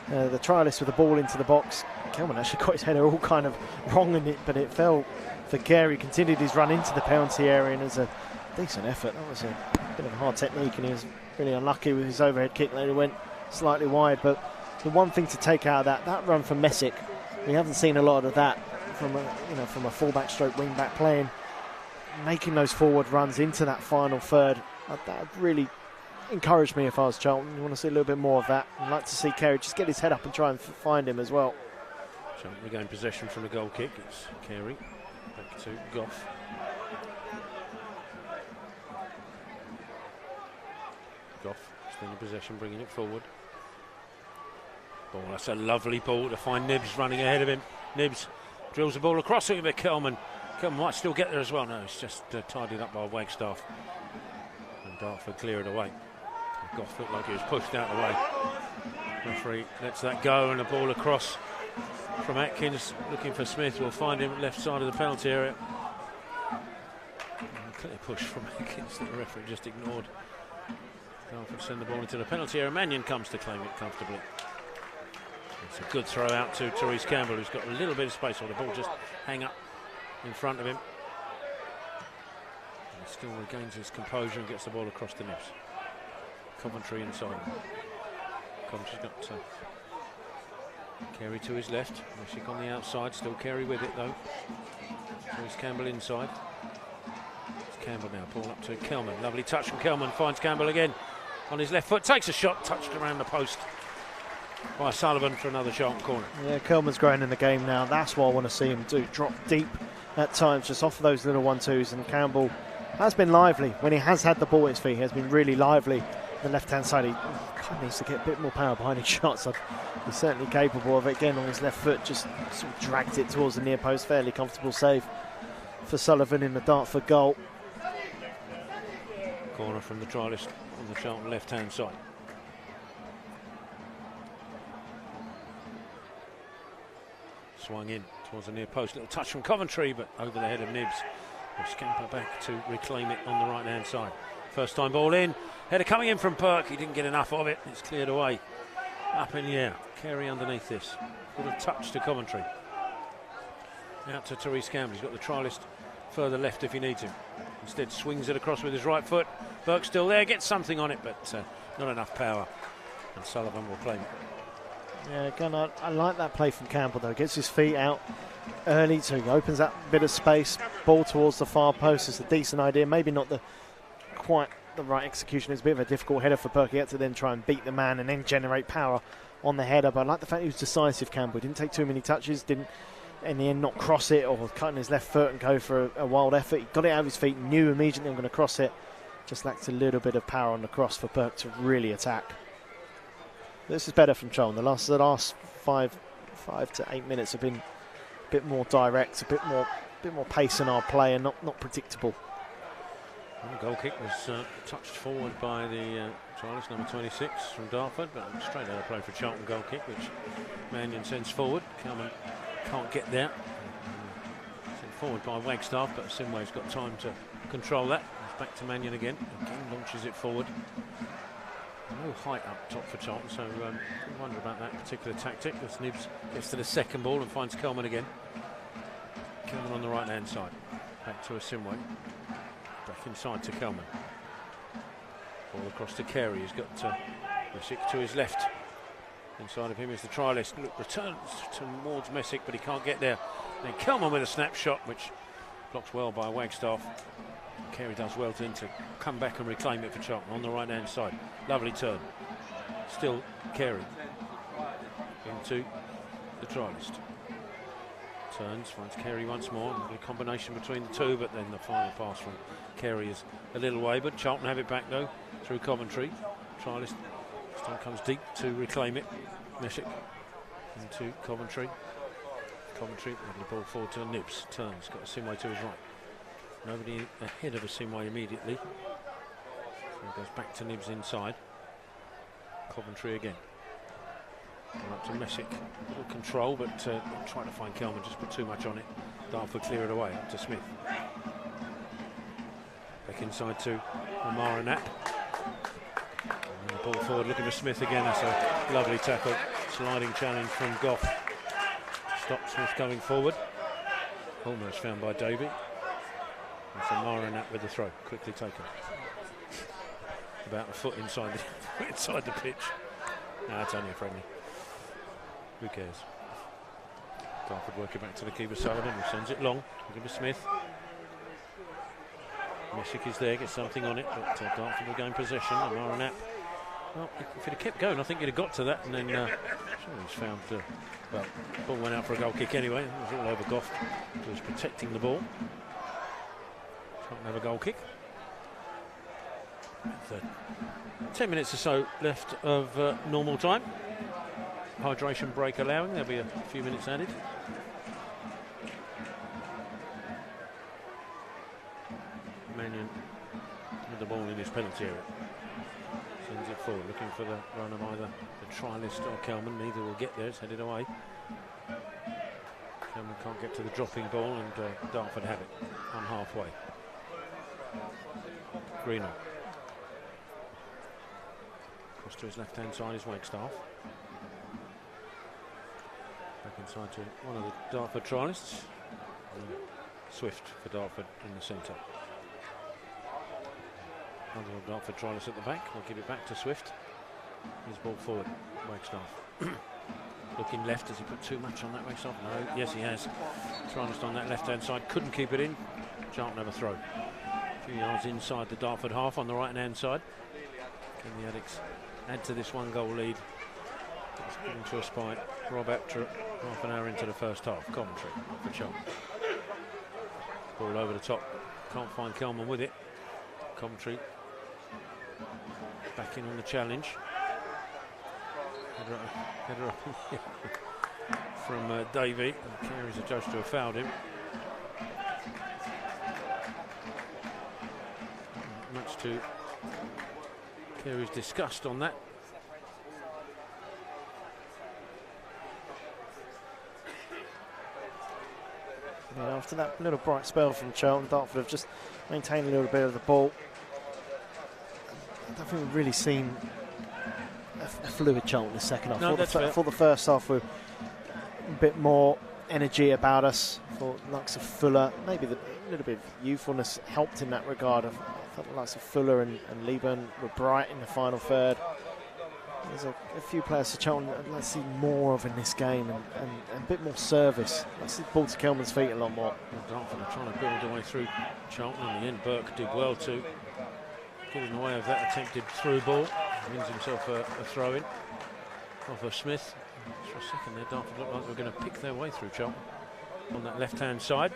The trialist with the ball into the box. Kelman actually got his header all kind of wrong in it, but it fell for Carey. Continued his run into the penalty area, and it was a decent effort. That was a bit of a hard technique, and he was really unlucky with his overhead kick. Later went slightly wide, but the one thing to take out of that run from Messick, we haven't seen a lot of that from a fullback stroke wing-back playing. Making those forward runs into that final third, that really encouraged me if I was Charlton. You want to see a little bit more of that. I'd like to see Carey just get his head up and try and find him as well. Charlton regain possession from the goal kick. It's Carey back to Goff. Goff still in possession, bringing it forward. Ball, that's a lovely ball to find Nibbs running ahead of him. Nibbs drills the ball across it, but Kelman might still get there as well. No, it's just tidied up by Wagstaff. And Dartford clear it away. Goff looked like he was pushed out of the way. Referee lets that go, and the ball across from Atkins, looking for Smith. Will find him left side of the penalty area. And clear push from Atkins that the referee just ignored. Dartford send the ball into the penalty area. Mannion comes to claim it comfortably. It's a good throw out to Therese Campbell, who's got a little bit of space, or the ball just hang up in front of him. And he still regains his composure and gets the ball across to Nibbs. Coventry inside. Coventry's got Carey to his left. Messick on the outside, still Carey with it though. Therese Campbell inside. It's Campbell now, ball up to Kelman. Lovely touch from Kelman, finds Campbell again on his left foot, takes a shot, touched around the post by Sullivan for another Charlton corner. Yeah, Kelman's growing in the game now. That's what I want to see him do. Drop deep at times, just off of those little 1-2s. And Campbell has been lively when he has had the ball at his feet. He has been really lively. The left-hand side, he kind of needs to get a bit more power behind his shots. He's certainly capable of it. Again, on his left foot, just sort of dragged it towards the near post. Fairly comfortable save for Sullivan in the Dartford goal. Corner from the trialist on the Charlton left-hand side. Swung in towards the near post. Little touch from Coventry, but over the head of Nibbs. Will scamper back to reclaim it on the right-hand side. First time ball in. Header coming in from Burke. He didn't get enough of it. It's cleared away. Up in the air. Carey underneath this. Good a touch to Coventry. Out to Therese Campbell. He's got the trialist further left if he needs him. Instead swings it across with his right foot. Burke still there. Gets something on it, but not enough power. And Sullivan will claim it. Yeah, again, I like that play from Campbell though. Gets his feet out early, so he opens that bit of space. Ball towards the far post is a decent idea. Maybe not the quite the right execution. It was a bit of a difficult header for Burke. He had to then try and beat the man and then generate power on the header. But I like the fact he was decisive, Campbell. Didn't take too many touches, didn't in the end not cross it or cut in his left foot and go for a wild effort. He got it out of his feet, knew immediately I'm going to cross it. Just lacked a little bit of power on the cross for Burke to really attack. This is better from Charlton. The last 5 to 8 minutes have been a bit more direct, a bit more pace in our play and not predictable. And the goal kick was touched forward by the Charlton number 26 from Dartford, but straight out of play for Charlton goal kick, which Mannion sends forward. Kelman can't get there. Sent forward by Wagstaff, but Simway's got time to control that. It's back to Mannion again. Again launches it forward. No height up top for Charlton, so I wonder about that particular tactic. As Nibs gets to the second ball and finds Kelman again. Kelman on the right hand side. Back to a Simway. Back inside to Kelman. Ball across to Carey. He's got Messick to his left. Inside of him is the trialist. Look, returns towards Messick, but he can't get there. Then Kelman with a snapshot, which blocks well by Wagstaff. Carey does well to come back and reclaim it for Charlton on the right hand side. Lovely turn. Still Carey into the trialist. Turns, finds Carey once more. A combination between the two, but then the final pass from Carey is a little way. But Charlton have it back though through Coventry. Trialist still comes deep to reclaim it. Messick into Coventry. Coventry with the ball forward to Nibs. Turns, got a Simway to his right. Nobody ahead of a Simway immediately. So he goes back to Nibs inside. Coventry again. Up to Messick. Little control, but trying to find Kelman, just put too much on it. Dartford clear it away. Up to Smith. Back inside to Amara Knapp. And the ball forward looking for Smith again. That's a lovely tackle. Sliding challenge from Goff. Stop Smith going forward. Almost found by Davey. That's Amara Knapp with the throw. Quickly taken. About a foot inside the pitch. No, it's only a friendly. Who cares? Dartford working back to the keeper Sullivan, who sends it long. Looking for Smith. Messick is there, gets something on it, but Dartford will gain possession. Amara Knapp. Well, if he'd have kept going, I think he'd have got to that, and then he's found. Well, the ball went out for a goal kick anyway. It was all over Goff, who was protecting the ball. Can't have a goal kick. 10 minutes or so left of normal time. Hydration break allowing, there'll be a few minutes added. Mannion with the ball in his penalty area. Sends it forward, looking for the run of either the trialist or Kelman. Neither will get there, it's headed away. Kelman can't get to the dropping ball, and Dartford have it on halfway. Greenall. Cross to his left-hand side is Wagstaff. Back inside to one of the Dartford trialists. Swift for Dartford in the centre. Another Dartford trialist at the back. We'll give it back to Swift. His ball forward, Wagstaff. Looking left, has he put too much on that Wagstaff? No, yes he has. Trialist on that left-hand side, couldn't keep it in. Charlton have a throw. A few yards inside the Dartford half on the right-hand side. Can the Addicts add to this one-goal lead? It's given to a spy. Rob Apter, half an hour into the first half. Coventry for Charlton. Ball over the top. Can't find Kelman with it. Coventry back in on the challenge. Header up from Davey. And Carey's adjudged to have fouled him. Much to Carey's disgust on that. Yeah, after that little bright spell from Charlton, Dartford have just maintained a little bit of the ball. I don't think we've really seen a fluid Charlton in the second half. No, I thought the first half were a bit more energy about us. I thought the likes of Fuller, maybe a little bit of youthfulness helped in that regard. I thought the likes of Fuller and Leeburn were bright in the final third. There's a few players to Charlton I'd like to see more of in this game and a bit more service. Let's see the ball to Kelman's feet a lot more. Dartford are trying to build their way through Charlton. In the end, Burke did well to get in the way of that attempted through ball. Wins himself a throw-in off of Smith. For a second there, Dartford looked like they were going to pick their way through Charlton on that left-hand side.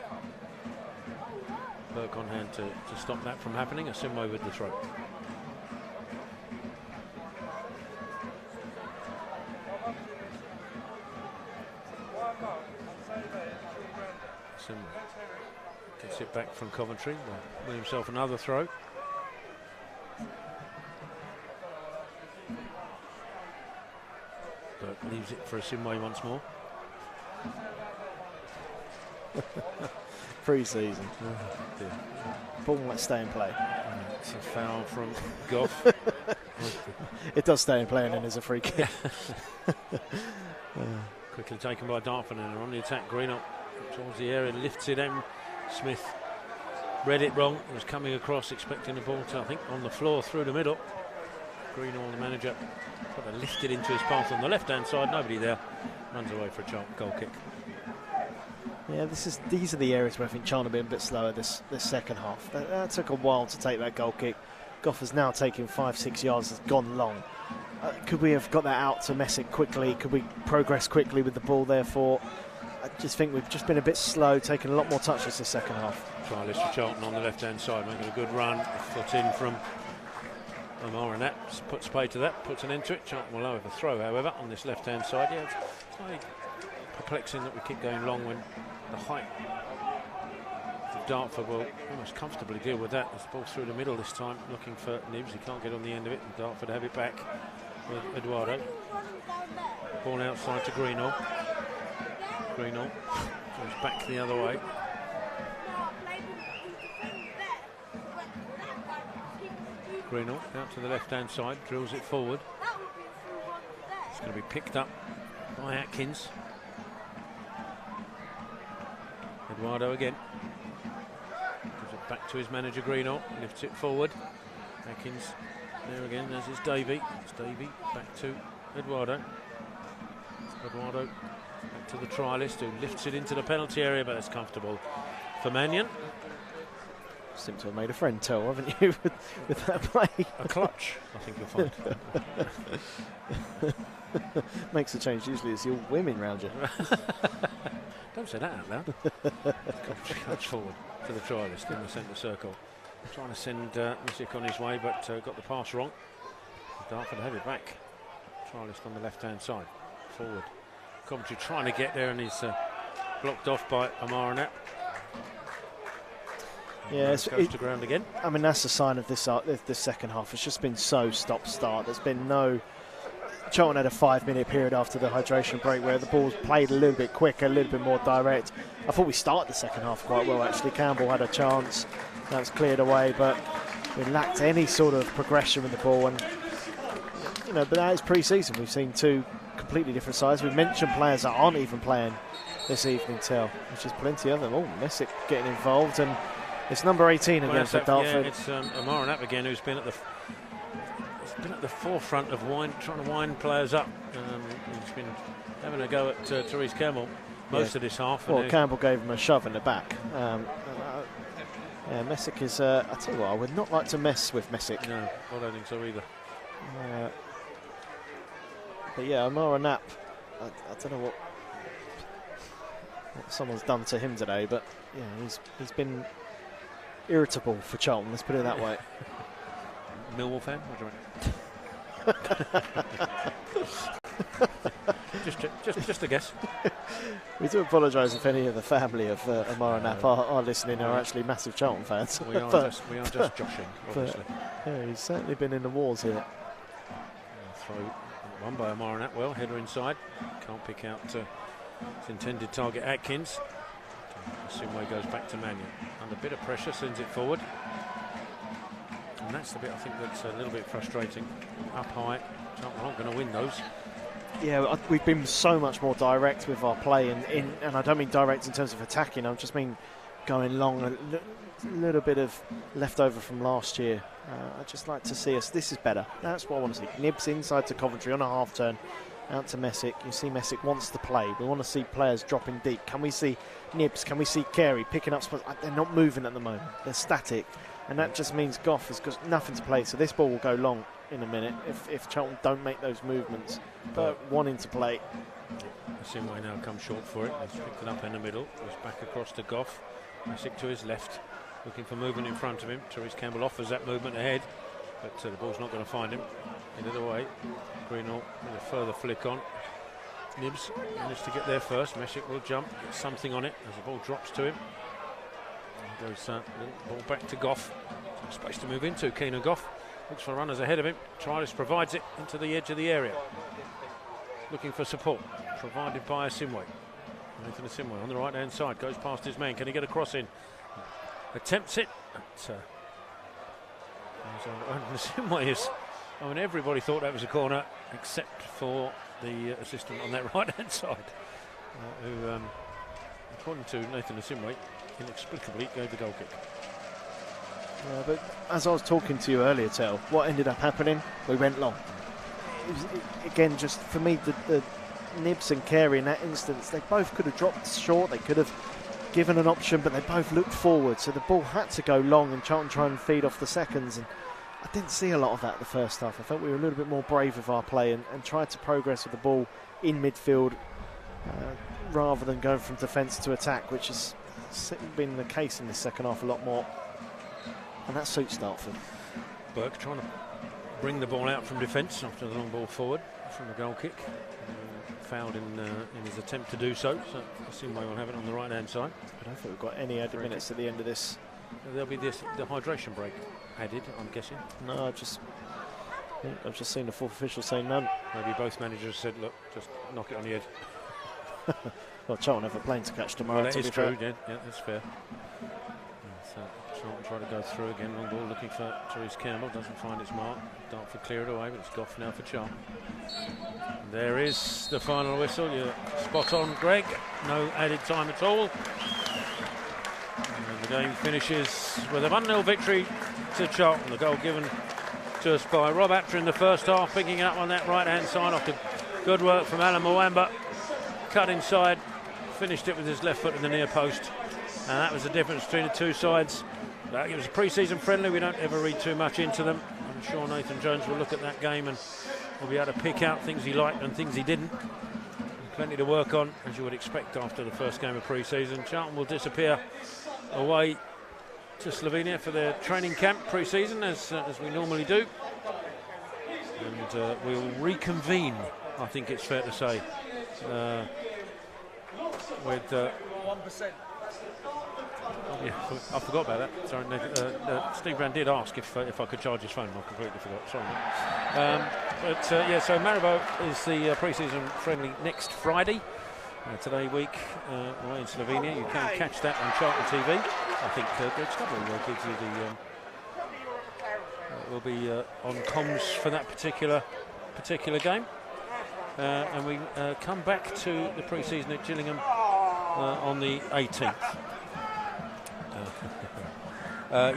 Burke on hand to stop that from happening. Asimwe with the throw. Asimwe gets it back from Coventry. Win himself another throw. Burke leaves it for Asimwe once more. Pre-season. Ball might stay in play. It's a foul from Goff. It does stay in play and then there's a free kick. Quickly taken by Dartford and on the attack. Greenock towards the area, lifts it in. Smith read it wrong. Was coming across, expecting the ball to, I think, on the floor through the middle. Greenock, the manager, got to lift it into his path on the left-hand side. Nobody there. Runs away for a Charlton goal kick. Yeah, these are the areas where I think Charlton have been a bit slower this second half. That took a while to take that goal kick. Goff has now taken 5-6 yards, has gone long. Could we have got that out to Messick quickly? Could we progress quickly with the ball, therefore? I just think we've just been a bit slow, taking a lot more touches this second half. Trialist for Charlton on the left-hand side, making a good run. Foot in from Omar, and that puts pay to that, puts an end to it. Charlton will have a throw, however, on this left-hand side. Yeah, it's slightly perplexing that we keep going long when the height of Dartford will almost comfortably deal with that. There's the ball through the middle this time, looking for Nibbs. He can't get on the end of it, and Dartford have it back with Eduardo. Ball outside to Greenall. Greenall goes back the other way. Greenall out to the left-hand side, drills it forward. It's going to be picked up by Atkins. Eduardo again. Gives it back to his manager Greenall, lifts it forward. Atkins there again, there's his Davey. It's Davey back to Eduardo. Eduardo back to the trialist who lifts it into the penalty area, but it's comfortable for Mannion. Seem to have made a friend, Tell, haven't you, with that play? A clutch, I think you'll find. Makes a change. Usually it's your women round you. Don't say that out loud. Clutch forward to the trialist in the centre circle. Trying to send Messick on his way, but got the pass wrong. Dartford have it back. Trialist on the left-hand side. Forward. Coventry trying to get there, and he's blocked off by Omar Anap. Yeah, goes to ground again. I mean, that's a sign of this second half. It's just been so stop-start. There's been no... Charlton had a 5-minute period after the hydration break where the ball's played a little bit quicker, a little bit more direct. I thought we started the second half quite well, actually. Campbell had a chance. That was cleared away, but we lacked any sort of progression with the ball. And, you know, but that is pre-season. We've seen two completely different sides. We've mentioned players that aren't even playing this evening, Tell, which is plenty of them. Oh, Messick getting involved, and it's number 18 again for Dartford. Yeah, it's Omar Anap again, who's been at the forefront of trying to wind players up. He's been having a go at Therese Campbell most of this half. Well, Campbell gave him a shove in the back. Yeah, Messick is... I tell you what, I would not like to mess with Messick. No, I don't think so either. But yeah, Omar Anap, I don't know what someone's done to him today, but yeah, he's been irritable for Charlton, let's put it that way. Millwall fan? What do you reckon? just a guess. We do apologise if any of the family of Omar Anap are listening, are actually massive Charlton fans. We are just joshing, obviously. Yeah, he's certainly been in the wars here. Throw one by Omar Anap, well, header inside. Can't pick out his intended target, Atkins. Asimwe goes back to Mannion. Under a bit of pressure, sends it forward. And that's the bit I think that's a little bit frustrating. Up high, Charlton aren't going to win those. Yeah, we've been so much more direct with our play, and I don't mean direct in terms of attacking, I just mean going long, a little bit of leftover from last year. I'd just like to see us, this is better. That's what I want to see. Nibbs inside to Coventry on a half turn, out to Messick. You see Messick wants to play. We want to see players dropping deep. Can we see Nibbs? Can we see Carey picking up spots? They're not moving at the moment. They're static. And that just means Goff has got nothing to play. So this ball will go long in a minute if Charlton don't make those movements. But wanting to play. Simway now comes short for it. He's picked it up in the middle. Goes back across to Goff. Messick to his left. Looking for movement in front of him. Therese Campbell offers that movement ahead. But the ball's not going to find him. End of the way. Greenall with a further flick on. Nibs managed to get there first. Messick will jump. Get something on it as the ball drops to him. Goes ball back to Goff. Space to move into. Keenan Goff looks for runners ahead of him. Trialist provides it into the edge of the area. Looking for support. Provided by Simway. Nathan Simway on the right hand side. Goes past his man. Can he get a cross in? Attempts it. Simway is. I mean, everybody thought that was a corner except for the assistant on that right hand side, who, according to Nathan Simway, inexplicably gave the goal kick. But as I was talking to you earlier, Tel, what ended up happening? We went long. It was, again, just for me, the Nibs and Carey in that instance, they both could have dropped short. They could have given an option, but they both looked forward. So the ball had to go long, and Charlton try and feed off the seconds. And I didn't see a lot of that the first half. I felt we were a little bit more brave with our play and tried to progress with the ball in midfield rather than going from defence to attack, which has been the case in the second half a lot more. And that suits Dartford. Burke trying to bring the ball out from defence after the long ball forward from the goal kick. Fouled in his attempt to do so. So Simway will have it on the right hand side. I don't think we've got any added minutes at the end of this. There'll be the hydration break added, I'm guessing. No, I've just seen the fourth official say none. Maybe both managers said, look, just knock it on the head. Well, Charlton have a plane to catch tomorrow. Well, that is true, yeah, that's fair. So Charlton try to go through again. Long ball looking for Therese Campbell. Doesn't find its mark. Dartford clear it away, but it's Goff now for Charlton. And there is the final whistle. You're spot on, Greg. No added time at all. And the game finishes with a 1-0 victory to Charlton. The goal given to us by Rob Apter in the first half, picking it up on that right-hand side after good work from Alan Mwamba. Cut inside, finished it with his left foot in the near post. And that was the difference between the two sides. It was a pre-season friendly. We don't ever read too much into them. I'm sure Nathan Jones will look at that game and will be able to pick out things he liked and things he didn't. Plenty to work on, as you would expect after the first game of pre-season. Charlton will disappear away to Slovenia for their training camp pre-season, as we normally do. And we'll reconvene, I think it's fair to say, with 1%. yeah, I forgot about that. Sorry, Steve Brand did ask if I could charge his phone. I completely forgot. Sorry. Yeah, so Maribor is the pre-season friendly next Friday. Today week away in Slovenia. You can catch that on Charlton TV. I think Greg Stubble will give you the. Will be on comms for that particular game. And we come back to the pre-season at Gillingham on the 18th.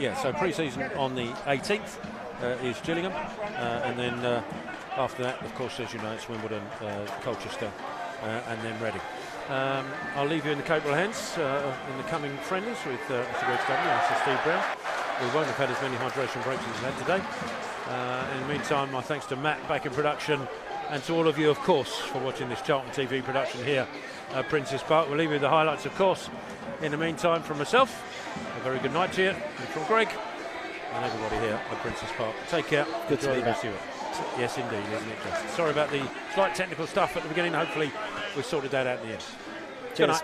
Yeah, so pre-season on the 18th is Gillingham, and then after that, of course, as you know, it's Wimbledon, Colchester, and then Reading. I'll leave you in the capable hands in the coming friendlies with Mr. Greg Stubble and Mr. Steve Brown. We won't have had as many hydration breaks as we've had today. In the meantime, my thanks to Matt back in production, and to all of you, of course, for watching this Charlton TV production here at Princes Park. We'll leave you with the highlights, of course. In the meantime, from myself, a very good night to you, and from Greg and everybody here at Princes Park. Take care. Good to be back. Yes, indeed, isn't it? Just sorry about the slight technical stuff at the beginning. Hopefully, we've sorted that out in the end. Cheers. Good night.